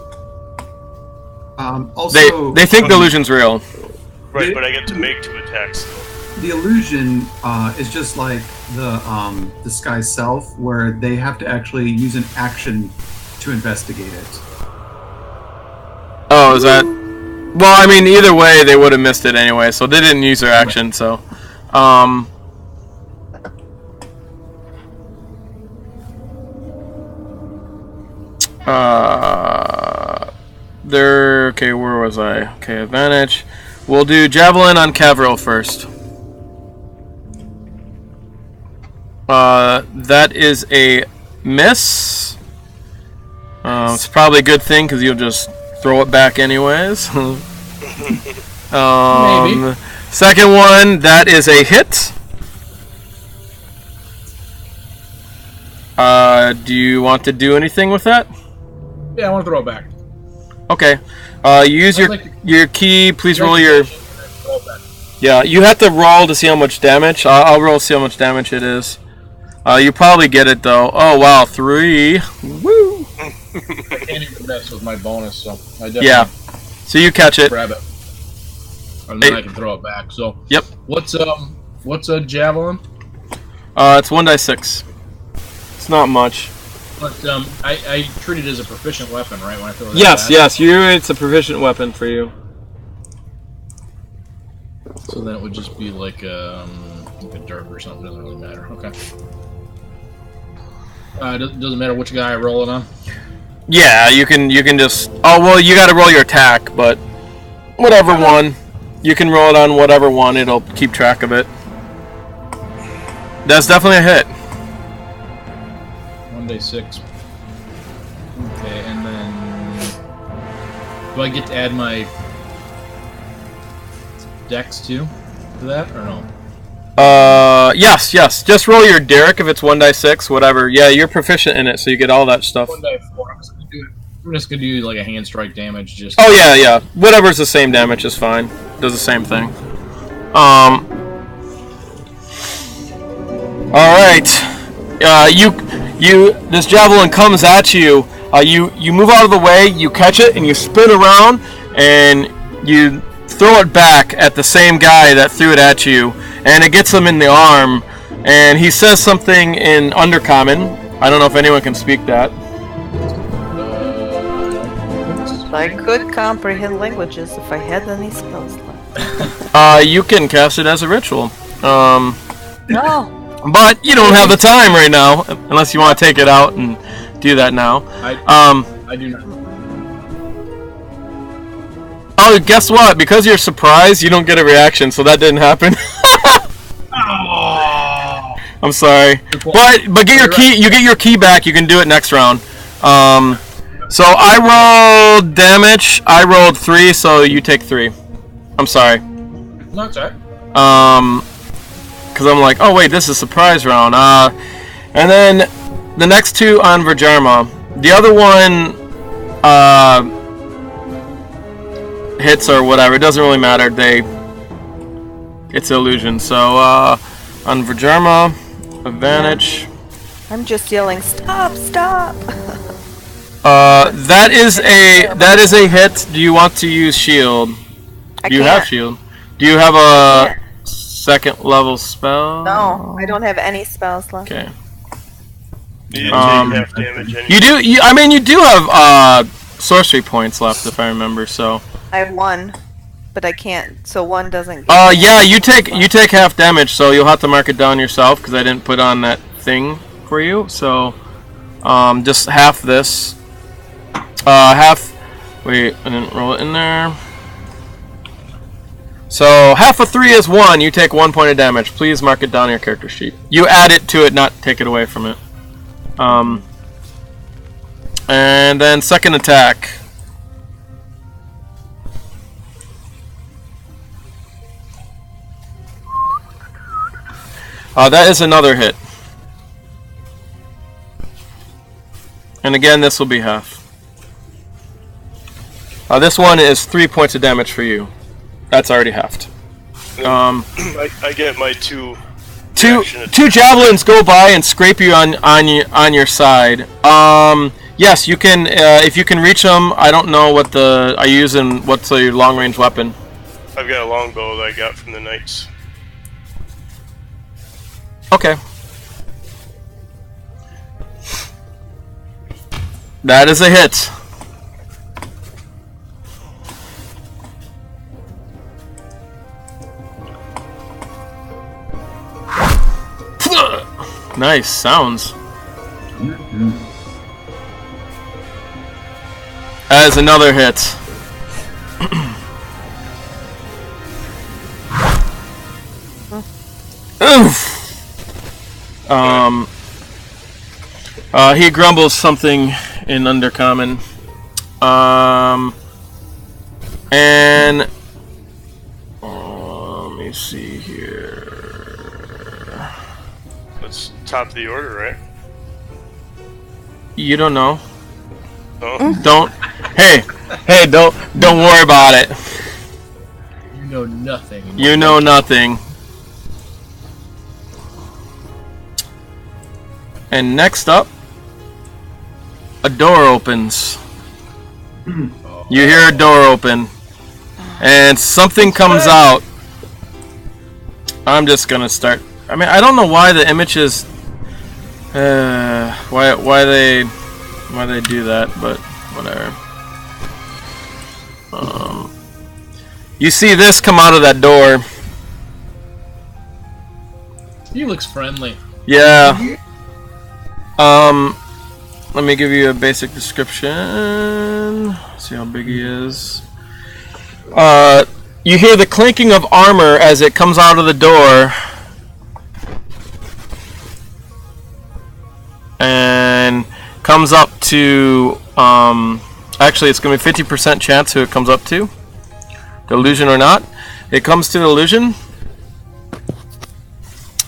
S2: Also,
S1: they think the illusion's real.
S3: Right, but I get to make 2 attacks.
S2: the illusion is just like the disguise self, where they have to actually use an action to investigate it.
S1: Oh, is that? Well, I mean, either way, they would have missed it anyway, so they didn't use their action. So, they're okay. Where was I? Okay, advantage. We'll do javelin on Kevril first. That is a miss. It's probably a good thing because you'll just throw it back anyways.
S5: Maybe.
S1: Second one, that is a hit. Do you want to do anything with that?
S5: Yeah, I want to throw it back.
S1: Okay. Use your key. Please roll your.
S5: Throw it back.
S1: Yeah, you have to roll to see how much damage. I'll roll to see how much damage it is. You probably get it though. Oh wow, 3. Woo!
S5: I can't even mess with my bonus, so I definitely
S1: Yeah. So you catch it.
S5: grab it. And then I can throw it back. So
S1: Yep.
S5: what's a javelin?
S1: It's 1d6. It's not much.
S5: But I treat it as a proficient weapon, right? When I throw it
S1: Yes,
S5: back?
S1: yes. It's a proficient weapon for you.
S5: So then it would just be like a dirt or something. Doesn't really matter. Okay. Doesn't matter which guy I roll it on.
S1: Yeah, you can just. Oh well, you got to roll your attack, but whatever one, you can roll it on whatever one. It'll keep track of it. That's definitely a hit.
S5: 1d6. Okay, and then do I get to add my dex too to that or no?
S1: Yes. Just roll your Derek if it's 1d6, whatever. Yeah, you're proficient in it, so you get all that stuff.
S5: 1d4. I'm just gonna do like a hand strike damage. Just.
S1: Oh yeah. Whatever's the same damage is fine. Does the same thing. All right. This javelin comes at you. You move out of the way. You catch it and you spin around and you throw it back at the same guy that threw it at you, and it gets him in the arm. And he says something in Undercommon. I don't know if anyone can speak that.
S4: I could comprehend languages if I had any spells left.
S1: You can cast it as a ritual.
S4: No.
S1: But you don't have the time right now, unless you want to take it out and do that now.
S5: I do not.
S1: Oh, guess what? Because you're surprised, you don't get a reaction, so that didn't happen.
S5: Oh.
S1: I'm sorry, but get your key. You get your key back. You can do it next round. So I rolled damage. I rolled 3, so you take 3. I'm sorry.
S5: No, it's alright.
S1: Because I'm like, oh wait, this is surprise round. And then the next 2 on Vhajjharma. The other one hits or whatever. It doesn't really matter. It's illusion. So on Vhajjharma, advantage.
S4: I'm just yelling, stop!
S1: That is a hit. Do you want to use shield? Do you have shield? Do you have a second level spell?
S4: No, I don't have any spells left.
S1: Okay.
S3: You take half damage anyway.
S1: You do. You do have sorcery points left, if I remember. So.
S4: I have 1, but I can't. So 1 doesn't.
S1: Yeah. You take half damage, so you'll have to mark it down yourself because I didn't put on that thing for you. So, just half this. Half. Wait, I didn't roll it in there. So half of 3 is 1. You take 1 point of damage. Please mark it down on your character sheet. You add it to it, not take it away from it. And then second attack. That is another hit. And again, this will be half. This one is 3 points of damage for you. That's already halved.
S3: I get my 2
S1: javelins go by and scrape you on your side. Yes, you can if you can reach them. I don't know what are you using. What's your long range weapon?
S3: I've got a longbow that I got from the knights.
S1: Okay. That is a hit. Nice sounds. As another hit. Oof. He grumbles something in Undercommon. And let me see here.
S3: That's top of the order, right?
S1: You don't know.
S3: No.
S1: Don't. Hey, don't worry about it.
S5: You know nothing.
S1: You know nothing. And next up, a door opens. You hear a door open, and something comes out. I'm just gonna start. I mean, I don't know why the images, why they do that, but whatever. You see this come out of that door.
S5: He looks friendly.
S1: Yeah. Let me give you a basic description. See how big he is. You hear the clinking of armor as it comes out of the door. And comes up to, actually it's going to be 50% chance who it comes up to. The illusion or not. It comes to the illusion.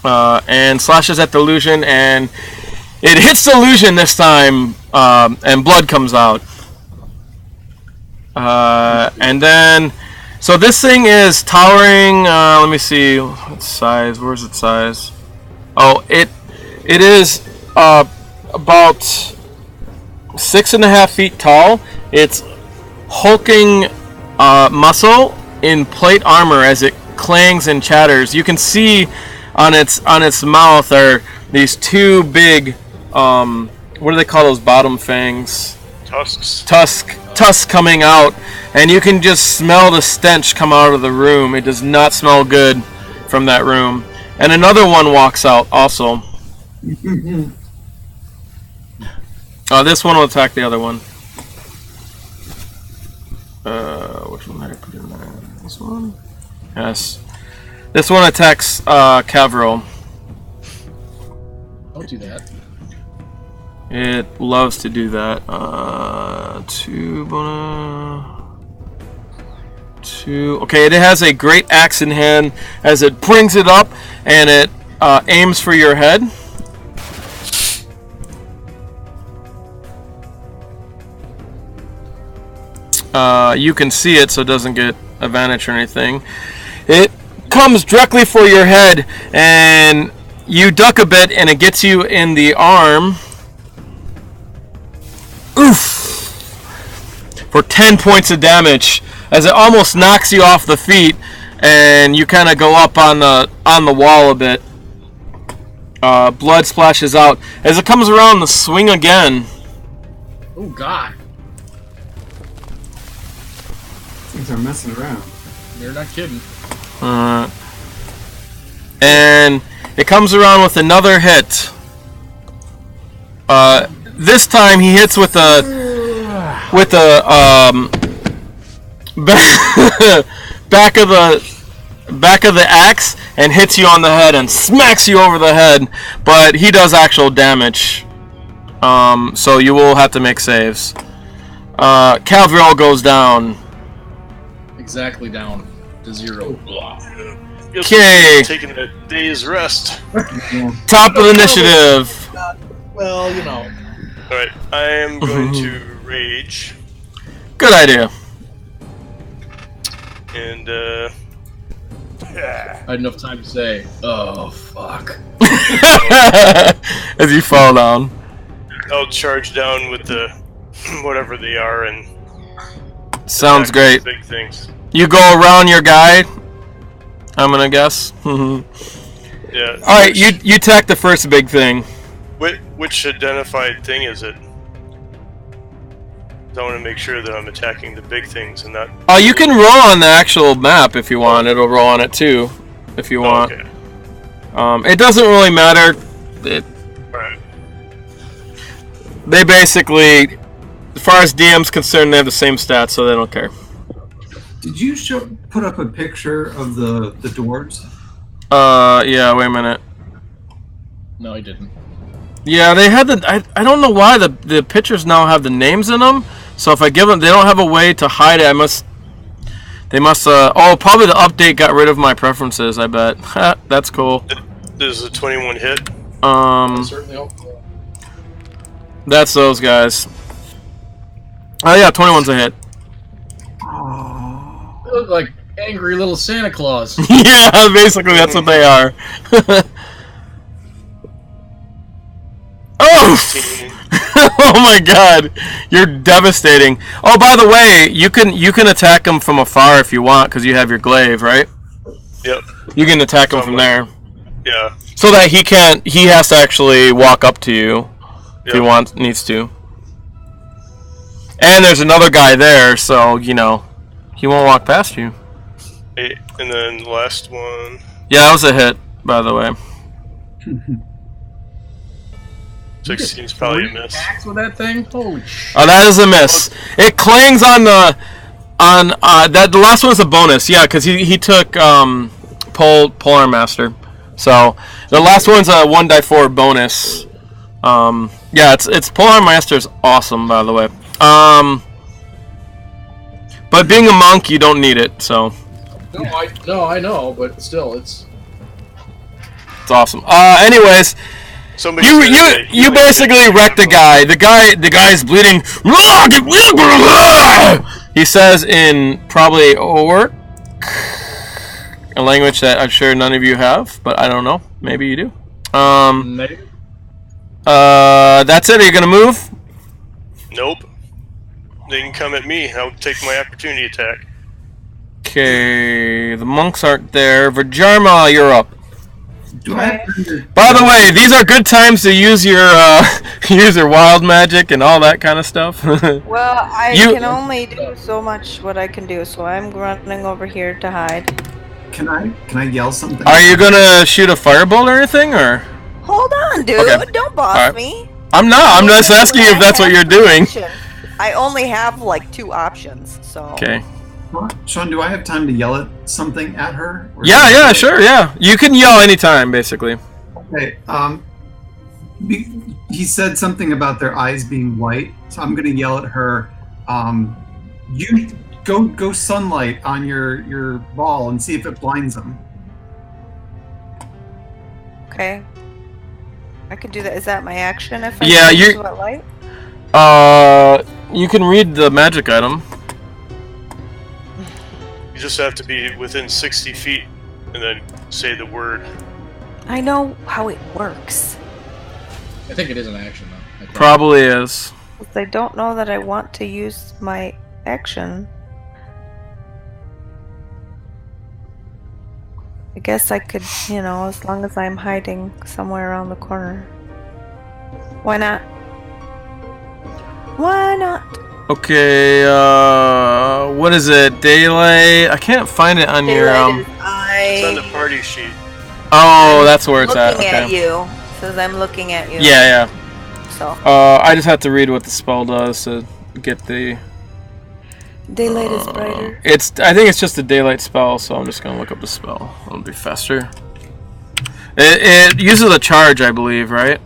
S1: And slashes at the illusion, and it hits the illusion this time, and blood comes out. And then, so this thing is towering, let me see, what size, where's its size? Oh, it is about 6.5 feet tall. It's hulking muscle in plate armor as it clangs and chatters. You can see on its mouth are these two big, what do they call those bottom fangs?
S3: Tusks.
S1: Tusk coming out, and you can just smell the stench come out of the room. It does not smell good from that room. And another one walks out also. This one will attack the other one. Which one did I put in there? This one? Yes. This one attacks Kevril.
S5: Don't do that.
S1: It loves to do that. 2 bonus. 2. Okay, it has a great axe in hand as it brings it up and it aims for your head. You can see it, so it doesn't get advantage or anything. It comes directly for your head, and you duck a bit, and it gets you in the arm. Oof! For 10 points of damage, as it almost knocks you off the feet, and you kind of go up on the wall a bit. Blood splashes out as it comes around the swing again.
S5: Oh God!
S2: Things are messing around.
S5: You're not kidding.
S1: And it comes around with another hit. This time he hits with a back of the axe and hits you on the head and smacks you over the head. But he does actual damage. So you will have to make saves. Kevril goes down.
S5: Exactly down to 0.
S1: Okay.
S3: Taking a day's rest.
S1: Top of the initiative.
S5: Well, you know.
S3: Alright, I am going to rage.
S1: Good idea.
S3: And,
S5: I had enough time to say, oh, fuck.
S1: As you fall down.
S3: I'll charge down with the whatever they are and
S1: Sounds great.
S3: big things.
S1: You go around your guy, I'm gonna guess.
S3: Yeah.
S1: Alright, you attack the first big thing.
S3: Which identified thing is it? I want to make sure that I'm attacking the big things and not...
S1: You can roll on the actual map if you want. It'll roll on it too, if you want.
S3: Okay.
S1: It doesn't really matter.
S3: Alright.
S1: They basically, as far as DM's concerned, they have the same stats, so they don't care.
S2: Did you put up a picture of the dwarves?
S1: Yeah, wait a minute.
S5: No, he didn't.
S1: Yeah, they had the... I don't know why the pictures now have the names in them. So if I give them... They don't have a way to hide it. They must... oh, probably the update got rid of my preferences, I bet. That's cool.
S3: This is a 21 hit.
S5: Certainly hope.
S1: That's those guys. Oh yeah, 21's a hit.
S5: They look like angry little Santa Claus.
S1: Yeah, basically that's what they are. Oh! Oh my god, you're devastating. Oh, by the way, you can attack him from afar if you want, because you have your glaive, right?
S3: Yep.
S1: You can attack him from there.
S3: Yeah.
S1: So that he has to actually walk up to you if he needs to. And there's another guy there, so, you know, he won't walk past you.
S3: And then the last one.
S1: Yeah, that was a hit, by the way.
S3: 16's probably a miss.
S5: Attacks with that thing? Holy shit.
S1: Oh, that is a miss. It clangs on the that the last one is a bonus. Yeah, because he took Polar Master. So the last one's a 1d4 bonus. Yeah, it's Polar Master's awesome, by the way. But being a monk, you don't need it. So.
S5: No, I know, but still, it's
S1: awesome. Anyways. You basically wrecked the guy. The guy's bleeding. He says in probably Orc, a language that I'm sure none of you have, but I don't know. Maybe you do. That's it. Are you gonna move?
S3: Nope. They can come at me. I'll take my opportunity attack.
S1: Okay, the monks aren't there. Vhajjharma, you're up. By the way, these are good times to use your use your wild magic and all that kind of stuff.
S4: Well, I can only do so much what I can do, so I'm running over here to hide.
S2: Can I yell something?
S1: Are you gonna shoot a firebolt or anything, or?
S4: Hold on, dude!
S1: Okay.
S4: Don't boss me.
S1: I'm not. I'm just asking if that's what you're doing.
S4: I only have like 2 options, so.
S1: Okay.
S2: Shawn, do I have time to yell something at her?
S1: Yeah, sure, yeah. You can yell anytime, basically.
S2: Okay. He said something about their eyes being white, so I'm gonna yell at her. You go sunlight on your ball and see if it blinds them.
S4: Okay. I could do that. Is that my action if I use what light?
S1: You can read the magic item.
S3: You just have to be within 60 feet and then say the word.
S4: I know how it works.
S5: I think it is an action, though.
S1: Probably is.
S4: I don't know that I want to use my action. I guess I could, as long as I'm hiding somewhere around the corner. Why not? Why not?
S1: Okay, what is it? Daylight? I can't find it on your,
S3: It's on the party sheet.
S1: Oh, that's where it's at.
S4: Looking
S1: Okay.
S4: at you. It says I'm looking at you.
S1: Yeah.
S4: So.
S1: I just have to read what the spell does to get the...
S4: Daylight is brighter.
S1: I think it's just a daylight spell, so I'm just gonna look up the spell. It'll be faster. It uses a charge, I believe, right?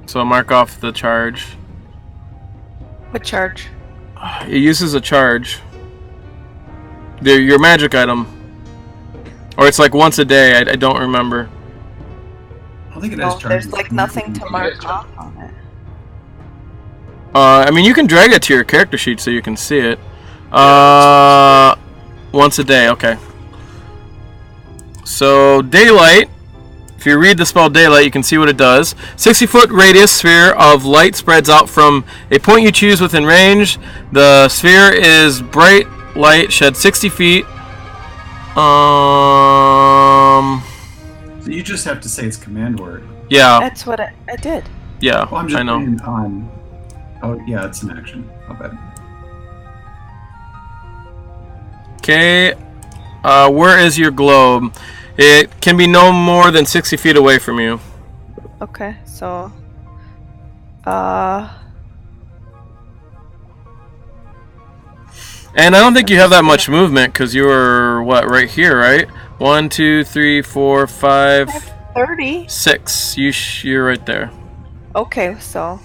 S1: So mark off the charge.
S4: What charge?
S1: It uses a charge. Your magic item. Or it's like once a day, I don't remember.
S2: I think it has charge.
S4: There's like nothing to mark off on it.
S1: I mean, you can drag it to your character sheet so you can see it. Once a day, okay. So, daylight. If you read the spell Daylight, you can see what it does. 60-foot radius sphere of light spreads out from a point you choose within range. The sphere is bright light, shed 60 feet.
S2: So you just have to say its command word.
S1: Yeah.
S4: That's what I did.
S1: Yeah,
S2: well, I'm just
S1: I know.
S2: Oh, yeah, it's an action. Not bad.
S1: Okay. Where is your globe? It can be no more than 60 feet away from you.
S4: Okay, so...
S1: And I don't think you have that much movement because you were, what, right here, right? 1, 2, 3, 4, 5...
S4: 30.
S1: 6. You're right there.
S4: Okay, so...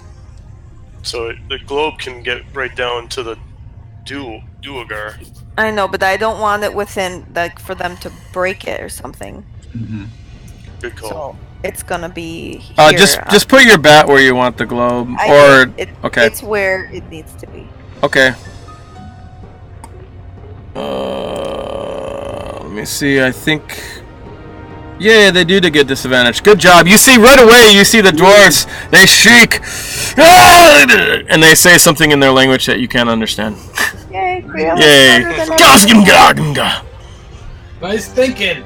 S3: So the globe can get right down to the Duergar.
S4: I know, but I don't want it within, like, for them to break it or something.
S2: Mm-hmm.
S3: Good call.
S4: So it's gonna be here.
S1: Just put your bat where you want the globe, okay.
S4: It's where it needs to be.
S1: Okay. Let me see. I think. Yeah, they do to get disadvantage. Good job. You see right away. You see the dwarves. They shriek, and they say something in their language that you can't understand.
S4: Yay! Criella.
S1: Yay!
S5: Nice thinking.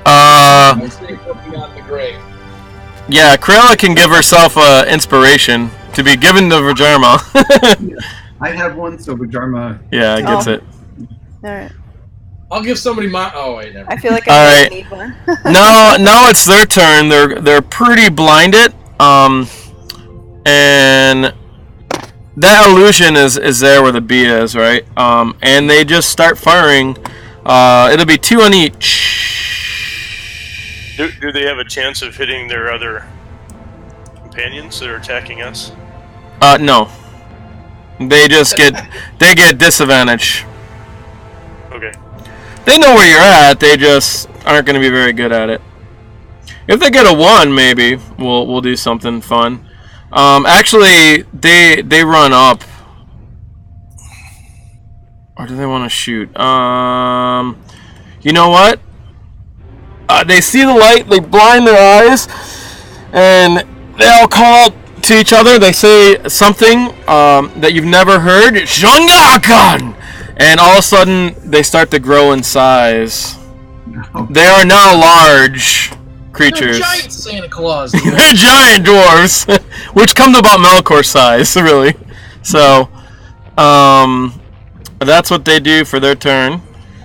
S1: Nice
S5: thinking beyond the grave.
S1: Yeah, Criella can give herself inspiration to be given to Vhajjharma.
S2: I have one, so Vhajjharma.
S1: Yeah, gets it.
S4: Alright.
S5: I'll give somebody my. Oh wait, never.
S4: I feel like
S1: All
S4: I
S1: right.
S4: need one.
S1: Now it's their turn. They're pretty blinded. And that illusion is there where the bee is, right? And they just start firing. It'll be 2 on each.
S3: Do they have a chance of hitting their other companions that are attacking us?
S1: No. They just get disadvantage.
S3: Okay.
S1: They know where you're at. They just aren't going to be very good at it. If they get a 1, maybe we'll do something fun. Actually, they run up. Or do they want to shoot? You know what? They see the light. They blind their eyes, and they all call to each other. They say something that you've never heard. Shongakan! And all of a sudden, they start to grow in size.
S2: No.
S1: They are now large creatures.
S5: They're giant Santa Claus.
S1: They're giant dwarves, which come to about Malichor size, really. So, that's what they do for their turn.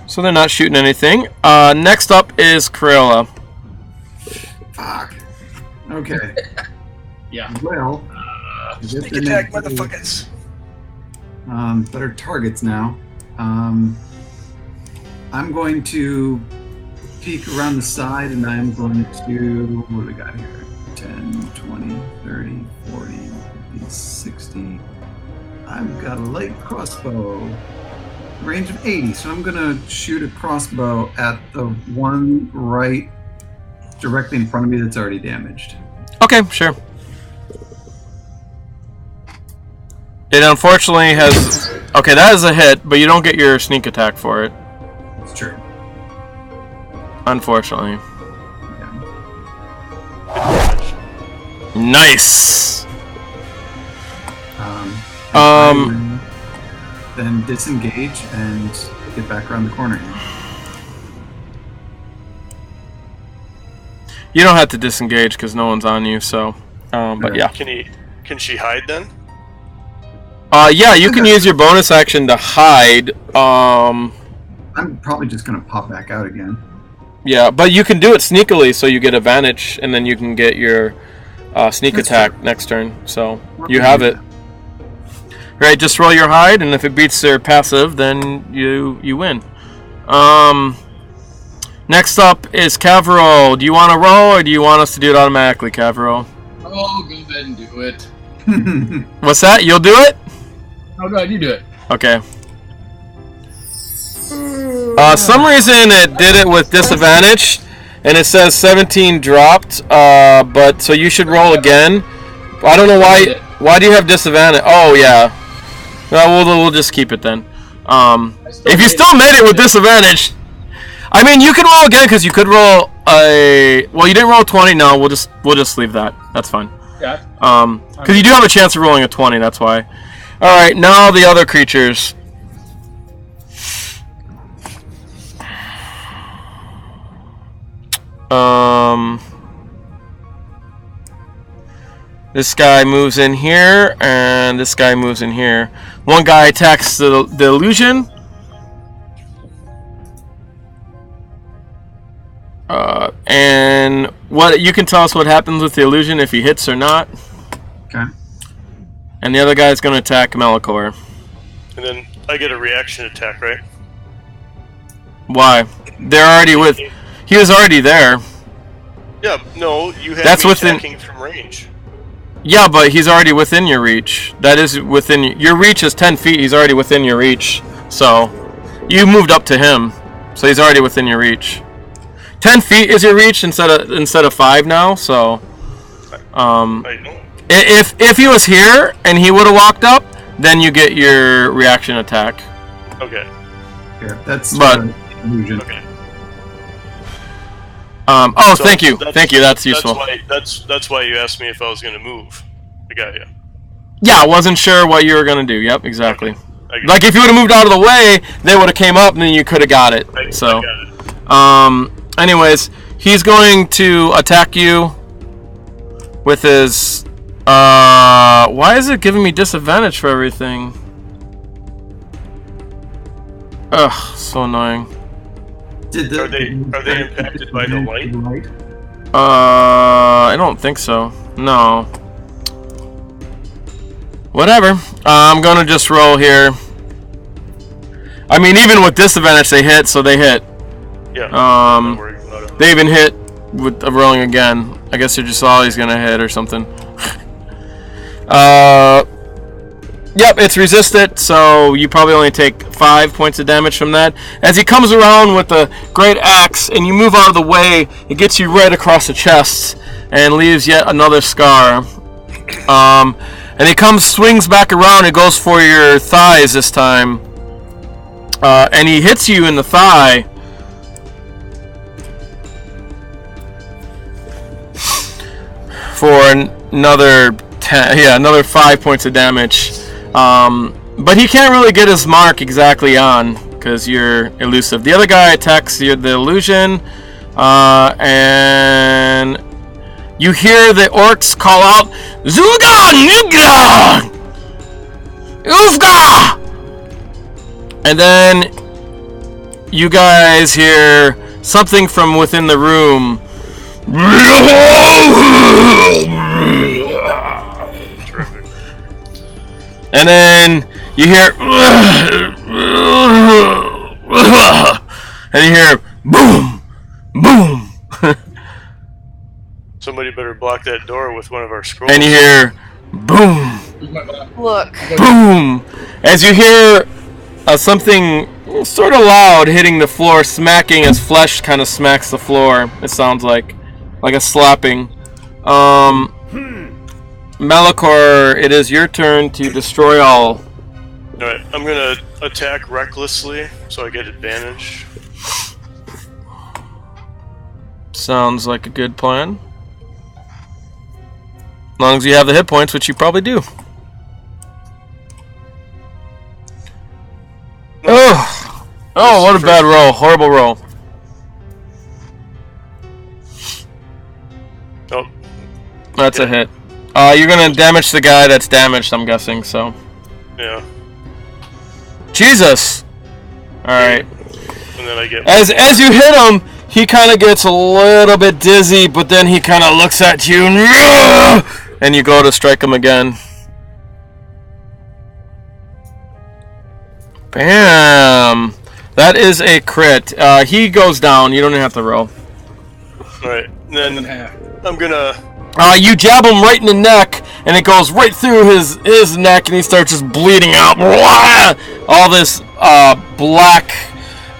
S1: So they're not shooting anything. Next up is Criella.
S2: Fuck. Okay.
S5: Yeah.
S2: Well,
S3: Sneak attack, motherfuckers.
S2: Better targets now. I'm going to peek around the side, and I'm going to... What do we got here? 10, 20, 30, 40, 50, 60. I've got a light crossbow. Range of 80, so I'm going to shoot a crossbow at the one right directly in front of me that's already damaged.
S1: Okay, sure. It unfortunately has... Okay, that is a hit, but you don't get your sneak attack for it.
S2: It's true.
S1: Unfortunately.
S2: Yeah.
S1: Nice!
S2: Then disengage and get back around the corner here.
S1: You don't have to disengage because no one's on you, so... but yeah.
S3: Can she hide then?
S1: Yeah, you can use your bonus action to hide.
S2: I'm probably just going to pop back out again.
S1: Yeah, but you can do it sneakily, so you get advantage, and then you can get your sneak
S2: That's
S1: attack
S2: true.
S1: next turn. So you have it. Right, just roll your hide, and if it beats their passive, then you win. Next up is Kevril. Do you want to roll, or do you want us to do it automatically, Kevril?
S5: Oh, go ahead and do it.
S1: What's that? You'll do it?
S5: Oh, go ahead, you do it.
S1: Okay. Some reason it did it with disadvantage, and it says 17 dropped. But so you should roll again. I don't know why. Why do you have disadvantage? Oh yeah. Well, we'll just keep it then. If you still made it with disadvantage, I mean, you can roll again because you could roll a. Well, you didn't roll 20. No, we'll just leave that. That's fine.
S5: Yeah.
S1: Because you do have a chance of rolling a 20. That's why. All right, now the other creatures. This guy moves in here, and this guy moves in here. One guy attacks the illusion. And what you can tell us what happens with the illusion if he hits or not.
S2: Okay.
S1: And the other guy is going to attack Malichor.
S3: And then I get a reaction attack, right?
S1: Why? They're already with. He was already there.
S3: Yeah, no, you have
S1: That's
S3: me
S1: within-
S3: attacking from range.
S1: Yeah, but he's already within your reach. That is within your reach is 10 feet. He's already within your reach. So you moved up to him, so he's already within your reach. 10 feet is your reach instead of 5 now. So
S3: I know.
S1: if he was here and he would have walked up, then you get your reaction attack.
S3: Okay.
S2: Here, that's
S1: But-
S2: illusion.
S3: Okay.
S1: Oh,
S3: So
S1: thank you. Thank you. That's useful.
S3: That's why you asked me if I was going to move. I got you.
S1: Yeah, I wasn't sure what you were gonna do. Yep, exactly.
S3: I got
S1: Like if you would have moved out of the way, they would have came up, and then you could have got it.
S3: I
S1: So,
S3: got it.
S1: anyways, he's going to attack you with his. Why is it giving me disadvantage for everything? Ugh, so annoying.
S3: Are they impacted by the light?
S1: I don't think so. No. Whatever. I'm gonna just roll here. I mean, even with disadvantage, they hit, so they hit.
S3: Yeah. Don't worry about it.
S1: They even hit with rolling again. I guess they're just always gonna hit or something. Yep, it's resisted, so you probably only take 5 points of damage from that. As he comes around with the great axe and you move out of the way, it gets you right across the chest and leaves yet another scar. And he swings back around and goes for your thighs this time. And he hits you in the thigh. For another 5 points of damage. But he can't really get his mark exactly on because you're elusive. The other guy attacks the illusion, and you hear the orcs call out, "Zuga Nuga! Ufga!" And then you guys hear something from within the room.
S3: Terrific.
S1: And then you hear, and you hear, boom, boom.
S3: Somebody better block that door with one of our scrolls.
S1: And you hear, boom,
S4: Look.
S1: boom. As you hear something sort of loud hitting the floor, smacking as flesh kind of smacks the floor. It sounds like a slapping. Malichor, it is your turn to destroy all.
S3: Alright, I'm gonna attack recklessly, so I get advantage.
S1: Sounds like a good plan. As long as you have the hit points, which you probably do. Oh, what a bad roll. Horrible roll.
S3: Oh.
S1: That's a hit. You're gonna damage the guy that's damaged, I'm guessing, so.
S3: Yeah.
S1: Jesus! Alright.
S3: And then I get...
S1: As you hit him, he kind of gets a little bit dizzy, but then he kind of looks at you and you go to strike him again. Bam! That is a crit. He goes down. You don't even have to roll.
S3: Alright, then I'm gonna...
S1: You jab him right in the neck, and it goes right through his neck, and he starts just bleeding out. All this black,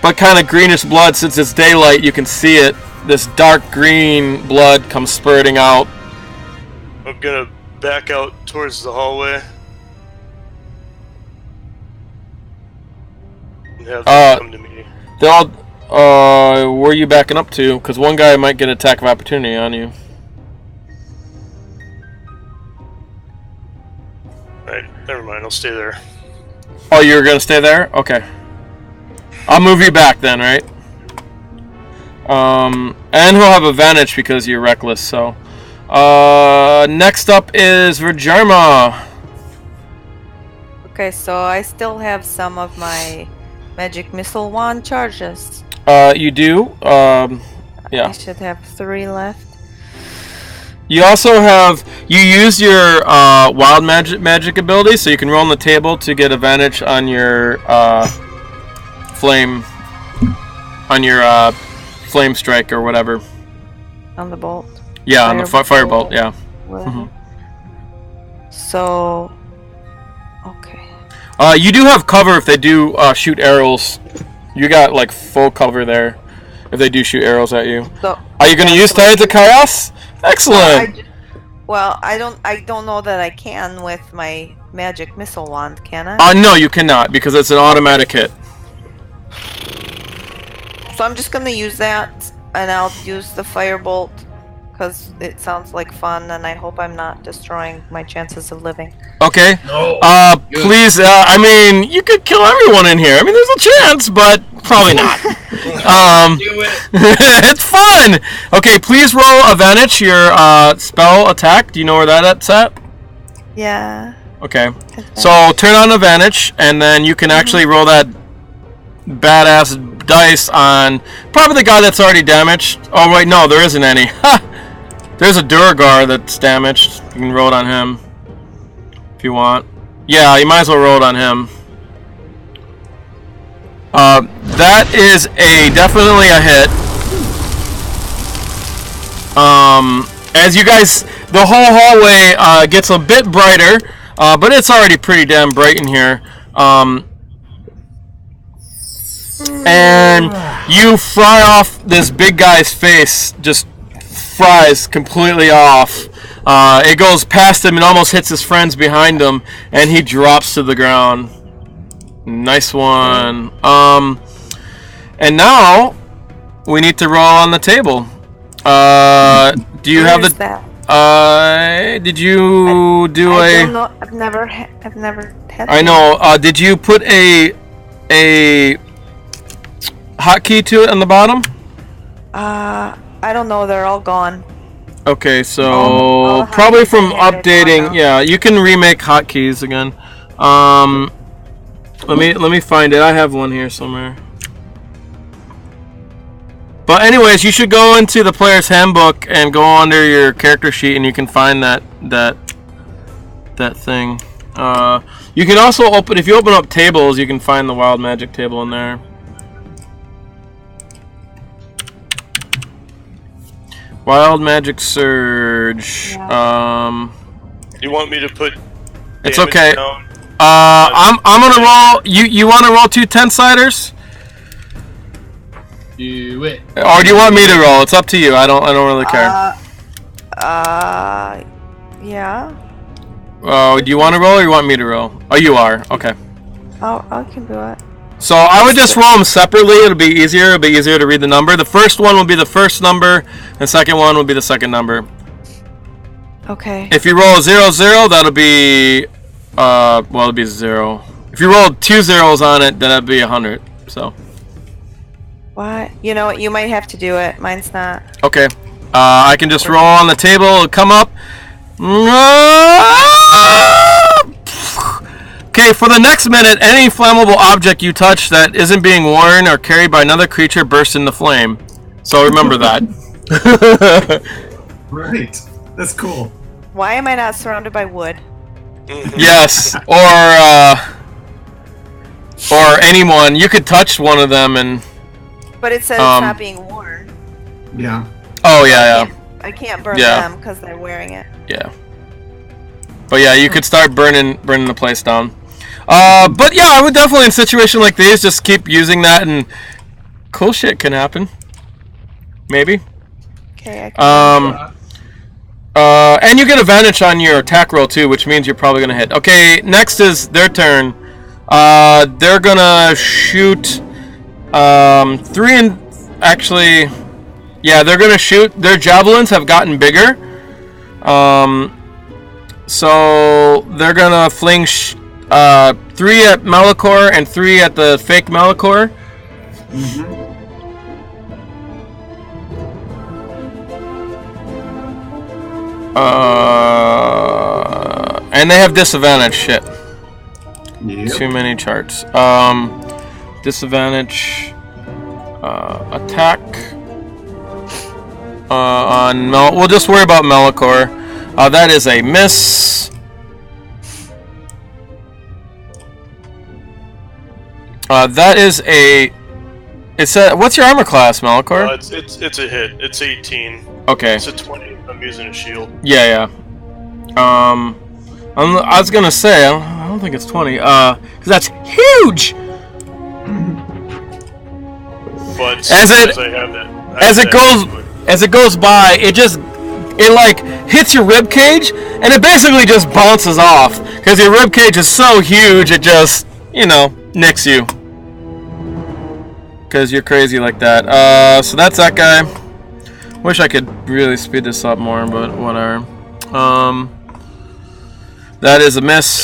S1: but kind of greenish blood. Since it's daylight, you can see it. This dark green blood comes spurting out.
S3: I'm gonna back out towards the hallway. And have them come to me.
S1: Where are you backing up to? Because one guy might get an attack of opportunity on you.
S3: Alright, never mind, I'll stay there.
S1: Oh, you're gonna stay there? Okay. I'll move you back then, right? And he'll have advantage because you're reckless, so. Next up is Vhajjharma.
S4: Okay, so I still have some of my magic missile wand charges.
S1: You do? Yeah.
S4: I should have 3 left.
S1: You also have, you use your wild magic ability, so you can roll on the table to get advantage on your flame strike or whatever.
S4: On the bolt?
S1: Yeah, on the firebolt, yeah.
S4: Mm-hmm. So, okay.
S1: You do have cover if they do shoot arrows. You got like full cover there if they do shoot arrows at you. So, are you going to use Tides of Chaos? Excellent.
S4: I don't know that I can with my magic missile wand, can I?
S1: No, you cannot because it's an automatic hit.
S4: So I'm just gonna use that, and I'll use the firebolt because it sounds like fun, and I hope I'm not destroying my chances of living.
S1: Okay. No. Please. I mean, you could kill everyone in here. I mean, there's a chance, but probably not.
S5: Do it.
S1: It's fun. Okay, please roll advantage. Your spell attack. Do you know where that's at?
S4: Yeah.
S1: Okay. So turn on advantage, and then you can actually roll that badass dice on probably the guy that's already damaged. Oh wait, no, there isn't any. There's a Duergar that's damaged. You can roll it on him if you want. Yeah, you might as well roll it on him. That is definitely a hit. As you guys, the whole hallway gets a bit brighter, but it's already pretty damn bright in here. And you fry off this big guy's face, just fries completely off. It goes past him and almost hits his friends behind him, and he drops to the ground. Nice one. And now we need to roll on the table. Do you have the? Did you do
S4: I
S1: a?
S4: don't know. I've never had.
S1: I know. Did you put a hotkey to it on the bottom?
S4: I don't know. They're all gone.
S1: Okay, so
S4: all
S1: probably
S4: hotkeys
S1: from
S4: I had
S1: updating.
S4: gone
S1: Yeah, you can remake hotkeys again. Let me find it. I have one here somewhere. But anyways, you should go into the player's handbook and go under your character sheet, and you can find that thing. You can also open, if you open up tables, you can find the wild magic table in there. Wild magic surge.
S4: Yeah.
S3: You want me to put?
S1: It's
S3: damage
S1: okay.
S3: down?
S1: I'm gonna roll. You want to roll 2 10-siders?
S5: Do it.
S1: Or do you want me to roll? It's up to you. I don't really care.
S4: Yeah.
S1: Oh, do you want to roll or you want me to roll? Oh, you are. Okay.
S4: I can do it.
S1: So I would just roll them separately. It'll be easier. It'll be easier to read the number. The first one will be the first number. The second one will be the second number.
S4: Okay.
S1: If you roll a 0-0, that'll be well, it'll be 0. If you roll 2 zeros on it, then that'd be 100. So.
S4: What? You know what? You might have to do it. Mine's not.
S1: Okay. I can just roll on the table. It'll come up. Okay, for the next minute, any flammable object you touch that isn't being worn or carried by another creature bursts into flame. So remember that.
S2: Right. That's cool.
S4: Why am I not surrounded by wood?
S1: Yes, or anyone. You could touch one of them and.
S4: But it says it's not being worn.
S2: Yeah.
S1: Oh yeah, yeah.
S4: I can't burn
S1: Yeah.
S4: them because they're wearing it.
S1: Yeah. But yeah, you could start burning the place down. But yeah, I would definitely in a situation like these just keep using that, and cool shit can happen. Maybe.
S4: Okay. I can
S1: And you get advantage on your attack roll too, which means you're probably gonna hit. Okay, next is their turn. They're gonna shoot 3 and actually, yeah, they're gonna shoot. Their javelins have gotten bigger. So they're gonna fling 3 at Malichor and 3 at the fake Malichor.
S2: Mm-hmm.
S1: And they have disadvantage. Shit.
S2: Yep.
S1: Too many charts. Disadvantage. Attack. On we'll just worry about Malichor. That is a miss. That is a. It's a. What's your armor class, Malichor?
S3: It's a hit. It's 18.
S1: Okay.
S3: It's a 20. I'm using a shield.
S1: Yeah, yeah. I was gonna say I don't think it's 20. Because that's huge.
S3: But
S1: As it goes by, it like hits your rib cage, and it basically just bounces off because your rib cage is so huge it just nicks you because you're crazy like that. So that's that guy. Wish I could really speed this up more, but whatever. That is a miss.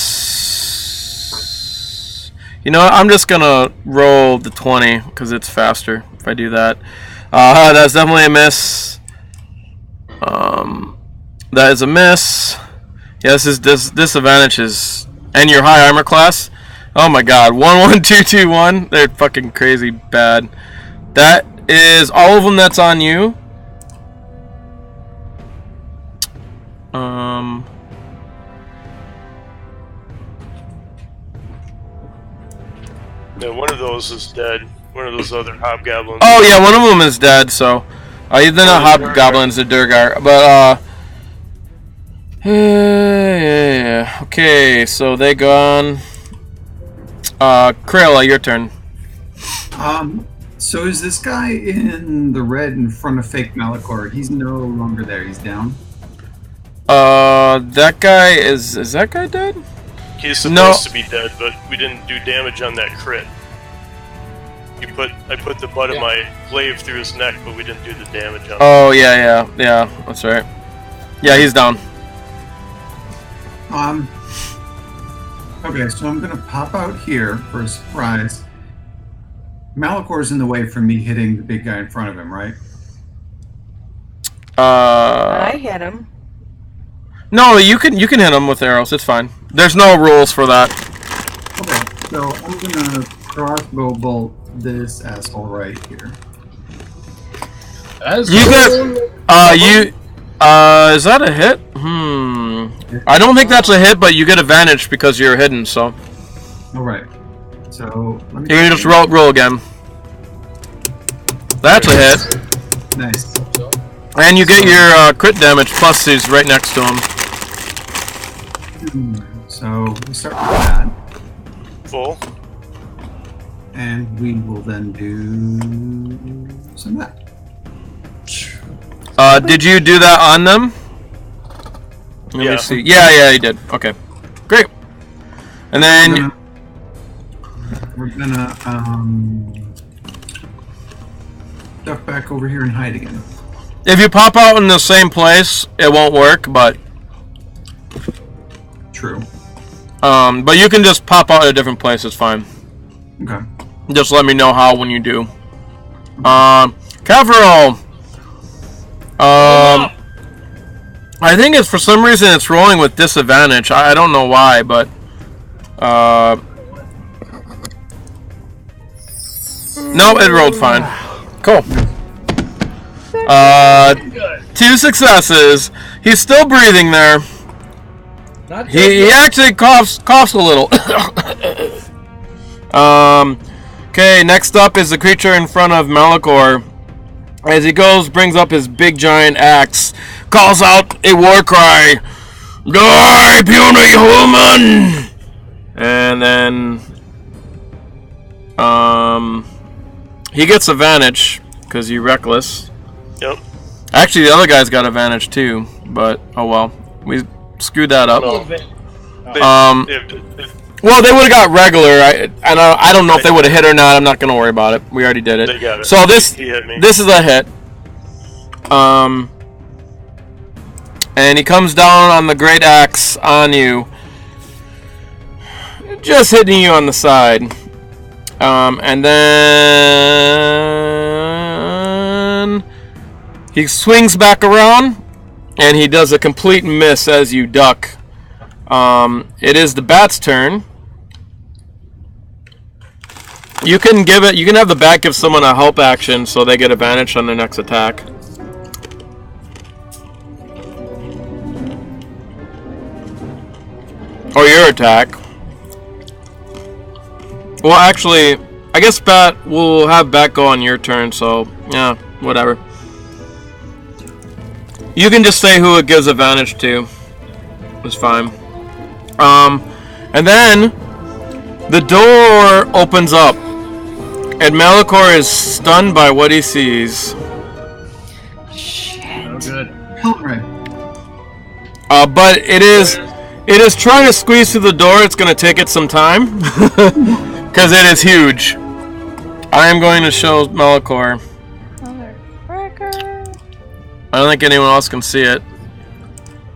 S1: You know what? I'm just gonna roll the 20 because it's faster if I do that. That's definitely a miss. That is a miss. Yeah, this disadvantage is, and your high armor class. Oh my god, 1 1 2 2 1. They're fucking crazy bad. That is all of them that's on you.
S3: Yeah, one of those is dead. One of those other hobgoblins.
S1: Oh yeah, one of them is dead. So, they're not hobgoblins, they're Duergar. But yeah. Okay, so they gone. Criella, your turn.
S2: So is this guy in the red in front of fake Malichor? He's no longer there. He's down.
S1: That guy is that guy dead?
S3: He's supposed to be dead, but we didn't do damage on that crit. I put the butt of my glaive through his neck, but we didn't do the damage on him.
S1: Oh yeah, that's right. Yeah, he's down.
S2: Okay, so I'm gonna pop out here for a surprise. Malichor's in the way from me hitting the big guy in front of him, right?
S4: I hit him.
S1: No, you can hit him with arrows. It's fine. There's no rules for that.
S2: Okay, so I'm gonna crossbow bolt this asshole right here.
S1: You get is that a hit? I don't think that's a hit, but you get advantage because you're hidden. So.
S2: All right. So let me.
S1: You can just roll again. That's a hit.
S2: Nice.
S1: And you get your crit damage plus he's right next to him.
S2: So we start with that.
S3: Full.
S2: And we will then do some of that.
S1: Did you do that on them? Let me see. Yeah, you did. Okay. Great. And then
S2: we're gonna duck back over here and hide again.
S1: If you pop out in the same place, it won't work, but
S2: true.
S1: But you can just pop out at a different place, it's fine.
S2: Okay.
S1: Just let me know how when you do. Kevril! I think it's for some reason it's rolling with disadvantage. I don't know why, but no, it rolled fine. Cool. 2 successes. He's still breathing there. He actually coughs a little. Okay, next up is the creature in front of Malichor. As he goes, brings up his big giant axe, calls out a war cry, "Die, puny human!" And then, he gets advantage because you're reckless.
S3: Yep.
S1: Actually, the other guy's got advantage too, but oh well, we screwed that up. Well, they would have got regular. I don't know if they would have hit or not. I'm not going to worry about it. We already did it.
S3: They got it.
S1: So this is a hit. And he comes down on the great axe on you, just hitting you on the side. And then he swings back around, and he does a complete miss as you duck. It is the bat's turn. You can have the bat give someone a help action so they get advantage on their next attack. Or your attack. Well, actually, I guess we'll have bat go on your turn, so yeah, whatever. You can just say who it gives advantage to. It's fine. And then the door opens up, and Malichor is stunned by what he sees.
S4: Shit.
S5: No good.
S2: Alright.
S1: But it is trying to squeeze through the door. It's going to take it some time because it is huge. I am going to show Malichor.
S4: Motherfucker.
S1: I don't think anyone else can see it.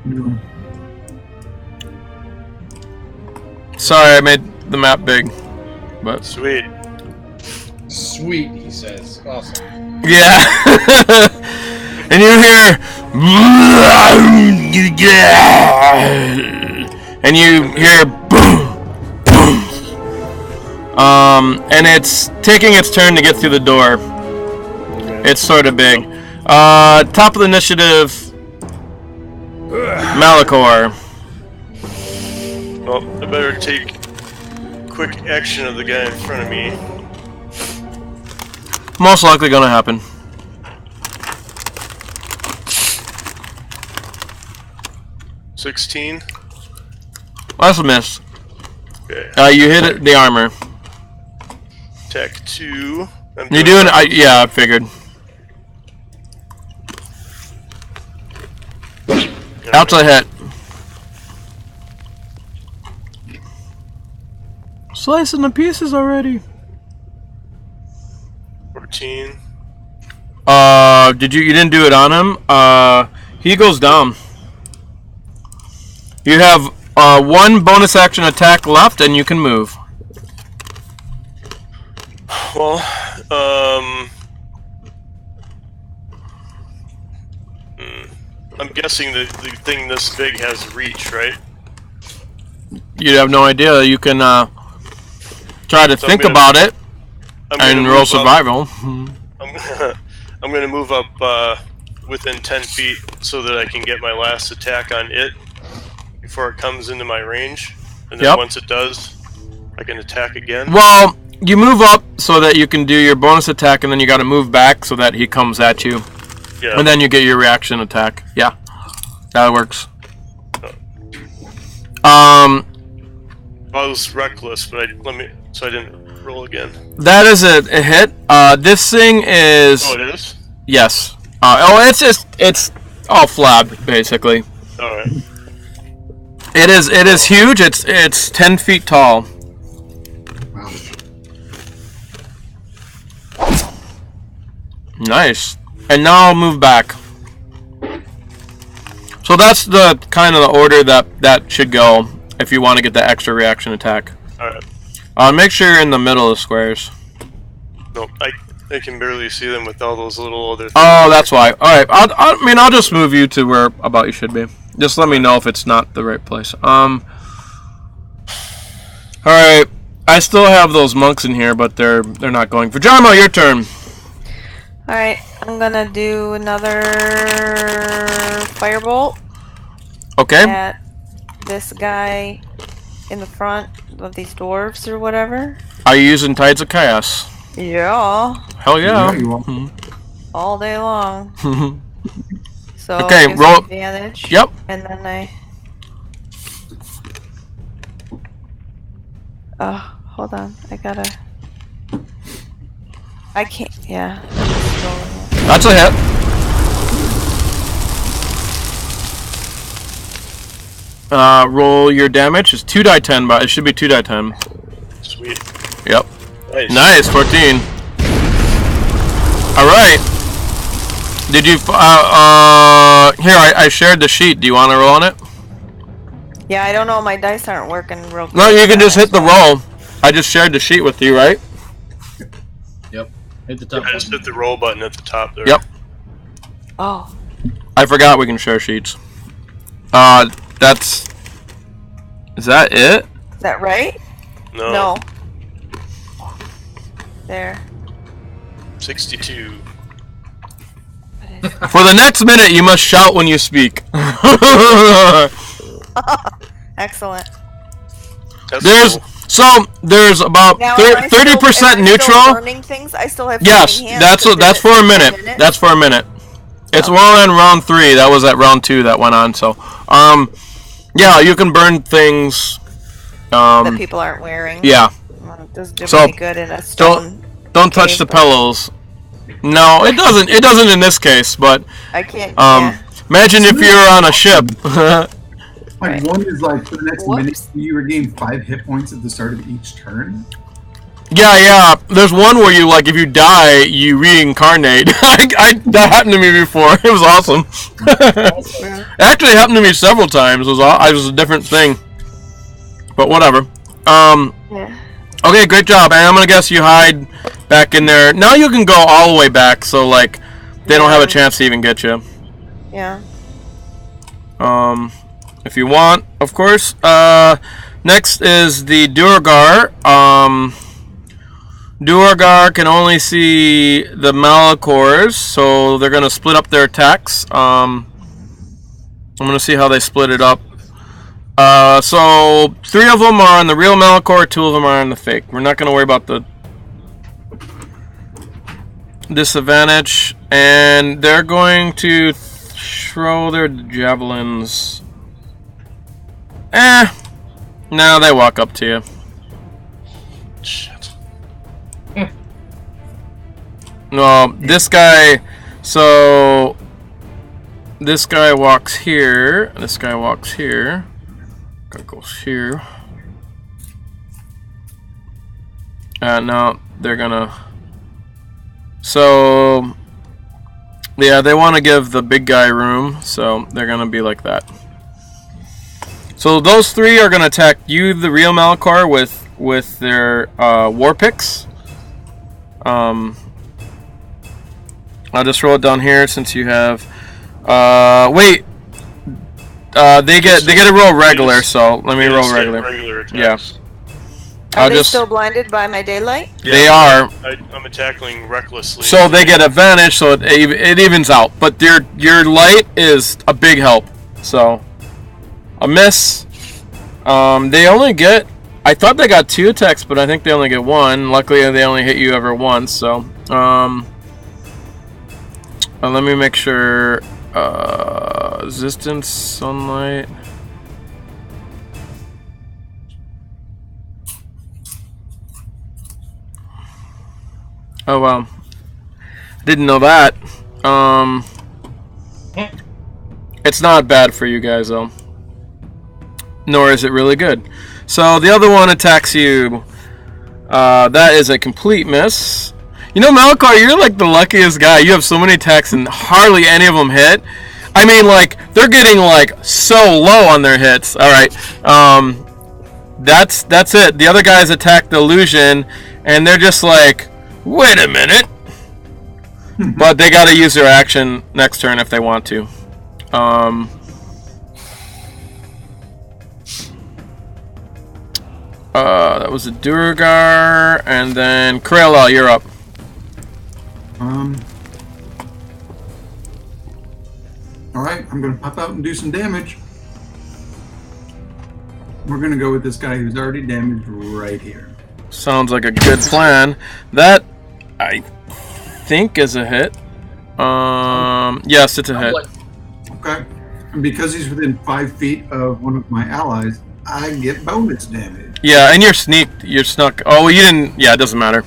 S2: No.
S1: Sorry, I made the map big, but
S3: Sweet.
S5: Sweet, he says. Awesome.
S1: yeah. And you hear, and you hear boom, boom. And it's taking its turn to get through the door. It's sort of big. Top of the initiative, Malichor.
S3: Well, I better take quick action of the guy in front of me.
S1: Most likely gonna happen.
S3: $16.
S1: That's a miss.
S3: Okay.
S1: You hit it, the armor.
S3: Attack 2.
S1: You're doing. Yeah, I figured. That's a hit. Slicing the pieces already.
S3: 14.
S1: You didn't do it on him? He goes down. You have one bonus action attack left, and you can move.
S3: Well, I'm guessing the thing this big has reach, right?
S1: You have no idea. You can try to think about it and roll survival.
S3: I'm gonna move up within 10 feet so that I can get my last attack on it before it comes into my range, and then once it does, I can attack again.
S1: Well, you move up so that you can do your bonus attack, and then you got to move back so that he comes at you.
S3: Yeah.
S1: And then you get your reaction attack. Yeah, that works.
S3: I was reckless, but I didn't roll again.
S1: That is a hit. This thing is.
S3: Oh, it is.
S1: Yes. It's all flab basically.
S3: All right.
S1: It is huge. It's 10 feet tall. Nice. And now I'll move back. So that's the kind of the order that should go if you want to get the extra reaction attack.
S3: Alright.
S1: Make sure you're in the middle of the squares.
S3: Nope, I can barely see them with all those little other things.
S1: Oh, that's why. Alright, I'll just move you to where about you should be. Just let me know if it's not the right place. Alright. I still have those monks in here, but they're not going. Vhajjharma, your turn.
S4: Alright, I'm gonna do another firebolt
S1: Okay.
S4: at this guy in the front of these dwarves or whatever.
S1: Are you using Tides of Chaos?
S4: Yeah.
S1: Hell yeah.
S4: All day long. So
S1: okay,
S4: it gives
S1: roll.
S4: me advantage.
S1: Yep.
S4: And then hold on. I can't. Yeah.
S1: That's a hit. Roll your damage. It's 2d10, but it should be 2d10.
S3: Sweet.
S1: Yep.
S3: Nice.
S1: 14. Alright. Did you, here, I shared the sheet. Do you want to roll on it?
S4: Yeah, I don't know. My dice aren't working real good.
S1: No, you can just hit the roll. I just shared the sheet with you, right?
S5: Yep. Hit the top
S3: I just hit the roll button at the top there.
S1: Yep.
S4: Oh.
S1: I forgot we can share sheets. Is that it?
S4: Is that right?
S3: No.
S4: No. There.
S3: 62.
S1: For the next minute, you must shout when you speak.
S4: Excellent.
S3: That's cool.
S1: There's about
S4: Now,
S1: 30% neutral.
S4: Learning things. I still have.
S1: Yes, that's for a minute. That's for a minute. It's well in round 3. That was at round 2 that went on. So, yeah, you can burn things
S4: that people aren't wearing.
S1: Yeah.
S4: It doesn't do any good in a stone.
S1: Don't touch the pillows. No, it doesn't. It doesn't in this case. But
S4: I can't.
S1: imagine if you're on a ship.
S2: Like one is like for the next minute you regain 5 hit points at the start of each turn.
S1: Yeah. There's one where you if you die, you reincarnate. That happened to me before. It was awesome. It actually happened to me several times. It was a different thing. But whatever. Okay, great job. And I'm gonna guess you hide back in there. Now you can go all the way back, so they don't have a chance to even get you.
S4: Yeah.
S1: If you want, of course. Next is the Duergar. Duergar can only see the Malichors, so they're going to split up their attacks. I'm going to see how they split it up. So 3 of them are on the real Malichor, 2 of them are on the fake. We're not going to worry about the disadvantage, and they're going to throw their javelins. No, they walk up to you.
S3: Shit.
S1: No, this guy. So this guy walks here. This guy walks here. Guy goes here. No, they're gonna. So yeah, they want to give the big guy room, so they're gonna be like that. So those 3 are gonna attack you, the real Malichor, with their war picks. I'll just roll it down here since you have. Wait. They get a roll regular, so let me roll regular. Yeah.
S4: Are they still blinded by my daylight?
S1: Yeah, they are.
S3: I'm attacking recklessly.
S1: So they get advantage, so it evens out. But your light is a big help. So a miss. They only get. I thought they got 2 attacks, but I think they only get 1. Luckily, they only hit you ever once. So let me make sure. Resistance, sunlight. Oh wow, didn't know that. It's not bad for you guys though, nor is it really good. So the other one attacks you. That is a complete miss. You know, Malichor, you're like the luckiest guy. You have so many attacks and hardly any of them hit. I mean, like, they're getting like so low on their hits. All right, that's it. The other guys attack the illusion, and they're just like, wait a minute. But they got to use their action next turn if they want to. That was a Duergar, and then Criella, you're up.
S2: Alright, I'm going to pop out and do some damage. We're going to go with this guy who's already damaged right here.
S1: Sounds like a good plan. That, I think, is a hit. Yes, it's a hit.
S2: Okay. And because he's within 5 feet of one of my allies, I get bonus damage.
S1: Yeah, and you're snuck. Oh, you didn't. Yeah, it doesn't matter.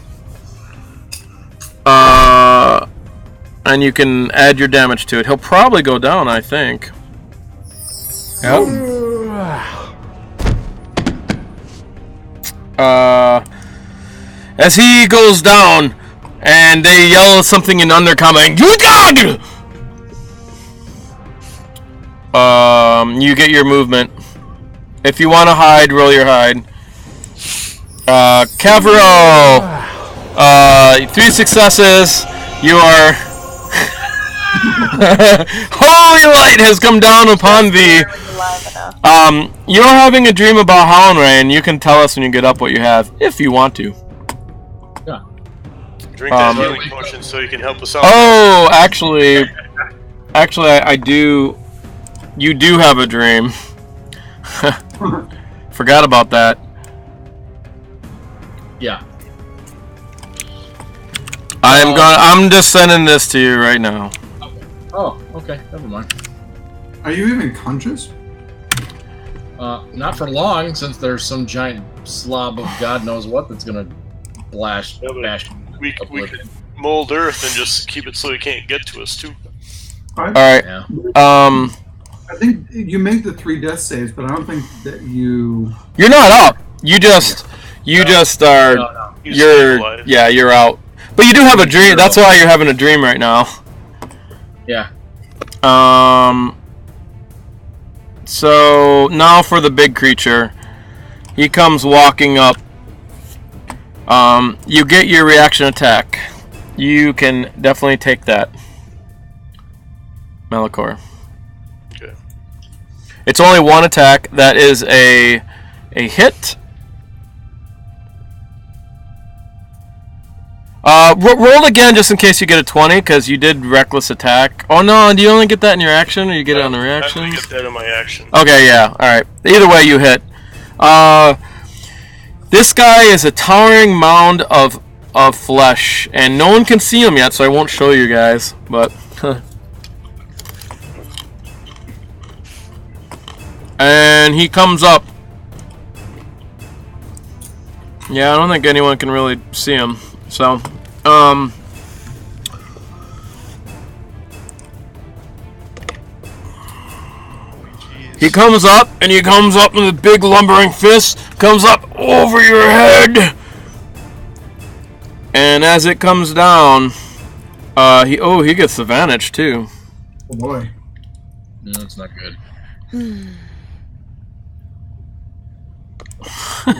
S1: And you can add your damage to it. He'll probably go down, I think. Yep. As he goes down, and they yell something in Undercommon. You get your movement. If you want to hide, roll your hide. Kevril, 3 successes. You are. Holy light has come down upon thee. You're having a dream about Howlray, and you can tell us when you get up what you have, if you want to.
S5: Yeah.
S3: Drink that healing potion so you can help us out.
S1: Oh, actually, I do. You do have a dream. Forgot about that.
S5: Yeah.
S1: I'm just sending this to you right now.
S5: Oh, okay. Never mind.
S2: Are you even conscious?
S5: Not for long, since there's some giant slob of God knows what that's gonna bash.
S3: We could mold Earth and just keep it so it can't get to us too.
S2: All
S1: right.
S5: Yeah.
S2: I think you make the 3 death saves, but I don't think that you.
S1: You're not up. You just are.
S5: No.
S1: You're out. But you do have a dream. That's why you're having a dream right now.
S5: Yeah.
S1: So now for the big creature. He comes walking up. You get your reaction attack. You can definitely take that. Malichor.
S3: Okay.
S1: It's only 1 attack. That is a hit. Roll again just in case you get a 20, because you did reckless attack. Oh no, do you only get that in your action, or you get it on the reaction?
S3: I only get that in my action.
S1: Okay, yeah, alright. Either way, you hit. This guy is a towering mound of flesh, and no one can see him yet, so I won't show you guys, but... And he comes up. Yeah, I don't think anyone can really see him. So, he comes up, and he comes up with a big lumbering fist, comes up over your head, and as it comes down, he gets advantage too.
S2: Oh boy.
S5: No, it's not good.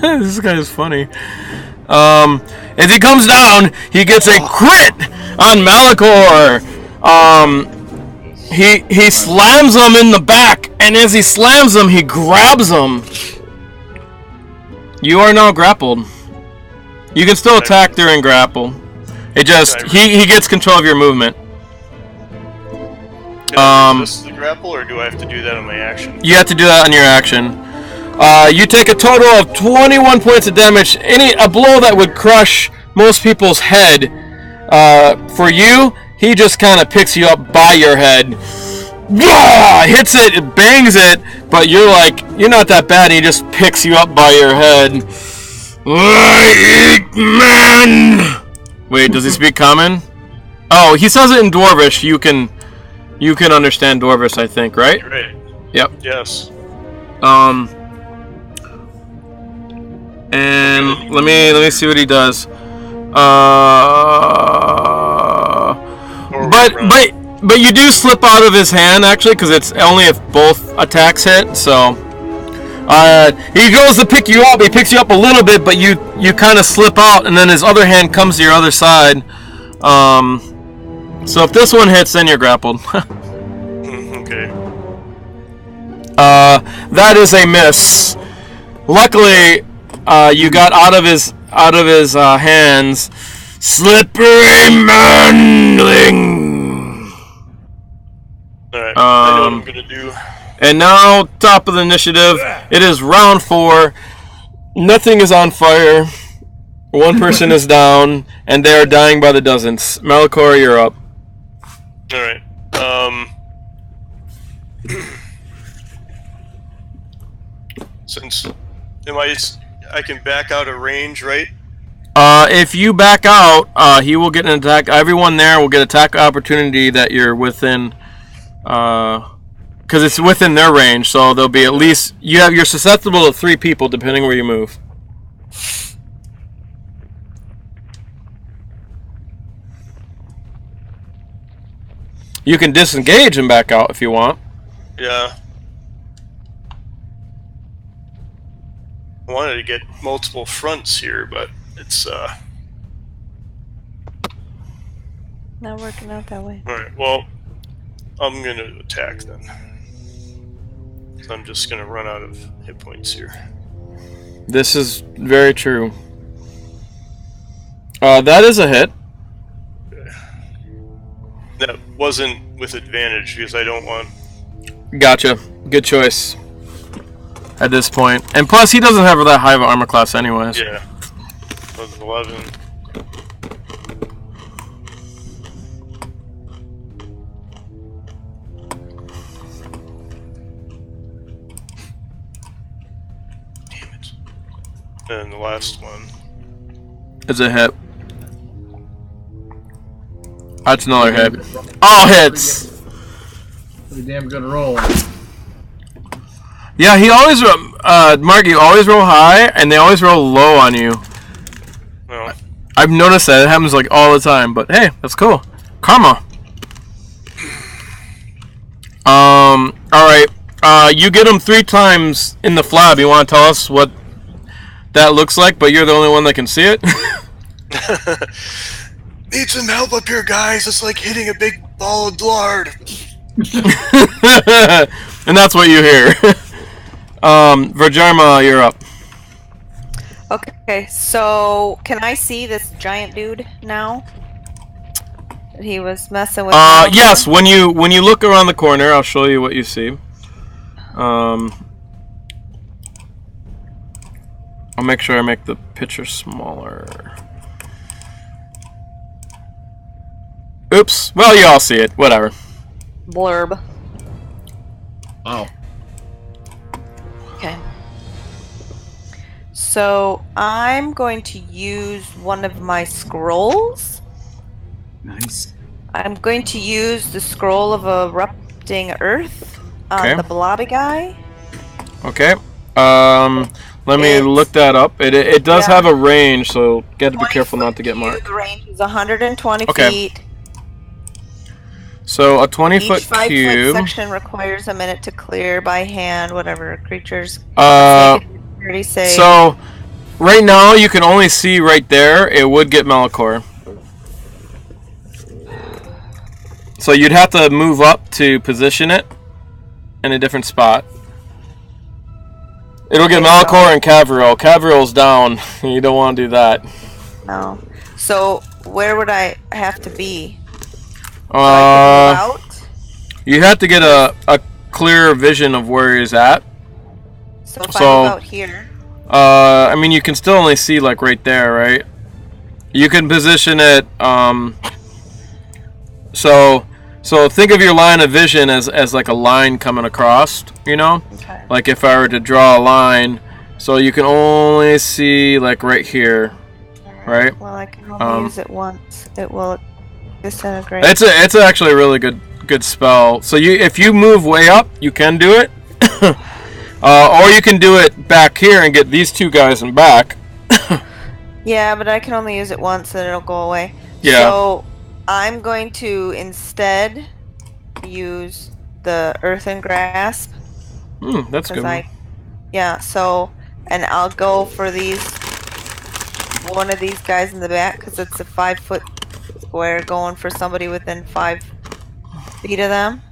S1: This guy is funny. As he comes down, he gets a crit on Malichor. He slams him in the back, and as he slams him, he grabs him. You are now grappled. You can still attack during grapple. It just he gets control of your movement.
S3: Can I resist the grapple, or do I have to do that on my action?
S1: You have to do that on your action. You take a total of 21 points of damage. A blow that would crush most people's head. For you, he just kind of picks you up by your head. Hits it, bangs it, but you're not that bad, and he just picks you up by your head. Man! Wait, does he speak common? Oh, he says it in Dwarvish. You can understand Dwarvish, I think, right?
S3: Right.
S1: Yep.
S3: Yes.
S1: And let me see what he does. But you do slip out of his hand actually, because it's only if both attacks hit. So he goes to pick you up. He picks you up a little bit, but you kind of slip out, and then his other hand comes to your other side. So if this one hits, then you're grappled.
S3: Okay.
S1: That is a miss. Luckily, you got out of his hands. Slippery manling.
S3: Alright, I know what I'm gonna do.
S1: And now, top of the initiative. It is round 4. Nothing is on fire. One person is down, and they are dying by the dozens. Malichor, you're up.
S3: Alright. Since I can back out of range, right?
S1: If you back out, he will get an attack. Everyone there will get attack opportunity that you're within, because it's within their range. So there'll be at least you're susceptible to 3 people depending where you move. You can disengage and back out if you want.
S3: Yeah. I wanted to get multiple fronts here, but it's
S4: not working out that way.
S3: Alright, well, I'm gonna attack then. So I'm just gonna run out of hit points here.
S1: This is very true. That is a hit.
S3: Okay. That wasn't with advantage because I don't want...
S1: Gotcha. Good choice. At this point. And plus, he doesn't have that high of an armor class anyways.
S3: Yeah. That was 11. Damn it. And the last one.
S1: It's a hit. That's another hit. All hits!
S5: Pretty damn good roll.
S1: Yeah, he always, Marc, you always roll high, and they always roll low on you.
S3: Well,
S1: I've noticed that. It happens, all the time, but hey, that's cool. Karma. Alright. You get him 3 times in the flab. You want to tell us what that looks like, but you're the only one that can see it?
S3: need some help up here, guys. It's like hitting a big ball of lard.
S1: And that's what you hear. Vhajjharma, you're up.
S4: Okay, so can I see this giant dude now? That he was messing with.
S1: Yes. When you look around the corner, I'll show you what you see. I'll make sure I make the picture smaller. Oops. Well, you all see it. Whatever.
S4: Blurb.
S5: Oh.
S4: Okay. So I'm going to use one of my scrolls.
S2: Nice.
S4: I'm going to use the scroll of erupting earth on the blobby guy.
S1: Okay. Let me look that up. It does have a range, so got to be careful not to get marked.
S4: The range is 120 feet.
S1: So a 20-foot
S4: Each 5-foot
S1: cube.
S4: section requires a minute to clear by hand. Whatever creatures.
S1: So right now you can only see right there. It would get Malichor. So you'd have to move up to position it in a different spot. It'll get Malichor and Kevril. Kevril's down. You don't want to do that.
S4: No. So where would I have to be?
S1: You have to get a clear vision of where he's at.
S4: So if I move out here.
S1: I mean, you can still only see like right there, right? You can position it. So think of your line of vision as like a line coming across, you know?
S4: Okay.
S1: Like if I were to draw a line, so you can only see like right here, right?
S4: Well, I can only use it once. It will disintegrate.
S1: It's actually a really good spell. So if you move way up, you can do it. Or you can do it back here and get these two guys in back.
S4: Yeah, but I can only use it once and it'll go away.
S1: Yeah.
S4: So I'm going to instead use the earthen grasp.
S1: That's good.
S4: Yeah, so, and I'll go for one of these guys in the back because it's a 5-foot square going for somebody within 5 feet of them.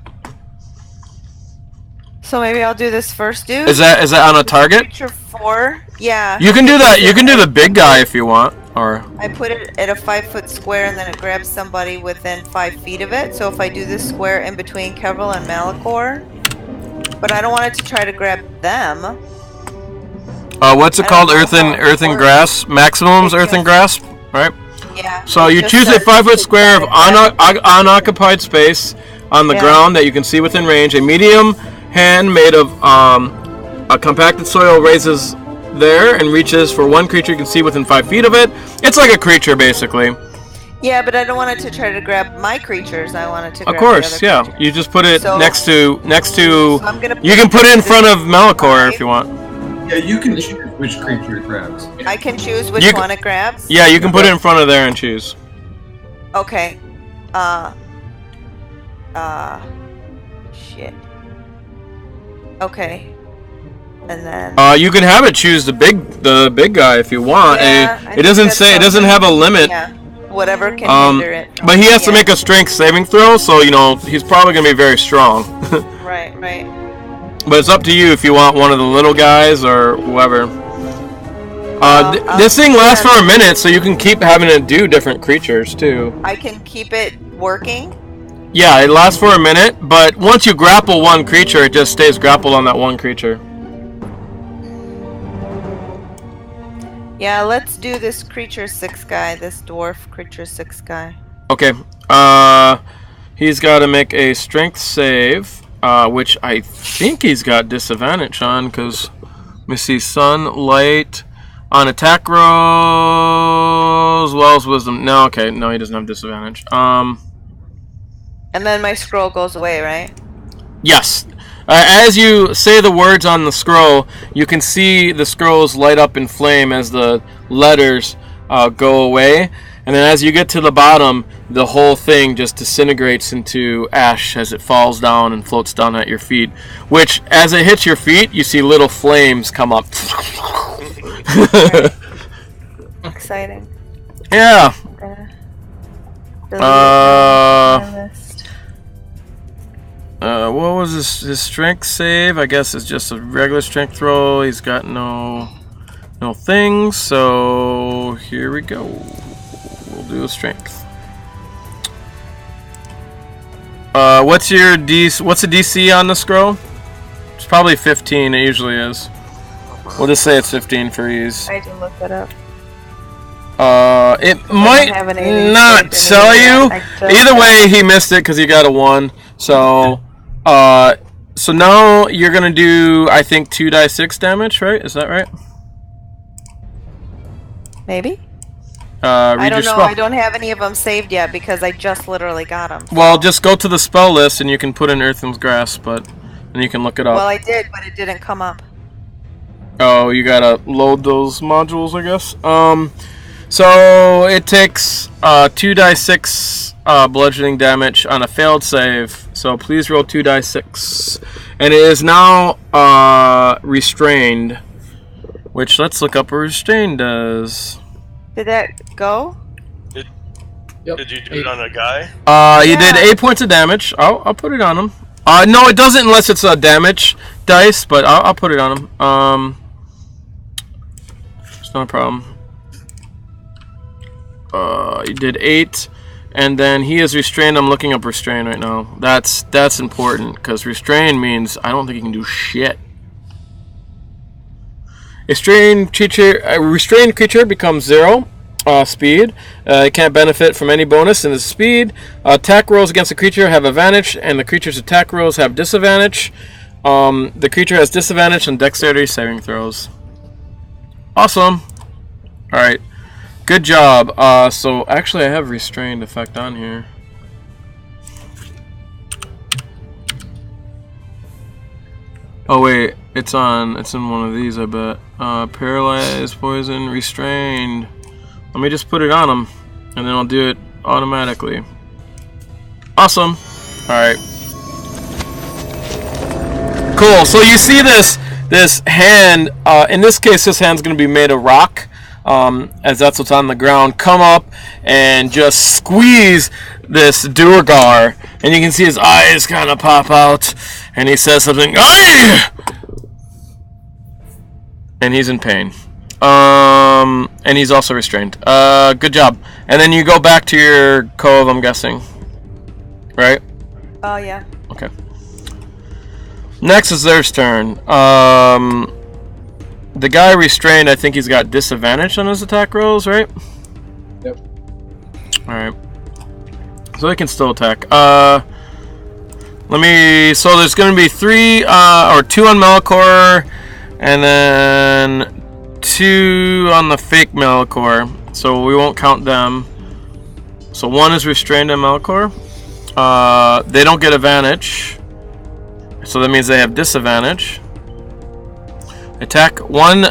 S4: So maybe I'll do this first dude.
S1: Is that on a target?
S4: Picture 4. Yeah.
S1: You can do that. You can do the big guy if you want. Or
S4: I put it at a 5-foot square and then it grabs somebody within 5 feet of it. So if I do this square in between Kevril and Malichor, but I don't want it to try to grab them.
S1: What's it called? Earthen grasp. Maximum's earthen grasp, right?
S4: Yeah.
S1: So you choose a 5-foot square of unoccupied space on the ground that you can see within range. A medium hand made of a compacted soil raises there and reaches for one creature you can see within 5 feet of it. It's like a creature, basically.
S4: Yeah, but I don't want it to try to grab my creatures. I want it to grab
S1: Of course,
S4: the other creatures.
S1: You just put it next to.
S4: So I'm gonna
S1: you can put it in front of Malichor if you want.
S2: Yeah, you can choose which creature it grabs.
S4: I can choose which one it grabs?
S1: Yeah, you can put it in front of there and choose.
S4: Okay. Shit. Okay. And then
S1: you can have it choose the big guy if you want.
S4: Yeah,
S1: it doesn't say, it doesn't have a limit.
S4: Yeah. Whatever can hinder it.
S1: But he has to make a strength saving throw, so he's probably gonna be very strong.
S4: Right.
S1: But it's up to you if you want one of the little guys or whoever. This thing lasts for a minute, so you can keep having it do different creatures too.
S4: I can keep it working?
S1: Yeah, it lasts for a minute, but once you grapple one creature, it just stays grappled on that one creature.
S4: Yeah, let's do this creature 6 guy, this dwarf creature 6 guy.
S1: Okay. He's got to make a strength save, which I think he's got disadvantage on, because, let me see, sun, light, on attack rolls, as well as wisdom. No, okay, no, he doesn't have disadvantage.
S4: And then my scroll goes away, right?
S1: Yes. As you say the words on the scroll, you can see the scrolls light up in flame as the letters go away. And then as you get to the bottom, the whole thing just disintegrates into ash as it falls down and floats down at your feet. Which, as it hits your feet, you see little flames come up.
S4: Exciting.
S1: Yeah. What was his strength save? I guess it's just a regular strength roll. He's got no no things, so here we go. We'll do a strength. What's your DC? What's the DC on the scroll? It's probably 15. It usually is. We'll just say it's 15 for ease.
S4: I can look it up.
S1: It might not tell you. Either way, he missed it because he got a 1. So, so now you're gonna do, I think, 2d6 damage, right? Is that right?
S4: Maybe.
S1: I
S4: don't know. I don't have any of them saved yet because I just literally got them. So.
S1: Well, just go to the spell list and you can put in Earthen's Grasp, and you can look it up.
S4: Well, I did, but it didn't come up.
S1: Oh, you gotta load those modules, I guess. So it takes 2d6 bludgeoning damage on a failed save. So please roll 2d6, and it is now restrained. Which, let's look up what restrained does.
S4: Did that go?
S3: Did
S5: Yep.
S3: you do it on a guy?
S1: You did 8 points of damage. I'll put it on him. No, it doesn't unless it's a damage dice, but I'll put it on him. It's not a problem. You did 8, and then he is restrained. I'm looking up restrain right now. That's important because restrain means I don't think he can do shit. A restrained creature becomes 0 speed. It can't benefit from any bonus in its speed. Attack rolls against the creature have advantage, and the creature's attack rolls have disadvantage. The creature has disadvantage on dexterity saving throws. Awesome. Alright. Good job. So actually I have restrained effect on here. Oh wait, it's in one of these, I bet. Paralyzed, poison, restrained. Let me just put it on him, and then I'll do it automatically. Awesome. Alright. Cool, so you see this hand, in this case this hand's going to be made of rock, as that's what's on the ground, come up and just squeeze this Duergar, and you can see his eyes kind of pop out, and he says something, "Aye!" And he's in pain. And he's also restrained. Good job. And then you go back to your cove, I'm guessing. Right?
S4: Oh, yeah.
S1: Okay. Next is their turn. The guy restrained, I think he's got disadvantage on his attack rolls, right?
S5: Yep.
S1: Alright. So he can still attack. So there's going to be 3, or 2 on Malichor, and then 2 on the fake Malichor. So we won't count them. So 1 is restrained on Malichor. They don't get advantage. So that means they have disadvantage. Attack 1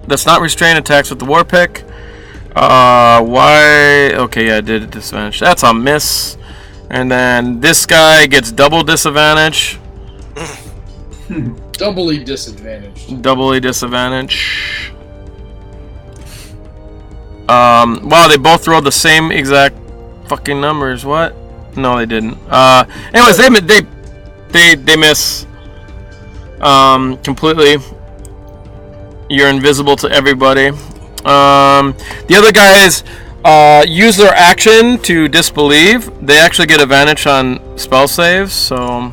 S1: that's not restrained attacks with the war pick. Why? Okay, yeah, I did disadvantage. That's a miss. And then this guy gets double disadvantage.
S5: Doubly disadvantaged.
S1: Doubly disadvantage. Wow, they both rolled the same exact fucking numbers. What? No, they didn't. Anyways, they miss. Completely. You're invisible to everybody. The other guys use their action to disbelieve. They actually get advantage on spell saves, so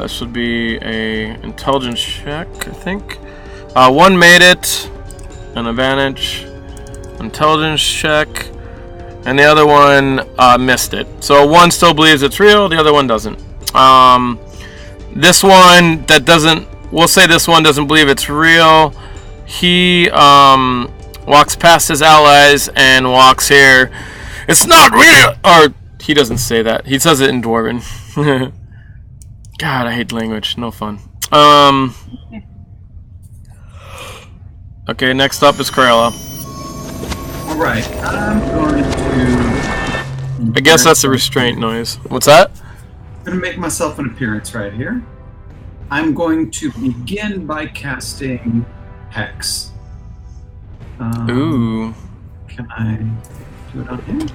S1: this would be a intelligence check, I think. 1 made it, an advantage, intelligence check, and the other one missed it. So 1 still believes it's real, the other one doesn't. This one that doesn't, we'll say this one doesn't believe it's real. He walks past his allies and walks here. It's not real! Or, he doesn't say that. He says it in Dwarven. God, I hate language. No fun. Okay, next up is Criella.
S2: Alright, I'm going to...
S1: I guess that's a restraint noise. What's that?
S2: I'm going to make myself an appearance right here. I'm going to begin by casting Hex.
S1: Ooh.
S2: Can I do it on him?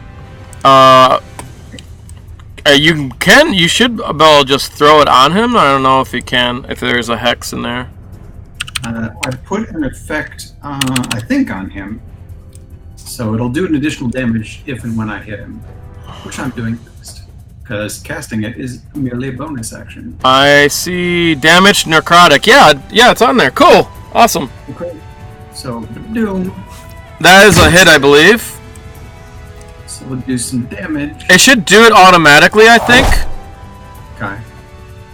S1: You should, Bell, just throw it on him. I don't know if you can, if there's a Hex in there.
S2: I put an effect, I think, on him. So it'll do an additional damage if and when I hit him, which I'm doing next. Because casting it is merely a bonus action.
S1: I see damaged necrotic. Yeah, it's on there. Cool. Awesome.
S2: Okay. So, doom.
S1: That is a hit, I believe.
S2: So we'll do some damage.
S1: It should do it automatically, I think.
S2: Okay.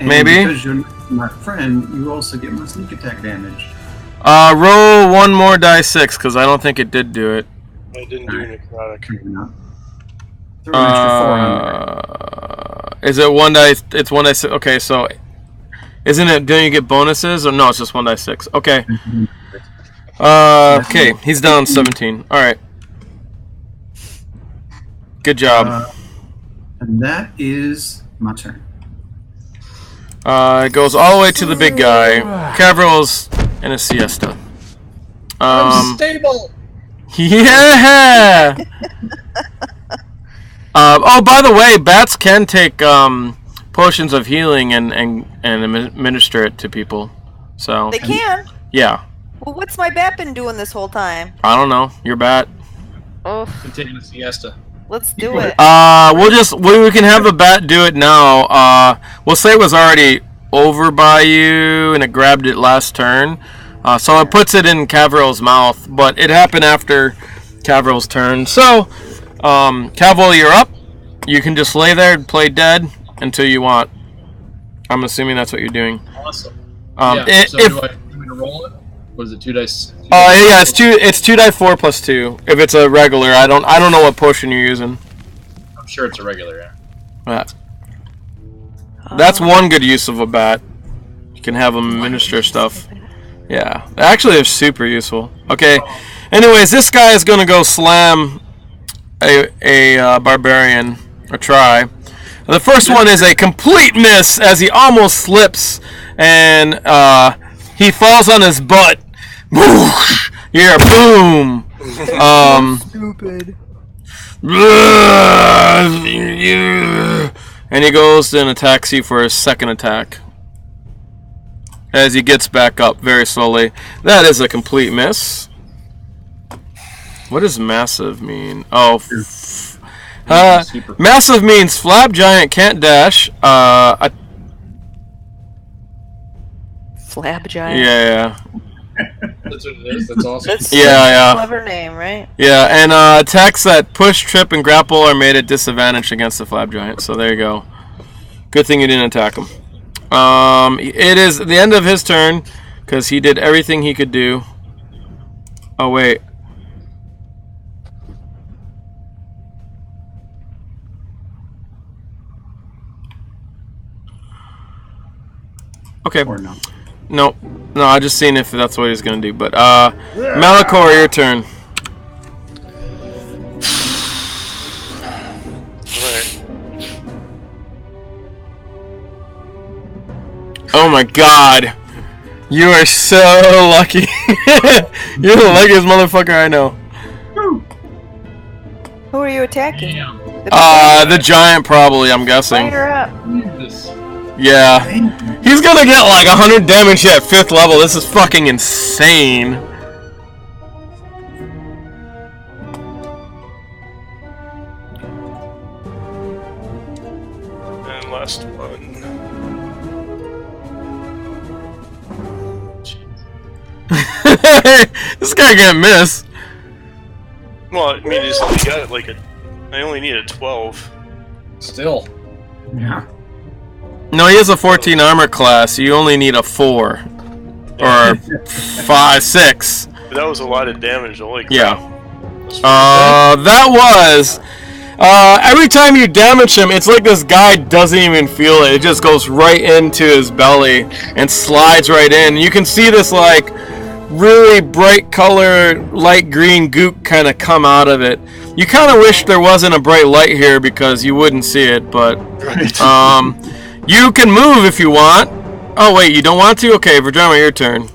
S2: And
S1: Maybe.
S2: because you're my friend, you also get my sneak attack damage.
S1: Roll one more die 6, because I don't think it did do it.
S3: I didn't do necrotic.
S2: Maybe not. Throw an extra 4 on there.
S1: Is it 1 die? It's 1 die 6. Okay, so isn't it? Don't you get bonuses? Or no, it's just 1 die 6. Okay. Okay, he's down 17. All right. Good job.
S2: And that is my turn.
S1: It goes all the way to the big guy. Kevril's in a siesta.
S5: I'm stable.
S1: Yeah. Oh, by the way, bats can take potions of healing and administer it to people. So
S4: They can.
S1: yeah.
S4: Well, what's my bat been doing this whole time?
S1: I don't know. Your bat.
S4: Oh,
S5: I'm taking a siesta.
S4: let's do it.
S1: We can have the bat do it now. We'll say it was already over by you and it grabbed it last turn. So it puts it in Kevril's mouth, but it happened after Kevril's turn. So, Kevril, you're up. You can just lay there and play dead until you want. I'm assuming that's what you're doing.
S5: Awesome.
S1: Do I
S5: want me to roll it? What is it? 2 dice?
S1: Yeah, it's 2 die 4 plus 2. If it's a regular, I don't know what potion you're using.
S5: I'm sure it's a regular,
S1: Yeah. That's one good use of a bat. You can have them administer stuff. Yeah, actually, they're super useful. Okay. Anyways, this guy is gonna go slam a barbarian or try. The first one is a complete miss as he almost slips and he falls on his butt. Yeah, boom.
S4: Stupid.
S1: And he goes and attacks you for his second attack. As he gets back up very slowly. That is a complete miss. What does massive mean? Oh. Massive means flab giant can't dash.
S4: Flab giant.
S1: Yeah.
S5: That's what it is. That's awesome.
S4: That's
S1: Yeah.
S4: a clever name, right?
S1: Yeah, and attacks that push, trip, and grapple are made at disadvantage against the flab giant. So there you go. Good thing you didn't attack him. It is the end of his turn because he did everything he could do. Oh wait. Okay.
S2: Or no.
S1: No, I just seen if that's what he's gonna do. But Malichor, your turn.
S3: Alright.
S1: Oh my God, you are so lucky. You're the luckiest motherfucker I know.
S4: Who are you attacking?
S5: Damn.
S1: The giant probably. I'm guessing.
S4: Fire up.
S5: This.
S1: Yeah. He's gonna get like 100 damage at 5th level. This is fucking insane.
S3: And last one.
S1: This guy can't miss.
S3: Well, I mean, he's only got like I only need a 12.
S5: Still.
S2: Yeah.
S1: No, he has a 14 armor class. You only need a 4 or 5, 6.
S3: But that was a lot of damage. Holy crap.
S1: Yeah.
S3: That's
S1: That was. Every time you damage him, it's like this guy doesn't even feel it. It just goes right into his belly and slides right in. You can see this like really bright color, light green goop kind of come out of it. You kind of wish there wasn't a bright light here because you wouldn't see it, but you can move if you want. Oh wait, you don't want to? Okay, Vhajjharma, your turn.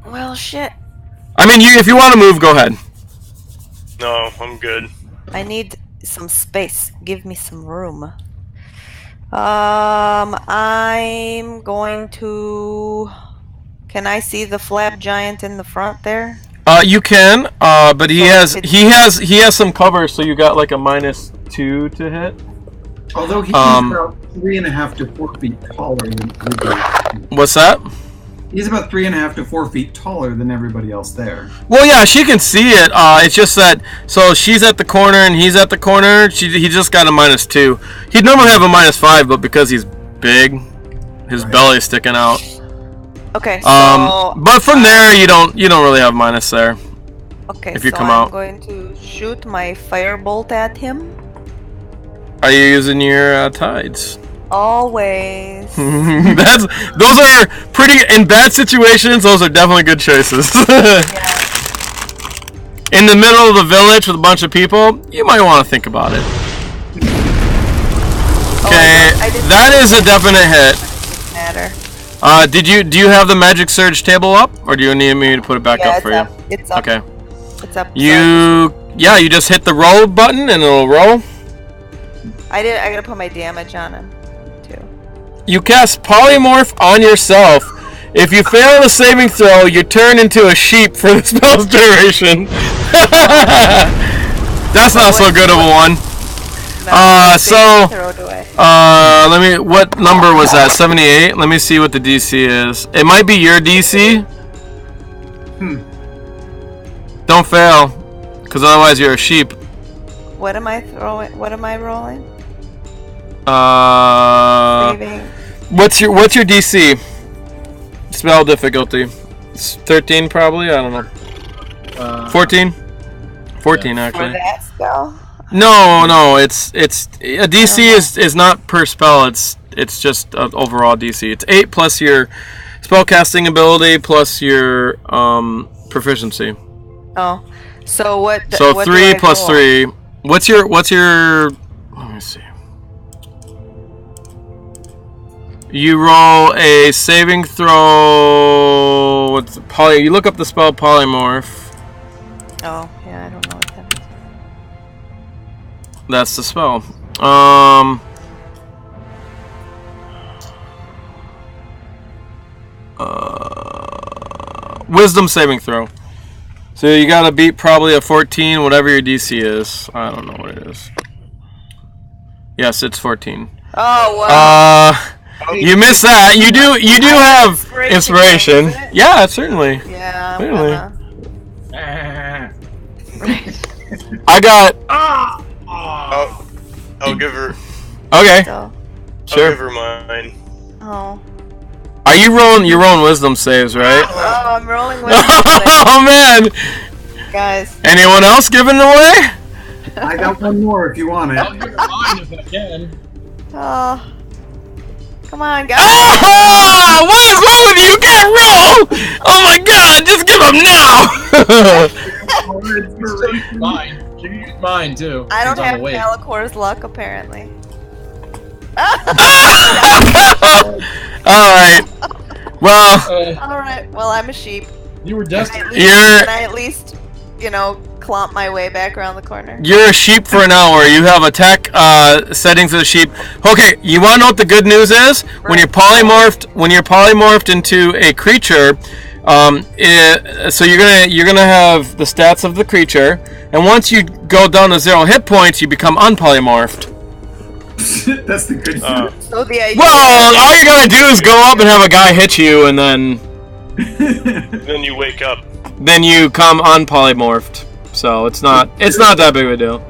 S4: Well, shit.
S1: I mean, if you want to move, go ahead.
S3: No, I'm good.
S4: I need some space. Give me some room. I'm going to. Can I see the flab giant in the front there?
S1: You can, but he has some cover, so you got like a -2 to hit.
S2: Although he's about 3.5 to 4 feet taller than everybody.
S1: What's that?
S2: He's about 3.5 to 4 feet taller than everybody else there.
S1: Well, yeah, she can see it. It's just that, so she's at the corner and he's at the corner. He just got a -2. He'd normally have a -5, but because he's big, his belly's sticking out.
S4: Okay. So
S1: but from there, you don't really have minus there.
S4: Okay.
S1: If you
S4: so
S1: come
S4: I'm
S1: out.
S4: going to shoot my firebolt at him.
S1: Are you using your tides?
S4: Always.
S1: Those are pretty, in bad situations, those are definitely good choices.
S4: Yeah.
S1: In the middle of the village with a bunch of people, you might want to think about it. Okay, that is a definite hit.
S4: Doesn't matter.
S1: Do you have the magic surge table up, or do you need me to put it back up for you?
S4: It's up.
S1: Okay.
S4: It's up.
S1: You just hit the roll button and it'll roll.
S4: I gotta put my damage on him too.
S1: You cast polymorph on yourself. If you fail the saving throw, you turn into a sheep for the spell's duration. That's not so good of a one. Let me. What number was that? 78. Let me see what the DC is. It might be your DC. Don't fail, because otherwise you're a sheep.
S4: What am I throwing? What am I rolling? Saving.
S1: What's your DC? Spell difficulty. It's 13 probably. I don't know. 14. 14
S4: For
S1: actually.
S4: that spell?
S1: No. It's a DC is not per spell. It's just overall DC. It's 8 plus your spellcasting ability plus your proficiency.
S4: Oh, so what?
S1: So
S4: what
S1: 3
S4: do I
S1: plus
S4: roll?
S1: 3. What's your? Let me see. You roll a saving throw. What's poly? You look up the spell polymorph.
S4: Oh, yeah, I don't know what that is.
S1: That's the spell. Wisdom saving throw. So you gotta beat probably a 14, whatever your DC is. I don't know what it is. Yes, it's 14.
S4: Oh wow.
S1: You missed that. You do have inspiration.
S4: Isn't it?
S1: Yeah, certainly.
S4: Yeah. I'm
S1: Certainly.
S4: gonna-
S1: I got.
S3: I'll give her.
S1: Okay.
S4: So,
S3: I'll
S1: Sure.
S3: give her mine.
S4: oh.
S1: Are you rolling? You're rolling wisdom saves, right?
S4: Oh, I'm rolling with
S1: Oh man!
S4: guys.
S1: Anyone else giving it away?
S2: I got one more if you want
S5: I'll
S2: it.
S5: give it mine if I can.
S4: Oh. Come on, guys.
S1: Oh! What is wrong with you? You can't roll! Oh my god! Just give them now!
S5: Mine. You can use mine too.
S4: I don't
S5: It's on
S4: have
S5: the way.
S4: Malichor's luck apparently.
S1: Alright. Well,
S4: All right. Well, I'm a sheep.
S5: You were destined.
S4: Can I at least, clomp my way back around the corner?
S1: you're a sheep for an hour. You have attack settings of the sheep. Okay, you want to know what the good news is? When you're polymorphed into a creature, so you're gonna have the stats of the creature, and once you go down to 0 hit points, you become unpolymorphed.
S2: That's the good news.
S4: So the idea.
S1: Well, all you gotta do is go up and have a guy hit you, and then
S3: Then you wake up.
S1: you come unpolymorphed. So it's not that big of a deal.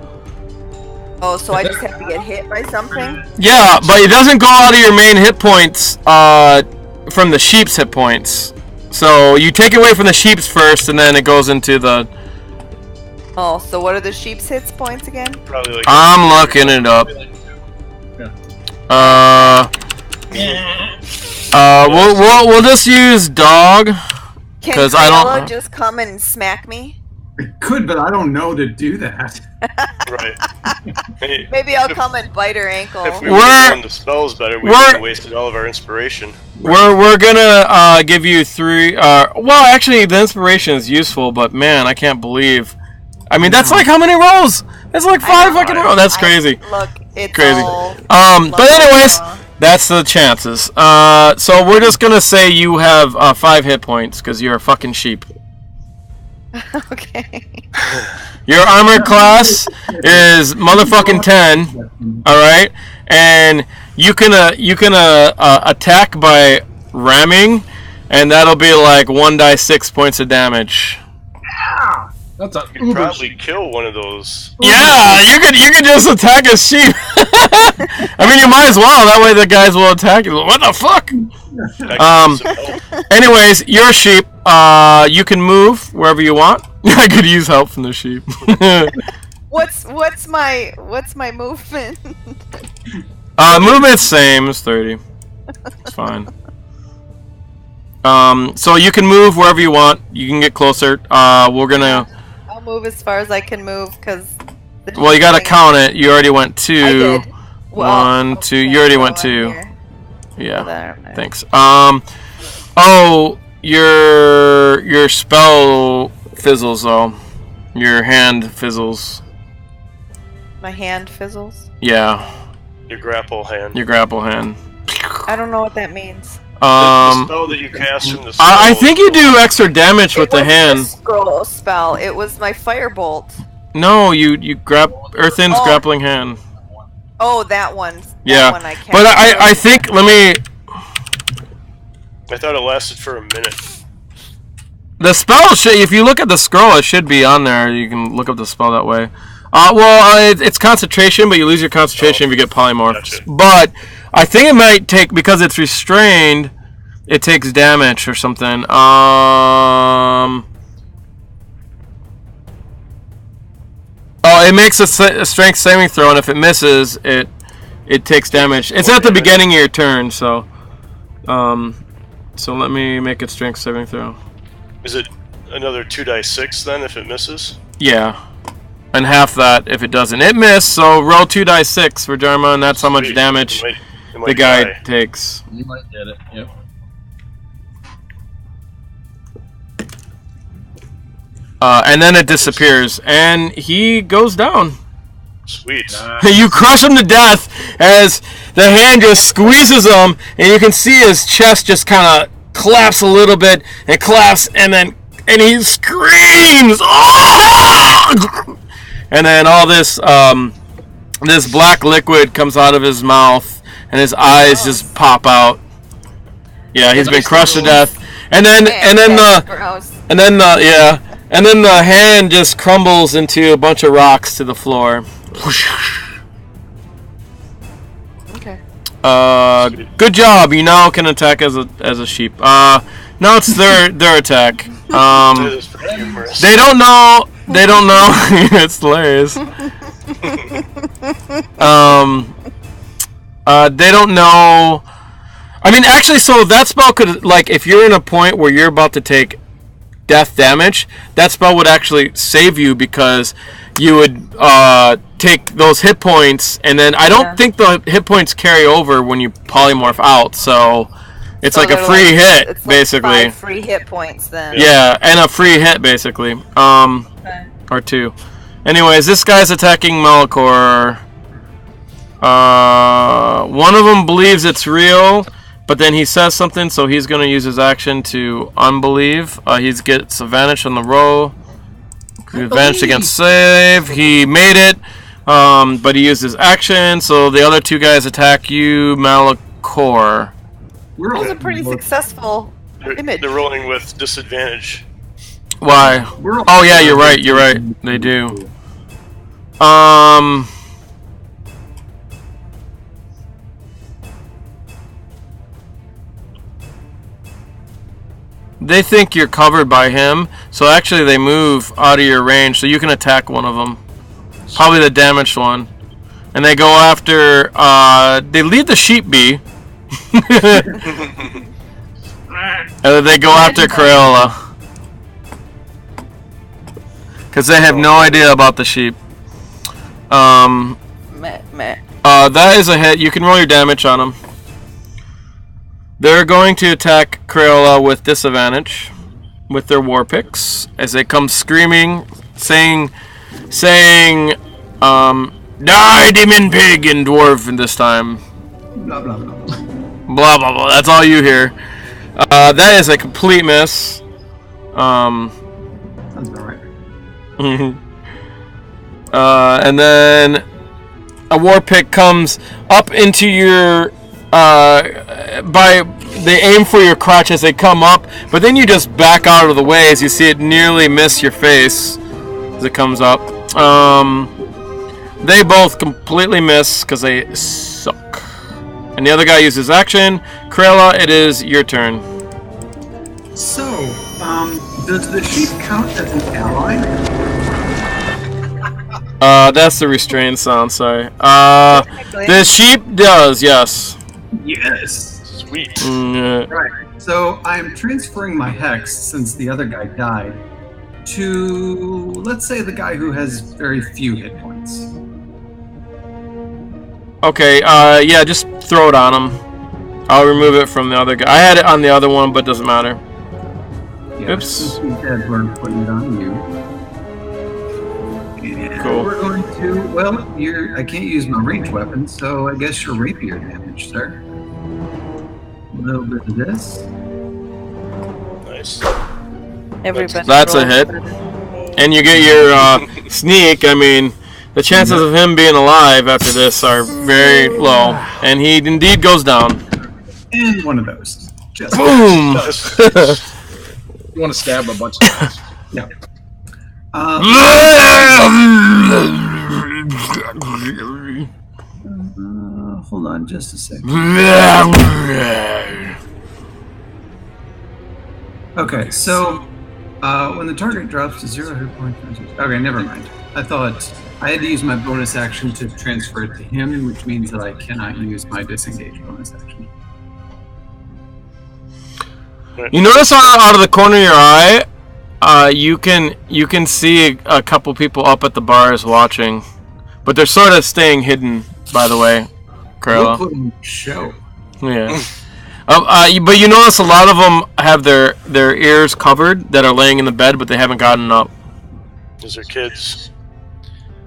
S4: Oh, so I just have to get hit by something?
S1: Yeah, but it doesn't go out of your main hit points from the sheep's hit points. So you take it away from the sheep's first, and then it goes into the.
S4: Oh, so what are the sheep's hits points again?
S3: Probably like.
S1: I'm looking it up. We'll just use dog.
S4: Can
S1: 'Cause I don't-
S4: Criella just come and smack me?
S2: It could, but I don't know to do that.
S3: Right. Hey,
S4: Maybe I'll come and bite her ankle.
S3: if we would have done the spells better, we would have wasted all of our inspiration.
S1: We're gonna give you 3. Well, actually, the inspiration is useful, but man, I can't believe I mean, that's like how many rolls? That's like 5 fucking rolls. That's crazy.
S4: Look, it's
S1: Crazy.
S4: all
S1: But anyways, that's the chances. So we're just gonna say you have 5 hit points because you're a fucking sheep.
S4: Okay.
S1: Your armor class is motherfucking 10. All right, and you can attack by ramming, and that'll be like 1d6 points of damage.
S5: That's a
S3: You could probably kill one of those.
S1: Yeah, you could just attack a sheep. I mean, you might as well. That way the guys will attack you. What the fuck? Anyways, you're a sheep. You can move wherever you want. I could use help from the sheep.
S4: What's my movement?
S1: Movement's same as 30. It's fine. So you can move wherever you want. You can get closer. We're gonna.
S4: I'll move as far as I can move because.
S1: Well, you gotta count it. You already went 2.
S4: I did. Well,
S1: 1, 2.
S4: okay,
S1: You already
S4: so
S1: went
S4: I'm
S1: 2.
S4: here.
S1: Yeah.
S4: So there.
S1: Thanks. Oh, your spell fizzles though. Your hand fizzles.
S4: My hand fizzles.
S1: Yeah.
S3: Your grapple hand.
S1: Your grapple hand.
S4: I don't know what that means.
S3: The spell that you cast from the scroll.
S1: I think you do extra damage with the hand.
S4: It was the scroll spell. It was my firebolt.
S1: No, you grab Earthen's grappling hand.
S4: Oh, that one.
S1: Yeah,
S4: one I cast.
S1: but I think
S3: I thought it lasted for a minute.
S1: the spell should. If you look at the scroll, it should be on there. You can look up the spell that way. It's concentration, but you lose your concentration if you get polymorphs.
S3: Gotcha.
S1: But I think it might take, because it's restrained, it takes damage or something. It makes a strength saving throw, and if it misses, it takes damage. It's at the beginning of your turn, so let me make it strength saving throw.
S3: Is it another 2d6 then if it misses?
S1: Yeah. And half that if it doesn't. It missed, so roll 2d6 for Vhajjharma, and that's how much
S3: Sweet.
S1: damage
S3: It might
S1: the guy
S3: die.
S1: takes.
S5: You might get it. Yep.
S1: And then it disappears, and he goes down.
S3: Sweet.
S1: You crush him to death as the hand just squeezes him, and you can see his chest just kind of collapse a little bit, and collapse, and he screams, "Oh!" And then all this this black liquid comes out of his mouth, and his eyes just pop out. Yeah, he's been crushed to death, and then the hand just crumbles into a bunch of rocks to the floor.
S4: Okay.
S1: Good job. You now can attack as a sheep. Now it's their attack.
S3: That is pretty humorous.
S1: They don't know. It's hilarious. They don't know. I mean, actually, so that spell could, like, if you're in a point where you're about to take death damage, that spell would actually save you because you would take those hit points, and then I don't think the hit points carry over when you polymorph out, so it's like a free hit,
S4: it's
S1: basically.
S4: Like 5 free hit points then.
S1: Yeah, and a free hit, basically.
S4: Okay.
S1: Or 2. Anyways, this guy's attacking Malichor. One of them believes it's real, but then he says something, so he's going to use his action to unbelieve. He gets advantage on the roll. Advantage against save. He made it, but he used his action, so the other 2 guys attack you, Malichor.
S4: That was a pretty successful image.
S3: They're rolling with disadvantage.
S1: Why? Oh yeah, you're right. They do. They think you're covered by him, so actually they move out of your range, so you can attack one of them. Probably the damaged one. And they go after, they leave the sheep be. And they go after Criella. Because they have no idea about the sheep. That is a hit. You can roll your damage on them. They're going to attack Criella with disadvantage with their war picks as they come screaming, saying saying, "Die, demon pig!" in dwarf this time.
S2: Blah blah blah.
S1: Blah blah blah. That's all you hear. That is a complete miss.
S2: Sounds about right.
S1: And then a war pick comes up into your they aim for your crotch as they come up, but then you just back out of the way as you see it nearly miss your face as it comes up. They both completely miss because they suck. And the other guy uses action. Criella, it is your turn.
S2: So, does the sheep count as an ally?
S1: That's the restrained sound, sorry. The sheep does, yes.
S2: Yes.
S3: Sweet.
S2: Right. So I'm transferring my hex, since the other guy died, to, let's say, the guy who has very few hit points.
S1: Okay, yeah, just throw it on him. I'll remove it from the other guy. I had it on the other one, but it doesn't matter.
S2: Yeah,
S1: Oops.
S2: since he's dead, we're putting it on you. And
S1: Cool.
S2: we're going to, well, I can't use my ranged weapon, so I guess your rapier damage, sir. A little bit of this.
S3: Nice.
S4: Everybody.
S1: That's a
S4: roll
S1: hit.
S4: better than me.
S1: And you get your sneak. I mean, the chances of him being alive after this are very low. And he indeed goes down.
S2: And one of those. Just
S1: Boom!
S5: You want to stab a bunch of times.
S2: yeah. Hold on just a second. Okay, so when the target drops to 0 hit points. Okay, never mind. I thought I had to use my bonus action to transfer it to him, which means that I cannot use my disengage bonus action.
S1: You notice out of the corner of your eye, you can see a couple people up at the bars watching, but they're sort of staying hidden. By the way, Criella.
S2: We'll put on the show.
S1: Yeah. But you notice a lot of them have their ears covered that are laying in the bed, but they haven't gotten up.
S3: Those are kids.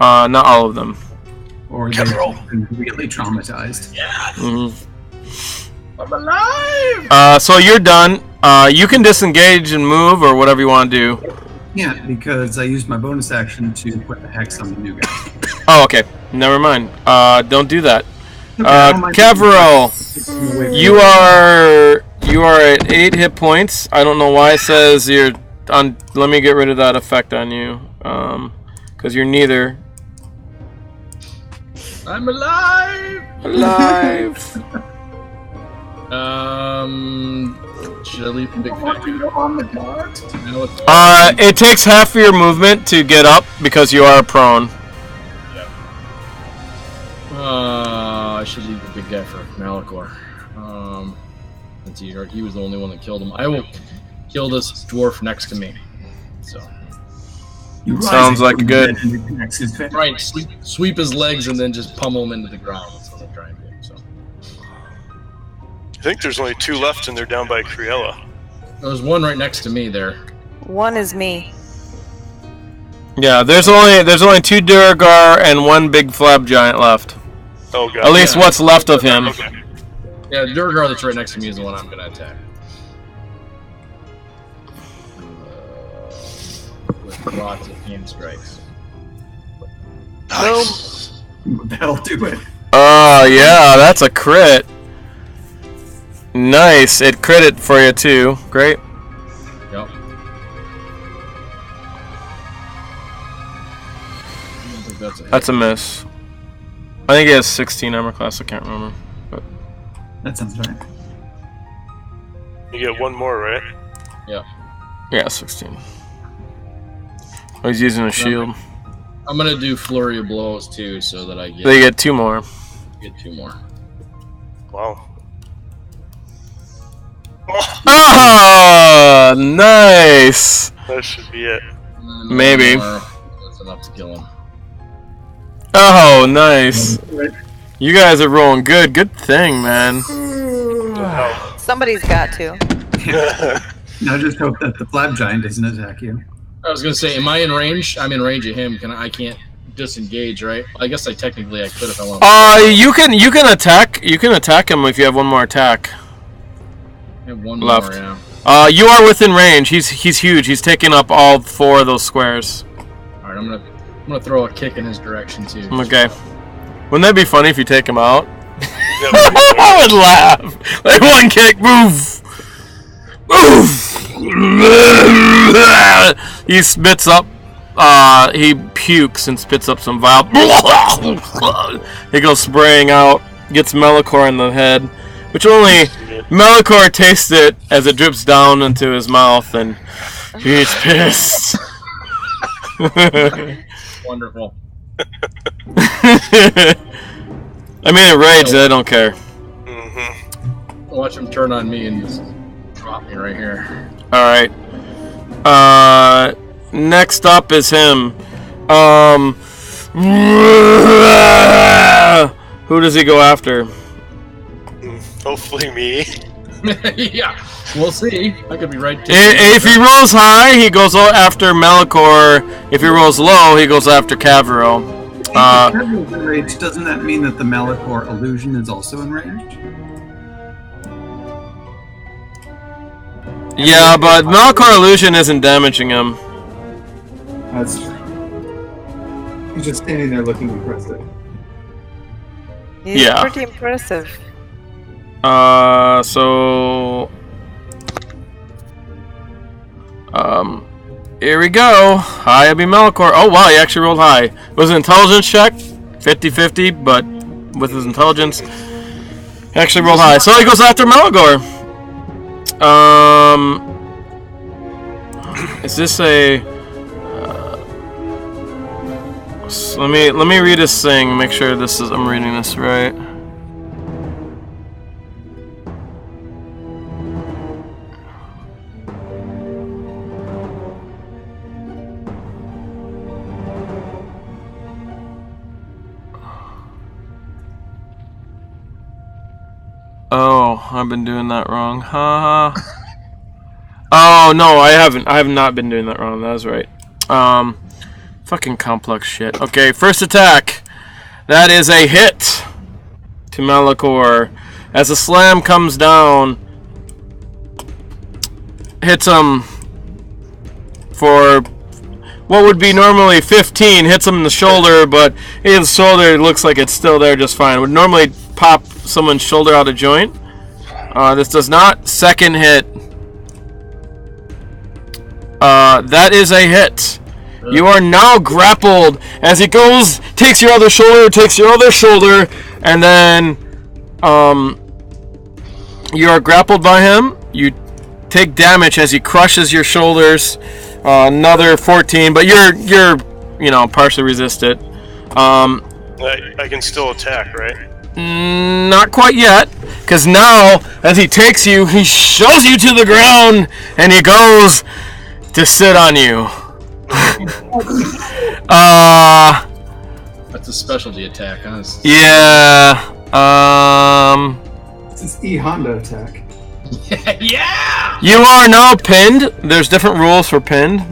S1: Not all of them.
S2: Or they've been really traumatized.
S1: Mm-hmm.
S5: I'm alive!
S1: So you're done. You can disengage and move or whatever you want to do.
S2: Yeah, because I used my bonus action to put the hex on the new guy.
S1: Oh, okay. Never mind. Don't do that.
S2: Okay, I don't mind
S1: Kevril,
S2: doing
S1: you are at 8 hit points. I don't know why it says you're on. Let me get rid of that effect on you. Because you're neither.
S5: I'm alive!
S1: Alive.
S5: Should I leave the big factory?
S1: It takes half of your movement to get up because you are prone.
S5: I should leave the big guy for Malichor. Let's see, he was the only one that killed him. I will kill this dwarf next to me. So.
S1: Sounds like a good.
S5: Right, sweep his legs and then just pummel him into the ground. That's what I'm trying to do. So.
S3: I think there's only 2 left, and they're down by Criella.
S5: There's one right next to me there.
S4: One is me.
S1: Yeah, there's only 2 Duergar and 1 big flab giant left.
S3: Oh god.
S1: At least what's left of him.
S3: Okay.
S5: Yeah, Duergar that's right next to me is the one I'm going to attack. With lots of hand strikes.
S3: Nice.
S2: That'll do it.
S1: Oh, yeah, that's a crit. Nice. It critted for you, too. Great.
S5: Yep.
S1: That's a miss. I think he has 16 armor class. I can't remember. But
S2: That sounds right.
S3: You get 1 more, right?
S5: Yeah.
S1: yeah, 16. Oh, he's using a shield.
S5: I'm gonna do flurry of blows too, so that I
S1: They get 2 more.
S5: get 2 more.
S3: Wow.
S1: Oh, nice.
S3: That should be it.
S5: And
S1: Maybe.
S5: 1 more. That's enough to kill him.
S1: Oh, nice. You guys are rolling good. Good thing, man.
S4: Somebody's got to.
S2: Now just hope that the flab giant doesn't attack you.
S5: I was gonna say, am I in range? I'm in range of him. I can't disengage, right? I guess I could if I want.
S1: You can attack. You can attack him if you have one more attack.
S5: I have one
S1: left.
S5: more, yeah.
S1: You are within range. He's huge. He's taking up all 4 of those squares.
S5: All right, I'm gonna throw a kick in his direction too.
S1: Okay. Wouldn't that be funny if you take him out? I would laugh. Like one kick, move. He spits up. He pukes and spits up some vile. He goes spraying out. Gets Malichor in the head, which only Malichor tastes it as it drips down into his mouth, and he's pissed.
S5: Wonderful.
S1: I mean, enraged. I don't care.
S5: Watch him turn on me and just drop me right here.
S1: All right. Next up is him. Who does he go after?
S3: Hopefully me.
S5: Yeah, we'll see. I could be right.
S1: If he rolls high, he goes after Malichor. If he rolls low, he goes after Kevril.
S2: If Kevril's enraged, doesn't that mean that the Malichor illusion is also enraged?
S1: Yeah, but Malichor illusion isn't damaging him.
S2: That's true. He's just standing there looking impressive.
S4: He's pretty impressive.
S1: So... here we go. High will be Malichor. Oh, wow, he actually rolled high. It was an intelligence check. 50-50, but with his intelligence, he actually rolled high. So he goes after Malichor. Is this a... let me read this thing. Make sure this is... I'm reading this right. Oh, I've been doing that wrong. Ha. Oh no, I haven't. I have not been doing that wrong. That was right. Fucking complex shit. Okay, first attack. That is a hit to Malichor. As a slam comes down, hits him for what would be normally 15. Hits him in the shoulder, but his shoulder looks like it's still there just fine. Would normally pop someone's shoulder out of joint. This does not. Second hit. That is a hit. You are now grappled as he goes, takes your other shoulder, and then you are grappled by him. You take damage as he crushes your shoulders. Another 14, but you're partially resist it.
S3: I can still attack, right?
S1: Not quite yet, because now as he takes you, he shoves you to the ground, and he goes to sit on you.
S5: That's a specialty attack, huh?
S1: Yeah.
S2: It's an E-Honda attack.
S5: Yeah!
S1: You are now pinned. There's different rules for pinned.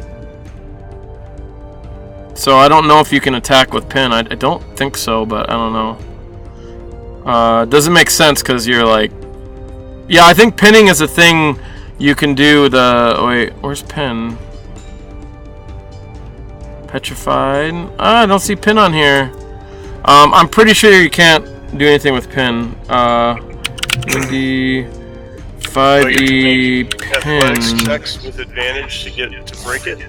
S1: So I don't know if you can attack with pin. I don't think so, but I don't know. Doesn't make sense because you're like... Yeah, I think pinning is a thing you can do wait, where's pin? Petrified? I don't see pin on here. I'm pretty sure you can't do anything with pin. 5D pin.
S3: Athletics checks with advantage to get to break it.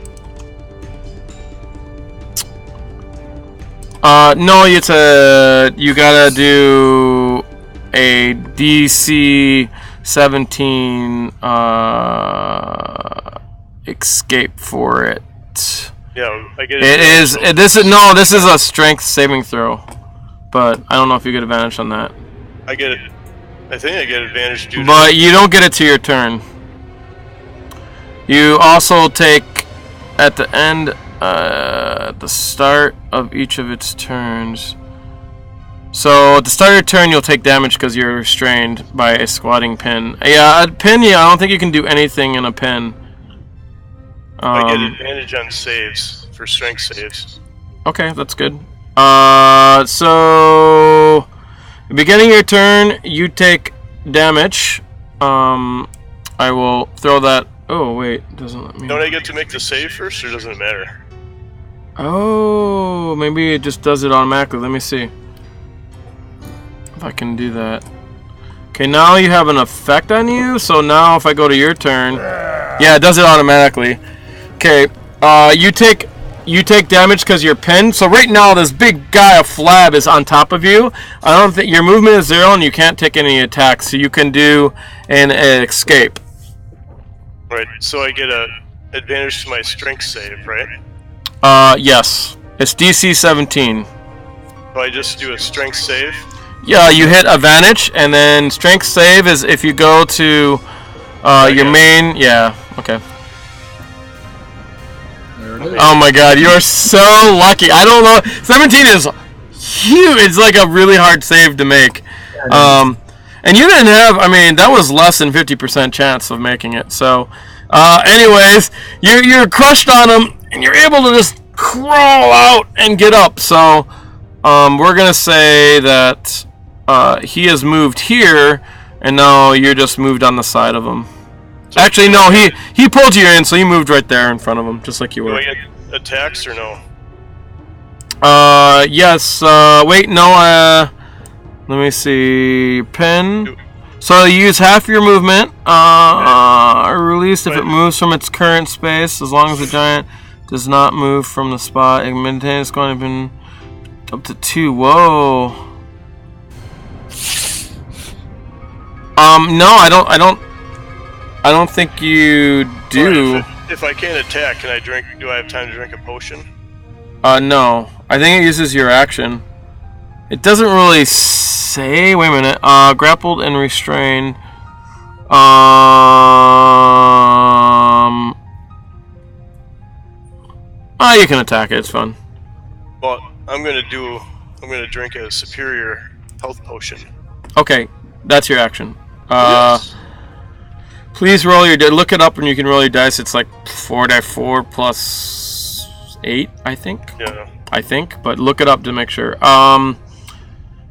S1: No, you gotta do a DC 17 escape for it.
S3: Yeah, I get
S1: it. This is a strength saving throw, but I don't know if you get advantage on that.
S3: I get it. I think I get advantage due to...
S1: But you don't get it to your turn. You also take at the end, at the start of each of its turns. So at the start of your turn, you'll take damage because you're restrained by a squatting pin. Yeah, a pin. Yeah, I don't think you can do anything in a pin.
S3: I get advantage on saves for strength saves.
S1: Okay, that's good. So beginning your turn, you take damage. I will throw that. Oh wait, doesn't let me.
S3: Don't I get to make the save first, or doesn't it matter?
S1: Oh, maybe it just does it automatically. Let me see if I can do that. Okay, now you have an effect on you. So now if I go to your turn, yeah, it does it automatically. Okay, you take damage because you're pinned. So right now this big guy of flab is on top of you. I don't think your movement is 0 and you can't take any attacks. So you can do an escape.
S3: Right. So I get a advantage to my strength save, right?
S1: Yes. It's DC 17.
S3: So I just do a strength save.
S1: Yeah, you hit advantage, and then strength save is if you go to your main. Yeah. Okay.
S5: There it is.
S1: Oh my God, you are so lucky. I don't know. 17 is huge. It's like a really hard save to make. And you didn't have. I mean, that was less than 50% chance of making it. So, anyways, you're crushed on him, and you're able to just crawl out and get up. So, we're gonna say that he has moved here, and now you're just moved on the side of him. Actually, no, he pulled you in, so you moved right there in front of him, just like you were.
S3: Do I get attacks or no?
S1: Yes. Wait, no. Let me see. Pin. So you use half your movement. Released if it moves from its current space, as long as the giant does not move from the spot. It maintains going to be up to 2. Whoa. No, I don't think you do.
S3: If I can't attack, can I drink? Do I have time to drink a potion?
S1: No. I think it uses your action. It doesn't really say. Wait a minute. Grappled and restrained. You can attack it. It's fun.
S3: Well, I'm gonna drink a superior health potion.
S1: Okay, that's your action.
S3: Yes.
S1: Please roll your. Look it up and you can roll your dice. It's like 4d4 plus 8, I think.
S3: Yeah.
S1: I think, but look it up to make sure.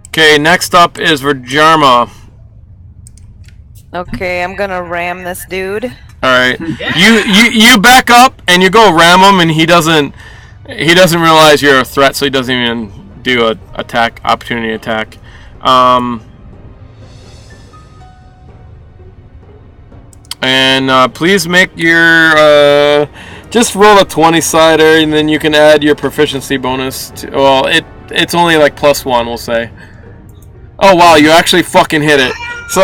S1: Okay, next up is Vhajjharma.
S4: Okay, I'm gonna ram this dude.
S1: All right, you back up and you go ram him, and he doesn't realize you're a threat, so he doesn't even do a opportunity attack. And please make your just roll a 20-sider, and then you can add your proficiency bonus to. Well, it's only like +1, we'll say. Oh wow, you actually fucking hit it. So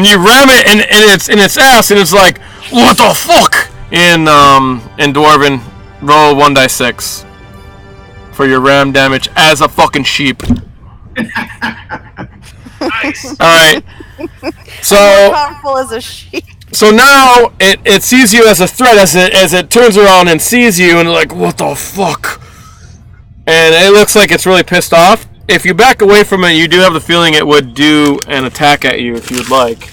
S1: you ram it and it's in its ass, and it's like, what the fuck? In Dwarven, roll 1d6 for your ram damage as a fucking sheep.
S6: Nice.
S1: All right. So
S4: Powerful as a sheep.
S1: So now it sees you as a threat as it turns around and sees you, and like, what the fuck? And it looks like it's really pissed off. If you back away from it, you do have the feeling it would do an attack at you if you would like.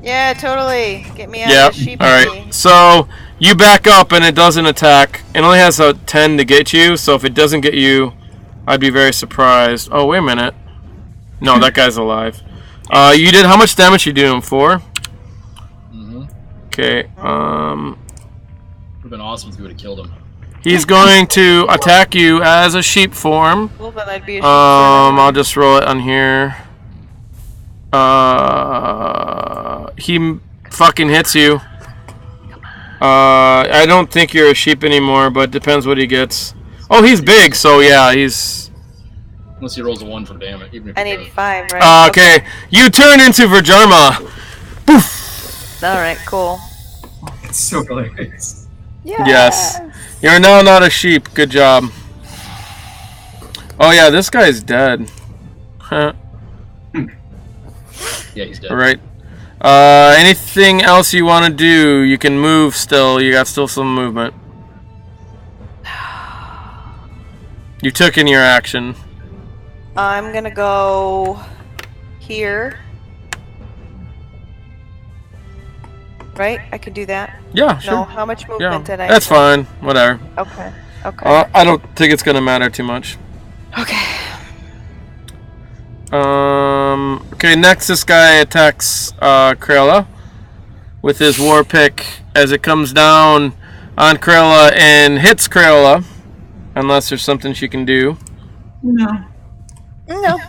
S4: Yeah, totally. Get me out of the sheep.
S1: Alright. So you back up and it doesn't attack. It only has a 10 to get you, so if it doesn't get you, I'd be very surprised. Oh, wait a minute. No, that guy's alive. You did how much damage you do him? 4?
S5: Mm-hmm.
S1: Okay.
S5: Would have been awesome if you would have killed him.
S1: He's going to attack you as a sheep form.
S4: Well, then I'd be a sheep
S1: I'll just roll it on here. He fucking hits you. I don't think you're a sheep anymore, but depends what he gets. Oh, he's big, so yeah, he's.
S5: Unless he rolls a 1 for damage. Even if
S4: I
S5: he
S4: need
S5: does.
S4: 5, right?
S1: Okay, you turn into Vhajjharma. Poof.
S4: Alright, cool.
S2: It's so hilarious.
S1: Yes. You're now not a sheep. Good job. Oh yeah, this guy's dead. Huh.
S5: Yeah, he's dead.
S1: Alright. Anything else you want to do? You can move still. You got still some movement. You took in your action.
S4: I'm gonna go here. right? I could do that.
S1: Yeah, sure.
S4: No, how much movement
S1: Yeah,
S4: did I?
S1: that's fine. Whatever.
S4: Okay. Okay.
S1: I don't think it's gonna matter too much.
S4: Okay.
S1: Okay, next this guy attacks Criella with his war pick as it comes down on Criella and hits Criella, unless there's something she can do.
S2: No.
S4: No.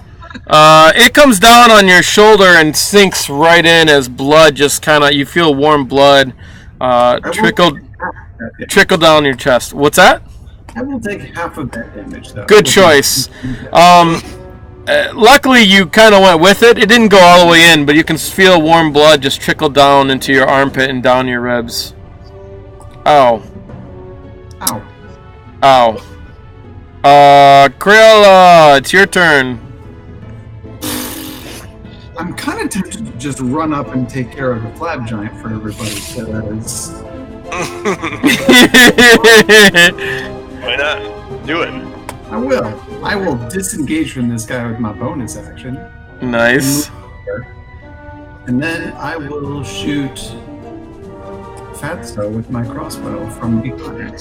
S1: It comes down on your shoulder and sinks right in as blood just kind of, you feel warm blood trickle down your chest. What's that?
S2: I will take half of that damage, though.
S1: Good choice. Luckily, you kind of went with it. It didn't go all the way in, but you can feel warm blood just trickle down into your armpit and down your ribs. Ow.
S2: Ow.
S1: Ow. Criella, it's your turn.
S2: I'm kind of tempted to just run up and take care of the flab giant for everybody. So that is...
S3: Why not? Do it.
S2: I will. I will disengage from this guy with my bonus action.
S1: Nice.
S2: And then I will shoot Fatso with my crossbow from behind.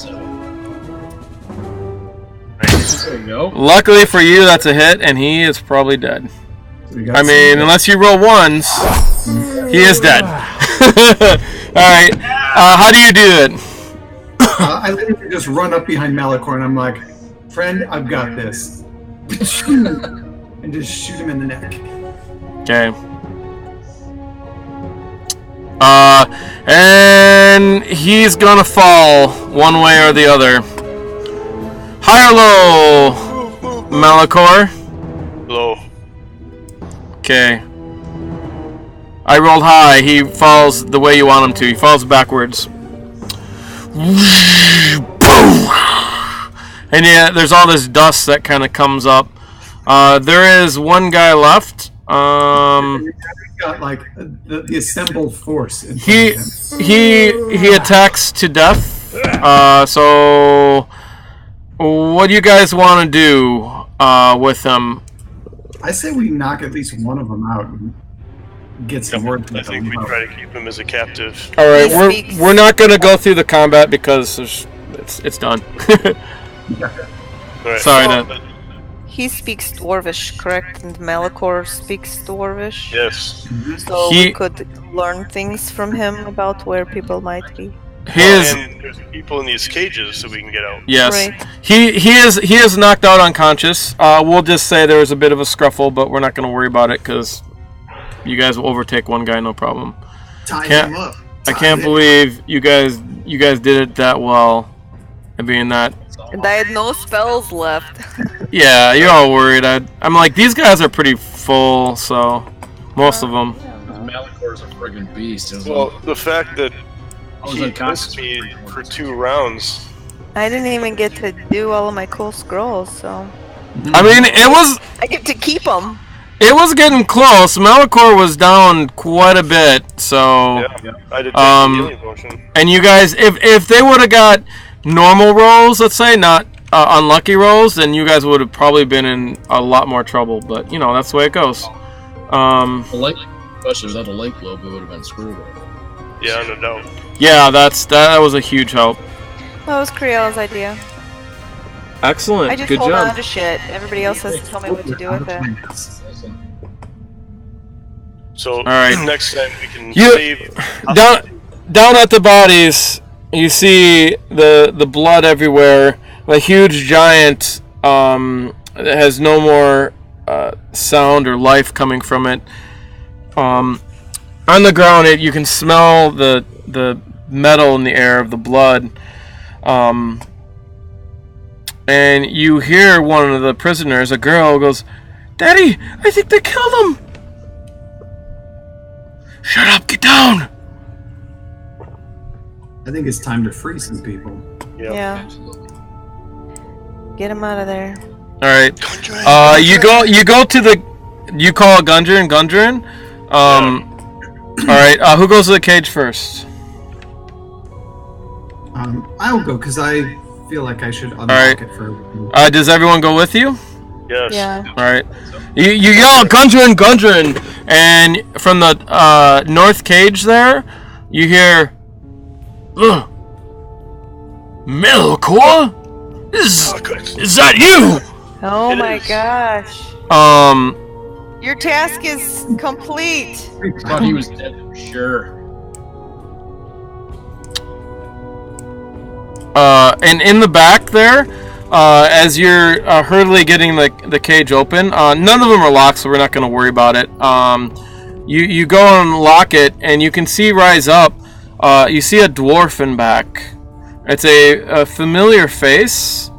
S5: There you go.
S1: Luckily for you, that's a hit, and he is probably dead.
S2: So we got
S1: I mean, unless you roll ones, he is dead. Alright, how do you do it?
S2: I literally just run up behind Malichor and I'm like, friend, I've got this. And just shoot him in the neck.
S1: Okay. And he's gonna fall one way or the other. High or low, Malichor?
S3: Low.
S1: Okay. I rolled high. He falls the way you want him to. He falls backwards. And yeah, there's all this dust that kind of comes up. There is one guy left.
S2: Got like the assembled force.
S1: He attacks to death. So what do you guys want to do with him?
S2: I say we knock at least one of them out and get some word.
S3: I think we try to keep him as a captive.
S1: All right, we're not going to go through the combat because it's done.
S3: Right.
S1: Sorry, Ned.
S4: He speaks Dwarvish, correct? And Malichor speaks Dwarvish.
S3: Yes.
S4: So we could learn things from him about where people might be.
S3: And there's people in these cages so we can get out.
S1: Yes.
S4: Right.
S1: He is knocked out unconscious. We'll just say there was a bit of a scuffle, but we're not going to worry about it because you guys will overtake one guy, no problem.
S2: Tie him up.
S1: I can't believe you guys did it that well. And being that.
S4: And I had no spells left.
S1: Yeah, you're all worried. I'm like, these guys are pretty full, so most of them.
S5: Malichor's a friggin' beast.
S3: Well, the fact that
S5: was
S3: he
S5: unconscious
S3: missed me for 2 rounds.
S4: I didn't even get to do all of my cool scrolls, so
S1: I mean,
S4: I get to keep them.
S1: It was getting close. Malichor was down quite a bit, so.
S3: Yeah, I did take the healing potion.
S1: And you guys, if they would have got normal rolls, let's say, not unlucky rolls, then you guys would have probably been in a lot more trouble. But you know, that's the way it goes.
S5: The lake, especially without a lake globe, we would have been screwed.
S3: Yeah, no doubt.
S1: Yeah, that was a huge help.
S4: That was Criella's idea.
S1: Excellent.
S4: I just
S1: Good
S4: hold
S1: job.
S4: on to shit. Everybody else has to tell me what to do with it.
S3: So
S1: right.
S3: Next time we can
S1: You-
S3: save.
S1: Down at the bodies, you see the blood everywhere. A huge giant that has no more sound or life coming from it. On the ground, you can smell the metal in the air of the blood. And you hear one of the prisoners, a girl, goes, "Daddy, I think they killed him." Shut up, get down.
S2: I think it's time to free some people.
S4: Yeah. Get him out of there.
S1: All right. You go to the. You call Gundren. All right. Who goes to the cage first?
S2: I'll go because I feel like I should unlock
S1: right.
S2: it for.
S1: Does everyone go with you?
S3: Yes.
S4: Yeah.
S1: All right. You yell Gundren, and from the north cage there, you hear, "Ugh, Malichor? Is that you?"
S4: Oh
S3: It
S4: my
S3: is.
S4: gosh. Your task is complete.
S5: Thought he was dead for sure.
S1: And in the back there, as you're hurriedly getting the cage open, none of them are locked, so we're not going to worry about it. You go and unlock it, and you can see rise up. You see a dwarf in back. It's a familiar face.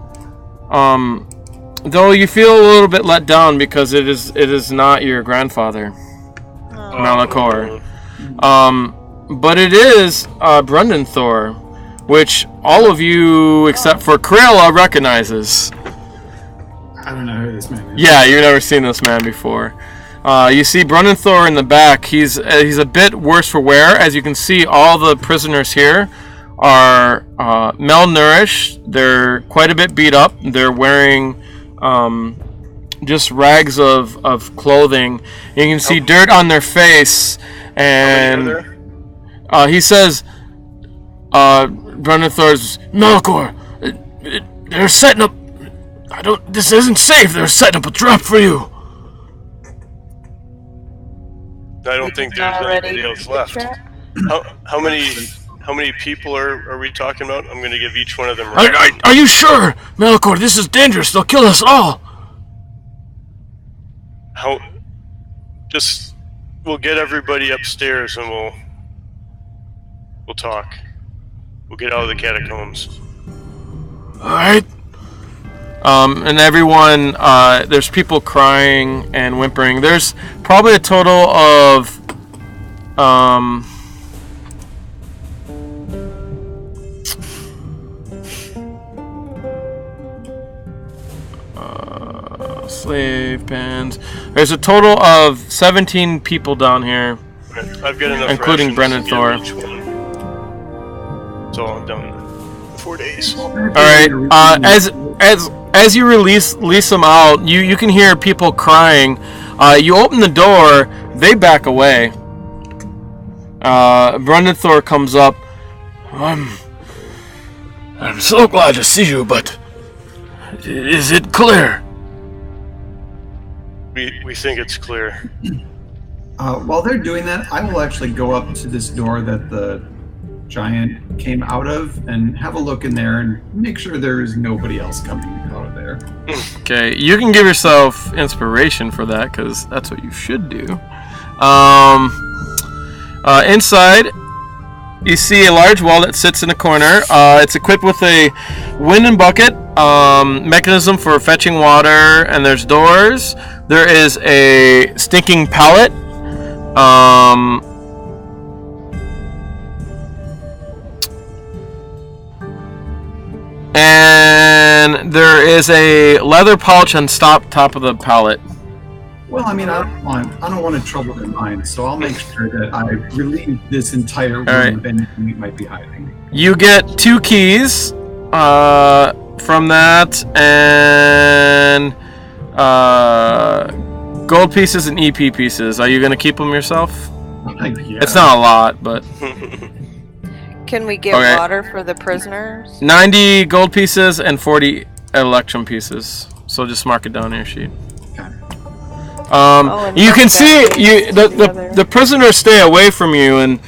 S1: Though you feel a little bit let down because it is not your grandfather, Malichor. But it is Bruldenthar, which all of you except for Criella recognizes.
S2: I don't know who this man is.
S1: Yeah, you've never seen this man before. You see Bruldenthar in the back. He's a bit worse for wear. As you can see, all the prisoners here are malnourished. They're quite a bit beat up. They're wearing just rags of clothing. You can see dirt on their face, and he says, Bruldenthar, Malichor, they're setting up. This isn't safe. They're setting up a trap for you.
S3: I don't think there's anybody else left. How many people are we talking about? I'm going to give each one of them.
S1: Are you sure, Malichor? This is dangerous. They'll kill us all.
S3: We'll get everybody upstairs and we'll talk. We'll get out of the catacombs.
S1: All right. And everyone, there's people crying and whimpering. There's probably a total of, slave pens. There's a total of 17 people down here,
S3: I've got enough,
S1: including
S3: Bruldenthar.
S1: Bruldenthar.
S3: So I'm done. 4 days.
S1: All right. As you release them out, you can hear people crying. You open the door. They back away. Bruldenthar comes up. I'm so glad to see you, but is it clear?
S3: We think it's clear.
S2: While they're doing that, I will actually go up to this door that the giant came out of and have a look in there and make sure there is nobody else coming out of there.
S1: Okay, you can give yourself inspiration for that because that's what you should do. Inside, you see a large wall that sits in a corner. It's equipped with a wind and bucket mechanism for fetching water, and there's doors. There is a stinking pallet. And there is a leather pouch on top of the pallet.
S2: Well, I mean, I don't want to trouble their minds, so I'll make sure that I relieve this entire room of anything it might be hiding.
S1: You get 2 keys from that, and gold pieces and EP pieces. Are you going to keep them yourself?
S2: Yeah.
S1: It's not a lot, but...
S4: Can we get water for the prisoners?
S1: 90 gold pieces and 40 electrum pieces. So just mark it down on your sheet. You can see the prisoners stay away from you, and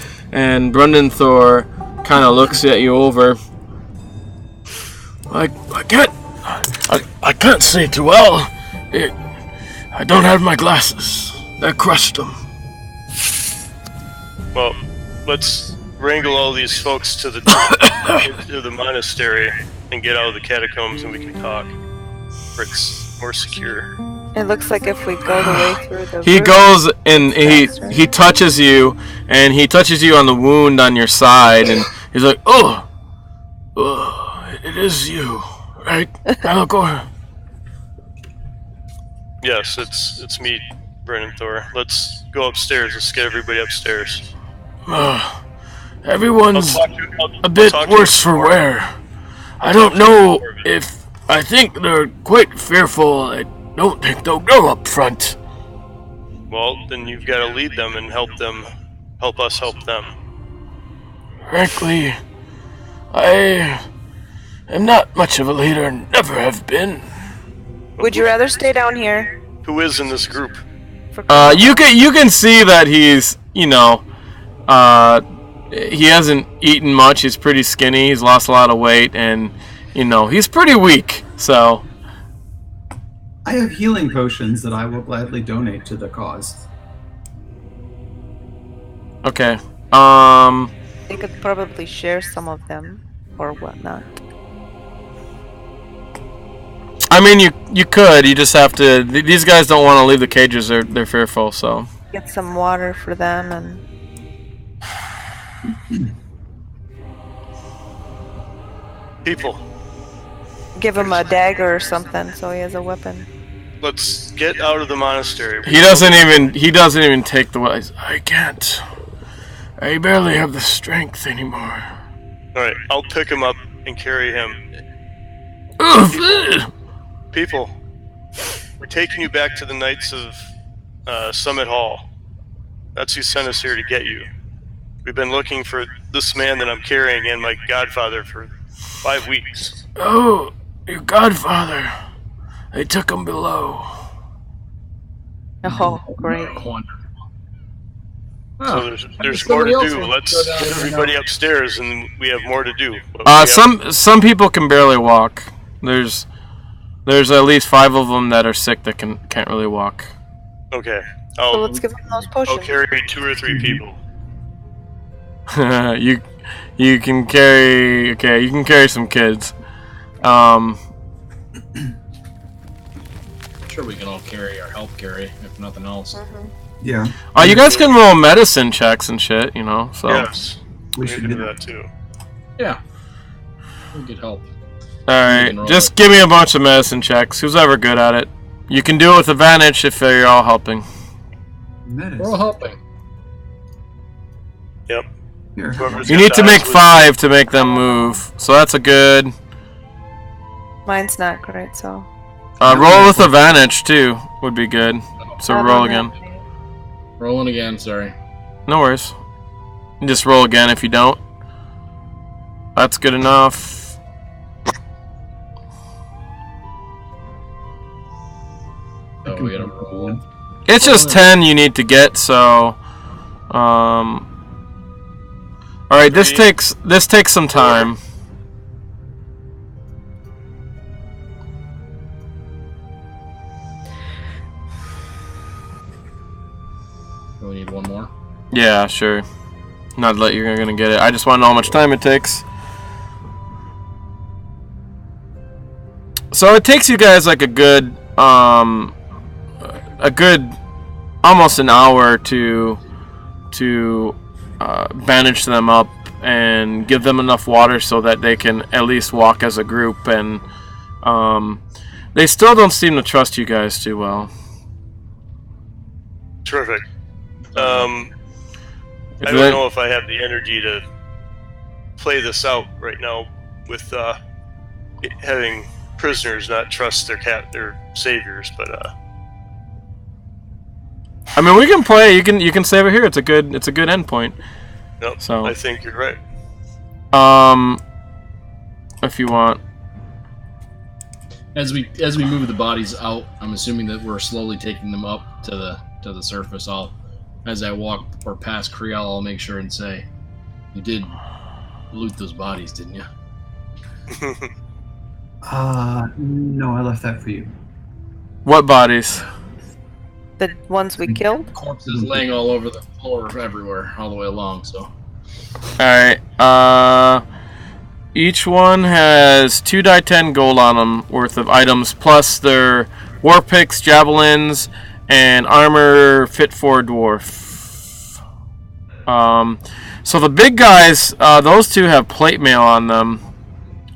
S1: Bruldenthar kind of looks at you over. I can't see too well. I don't have my glasses. I crushed them.
S3: Well, let's wrangle all these folks to the monastery and get out of the catacombs, and we can talk. Where it's more secure.
S4: It looks like if we go the way through the
S1: He
S4: room,
S1: goes and he touches you, and he touches you on the wound on your side, and he's like, oh, it is you, right, Malichor?
S3: Yes, it's me, Bruldenthar. Let's go upstairs. Let's get everybody upstairs.
S1: Everyone's a bit worse for wear. I don't know if... I think they're quite fearful. I don't think they'll go up front.
S3: Well, then you've got to lead them and help us help them.
S1: Frankly, I am not much of a leader, never have been.
S4: Would you rather stay down here?
S3: Who is in this group?
S1: You can see that he's, he hasn't eaten much. He's pretty skinny. He's lost a lot of weight, and he's pretty weak. So
S2: I have healing potions that I will gladly donate to the cause.
S1: okay.
S4: They could probably share some of them or whatnot.
S1: I mean, you could. You just have to. These guys don't want to leave the cages. They're fearful. So
S4: Get some water for them and.
S3: People,
S4: Give him a dagger or something so he has a weapon.
S3: let's get out of the monastery.
S1: he doesn't even take the. I can't. I barely have the strength anymore.
S3: Alright, I'll pick him up and carry him. People, we're taking you back to the Knights of Summit Hall. That's who sent us here to get you. We've been looking for this man that I'm carrying and my godfather for 5 weeks.
S1: Oh, your godfather. They took him below.
S4: Oh, great.
S3: So there's more to do. Let's get everybody upstairs, and we have more to do.
S1: Some people can barely walk. There's at least 5 of them that are sick that can't really walk.
S3: Okay.
S4: So let's give them those potions.
S3: I'll carry 2 or 3 people.
S1: you can carry. Okay, you can carry some kids.
S5: Sure, we can all carry our help carry, if nothing else.
S2: Yeah.
S1: Oh, you guys can roll medicine checks and shit, So
S3: Yes,
S2: We
S3: we
S2: should
S3: can
S2: do
S3: do
S2: that.
S3: that too.
S5: Yeah. We could help.
S1: all right,
S5: roll
S1: just
S5: it.
S1: give me a bunch of medicine checks. Who's ever good at it? You can do it with advantage if you're all helping.
S2: Medicine.
S5: We're all helping.
S3: Yep.
S2: Here.
S3: Whoever's
S1: You
S3: got
S1: need to
S3: the
S1: make
S3: eyes with-
S1: 5 to make them move, so that's a good.
S4: Mine's not great, so.
S1: Roll with advantage too would be good. So
S4: I
S1: roll
S4: don't
S1: again.
S4: have any.
S5: Rolling again, sorry.
S1: No worries. You just roll again if you don't. That's good enough.
S5: Oh, we gotta roll.
S1: It's just 10 you need to get, so alright, this takes some time.
S5: We need one more.
S1: Yeah, sure. Not that you're gonna get it. I just want to know how much time it takes. So it takes you guys like a good almost an hour to bandage them up and give them enough water so that they can at least walk as a group, and they still don't seem to trust you guys too well.
S3: Terrific.
S1: If
S3: I
S1: they-
S3: don't know if I have the energy to play this out right now with having prisoners not trust their saviors, but
S1: I mean, we can play. You can save it here. It's a good end point.
S3: no,
S1: So-
S3: I think you're right.
S1: If you want.
S5: As we move the bodies out, I'm assuming that we're slowly taking them up to the surface. As I walk or pass Criella, I'll make sure and say, "You did loot those bodies, didn't you?"
S2: No, I left that for you.
S1: What bodies?
S4: The ones we killed?
S5: Corpses laying all over the floor, everywhere, all the way along. So
S1: Alright, each one has 2 date10 gold on them worth of items, plus their war picks, javelins, and armor fit for a dwarf. So the big guys, those 2 have plate mail on them,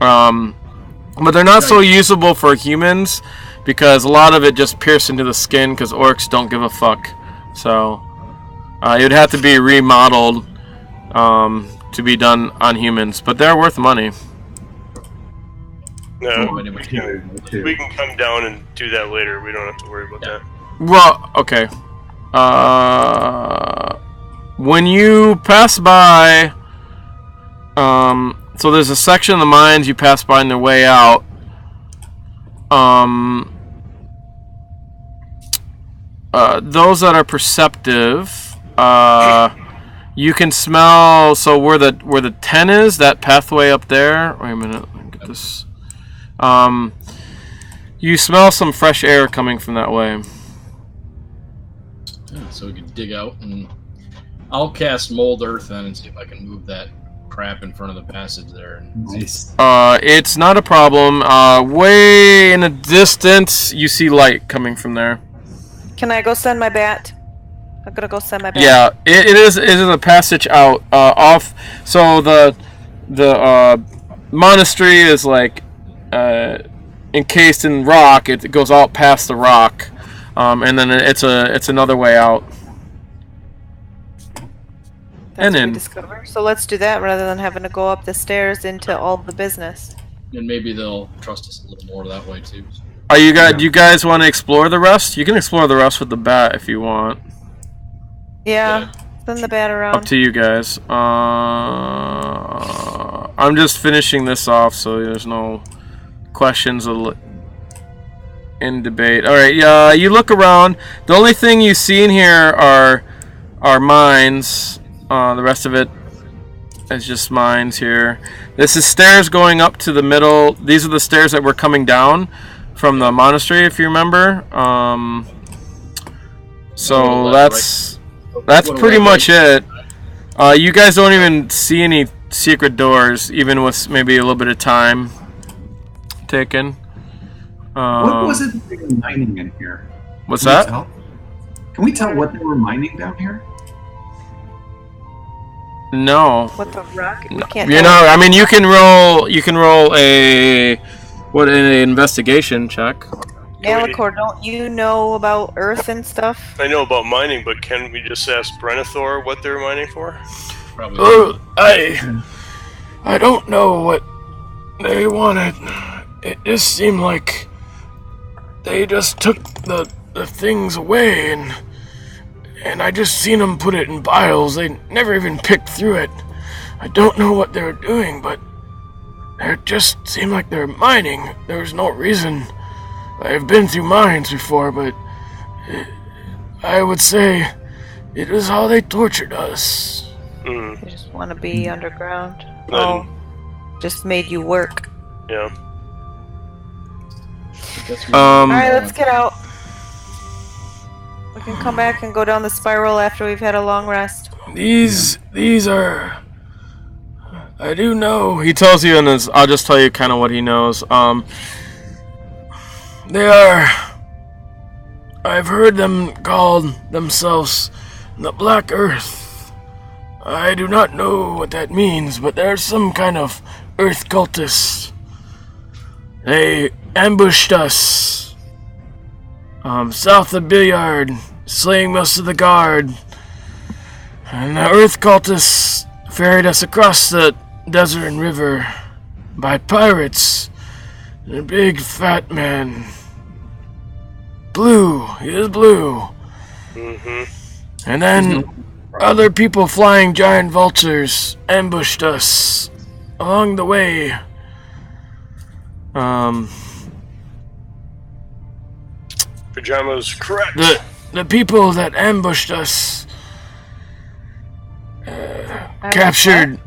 S1: but they're not so usable for humans because a lot of it just pierces into the skin because orcs don't give a fuck. So it would have to be remodeled to be done on humans, but they're worth money.
S3: No,
S5: Oh,
S3: we can come down and do that later. We don't have to worry about that.
S1: Well, okay. When you pass by So there's a section of the mines you pass by on the way out. Those that are perceptive, you can smell. So where the 10 is, that pathway up there. Wait a minute, let me get this. You smell some fresh air coming from that way.
S5: Yeah, so we can dig out, and I'll cast Mold Earth then and see if I can move that crap in front of the passage there. And
S2: Nice.
S1: It's not a problem. Way in the distance, you see light coming from there.
S4: Can I go send my bat? I'm gonna go send my bat.
S1: Yeah, it is a passage out off. So the monastery is like encased in rock. It goes out past the rock, and then it's another way out.
S4: That's
S1: and
S4: what
S1: then
S4: we discover. So let's do that rather than having to go up the stairs into all the business.
S5: and maybe they'll trust us a little more that way too.
S1: are you guys? Do you guys want to explore the rest? You can explore the rest with the bat if you want.
S4: Yeah, send the bat around.
S1: Up to you guys. I'm just finishing this off, so there's no questions in debate. All right, you look around. The only thing you see in here are mines. The rest of it is just mines here. This is stairs going up to the middle. These are the stairs that were coming down from the monastery, if you remember. So that's pretty much it. You guys don't even see any secret doors, even with maybe a little bit of time taken.
S2: What was it they were mining in here?
S1: What's
S2: Can we
S1: that?
S2: tell? Can we tell what they were mining down here?
S1: No.
S4: What the rock? You can't.
S1: You know, I mean, you can roll an investigation check.
S4: Malichor, don't you know about Earth and stuff?
S3: I know about mining, but can we just ask Bruldenthar what they're mining for?
S5: Probably.
S1: I don't know what they wanted. It just seemed like they just took the things away, and I just seen them put it in vials. They never even picked through it. I don't know what they were doing, but it just seemed like they're mining. There was no reason. I've been through mines before, but I would say it was how they tortured us.
S4: They just want to be underground.
S3: Then-
S4: Just made you work.
S3: Yeah.
S4: Alright, let's get out. We can come back and go down the spiral after we've had a long rest.
S1: These are... I do know. He tells you in his... I'll just tell you kind of what he knows. They are... I've heard them call themselves the Black Earth. I do not know what that means, but they're some kind of Earth cultists. They ambushed us south of Billiard, slaying most of the guard. And the Earth cultists ferried us across the desert and river by pirates. And a big fat man. Blue. He is blue. And then other people flying giant vultures ambushed us along the way.
S3: Vhajjharma's correct.
S1: The people that ambushed us captured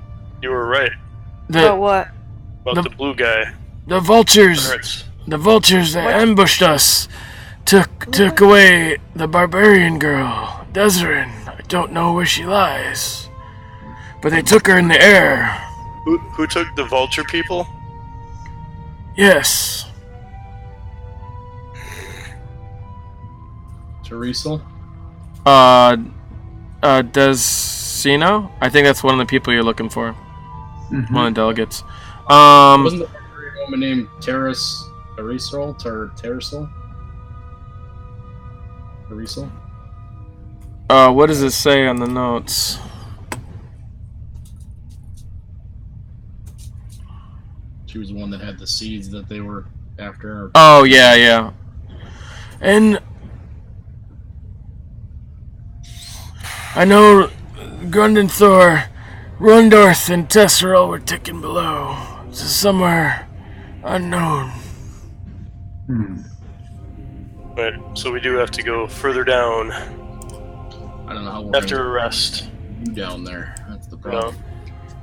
S3: You were right
S4: But what?
S3: about the blue guy.
S1: the vultures.
S3: Orcs.
S1: The vultures that ambushed us took away the Barbarian girl, Desiree. I don't know where she lies, but they took her in the air.
S3: Who took the vulture people?
S1: Yes.
S5: Teresal?
S1: Desino? I think that's one of the people you're looking for. One of the delegates.
S5: Wasn't the barbarian woman named Teresal? Teresal?
S1: What does it say on the notes?
S5: She was the one that had the seeds that they were after.
S1: Oh, yeah. And I know Bruldenthar Run north and Tesserel were ticking below. To somewhere unknown.
S3: Right, so we do have to go further down
S5: I don't know how we're
S3: after a rest.
S5: you down there. That's the problem.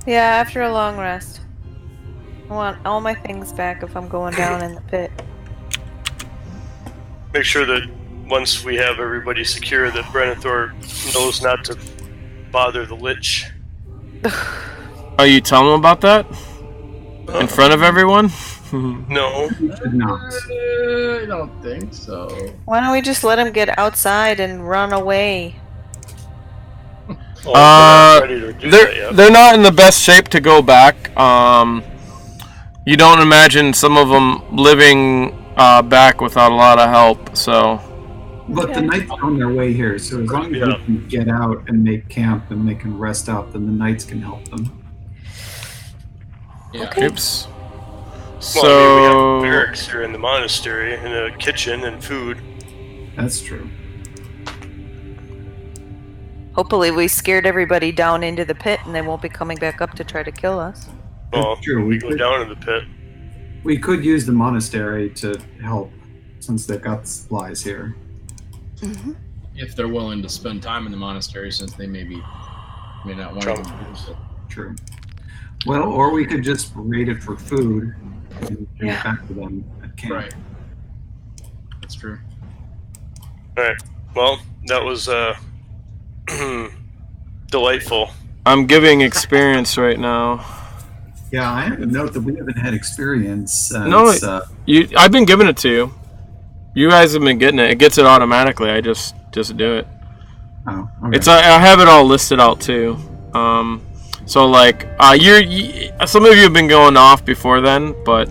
S4: Yeah, after a long rest. I want all my things back if I'm going down in the pit.
S3: Make sure that once we have everybody secure, that Bruldenthar knows not to bother the Lich.
S1: Are you telling him about that? In front of everyone?
S3: No.
S2: You should not.
S5: I don't think so.
S4: Why don't we just let him get outside and run away?
S3: Oh, we're not ready to do that yet.
S1: They're not in the best shape to go back. You don't imagine some of them living back without a lot of help, so...
S2: But the knights are on their way here, so as long as we can get out and make camp and they can rest out, then the knights can help them.
S5: Yeah.
S4: Okay.
S1: Oops.
S3: Well, I mean, we
S1: So...
S3: have barracks here in the monastery, and a kitchen, and food.
S2: That's true.
S4: Hopefully we scared everybody down into the pit and they won't be coming back up to try to kill us.
S3: Well,
S2: true.
S3: we go down in the pit.
S2: We could use the monastery to help, since they've got supplies here.
S5: If they're willing to spend time in the monastery, since they may not want to use it.
S2: True. Well, or we could just raid it for food and bring it back to them at camp.
S5: Right. That's true.
S3: Alright, well, that was delightful.
S1: I'm giving experience right now.
S2: Yeah, I have to note that we haven't had experience since...
S1: No, I've been giving it to you. You guys have been getting it. It gets it automatically. I just do it.
S2: Oh, okay.
S1: I have it all listed out too. So like some of you have been going off before then, but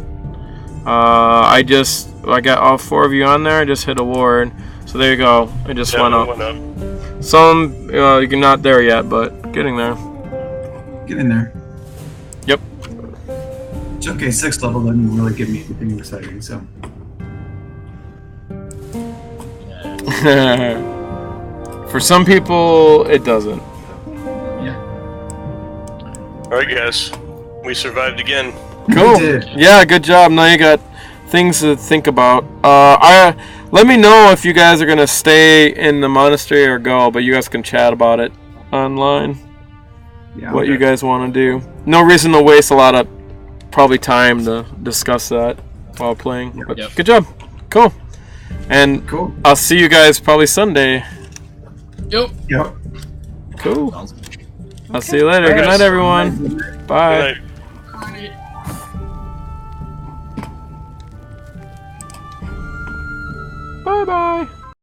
S1: I got all 4 of you on there. I just hit award, so there you go. It just went up. Some you're not there yet, but getting there.
S2: Get in there.
S1: Yep.
S2: It's okay, 6th level doesn't really give me anything exciting, so...
S1: For some people, it doesn't.
S5: Yeah.
S3: Alright, guys. We survived again.
S1: Cool.
S2: We did.
S1: Yeah, good job. Now you got things to think about. Let me know if you guys are gonna stay in the monastery or go, but you guys can chat about it online.
S2: Yeah,
S1: What you guys want to do. No reason to waste a lot of probably time to discuss that while playing.
S2: Yep.
S1: But
S5: Yep.
S1: good job. Cool. And
S2: Cool.
S1: I'll see you guys probably Sunday.
S5: Yep.
S2: Yep.
S1: Cool.
S5: Sounds good.
S1: I'll see you later. Good night, everyone.
S3: Good
S1: Bye.
S3: night.
S1: Bye-bye.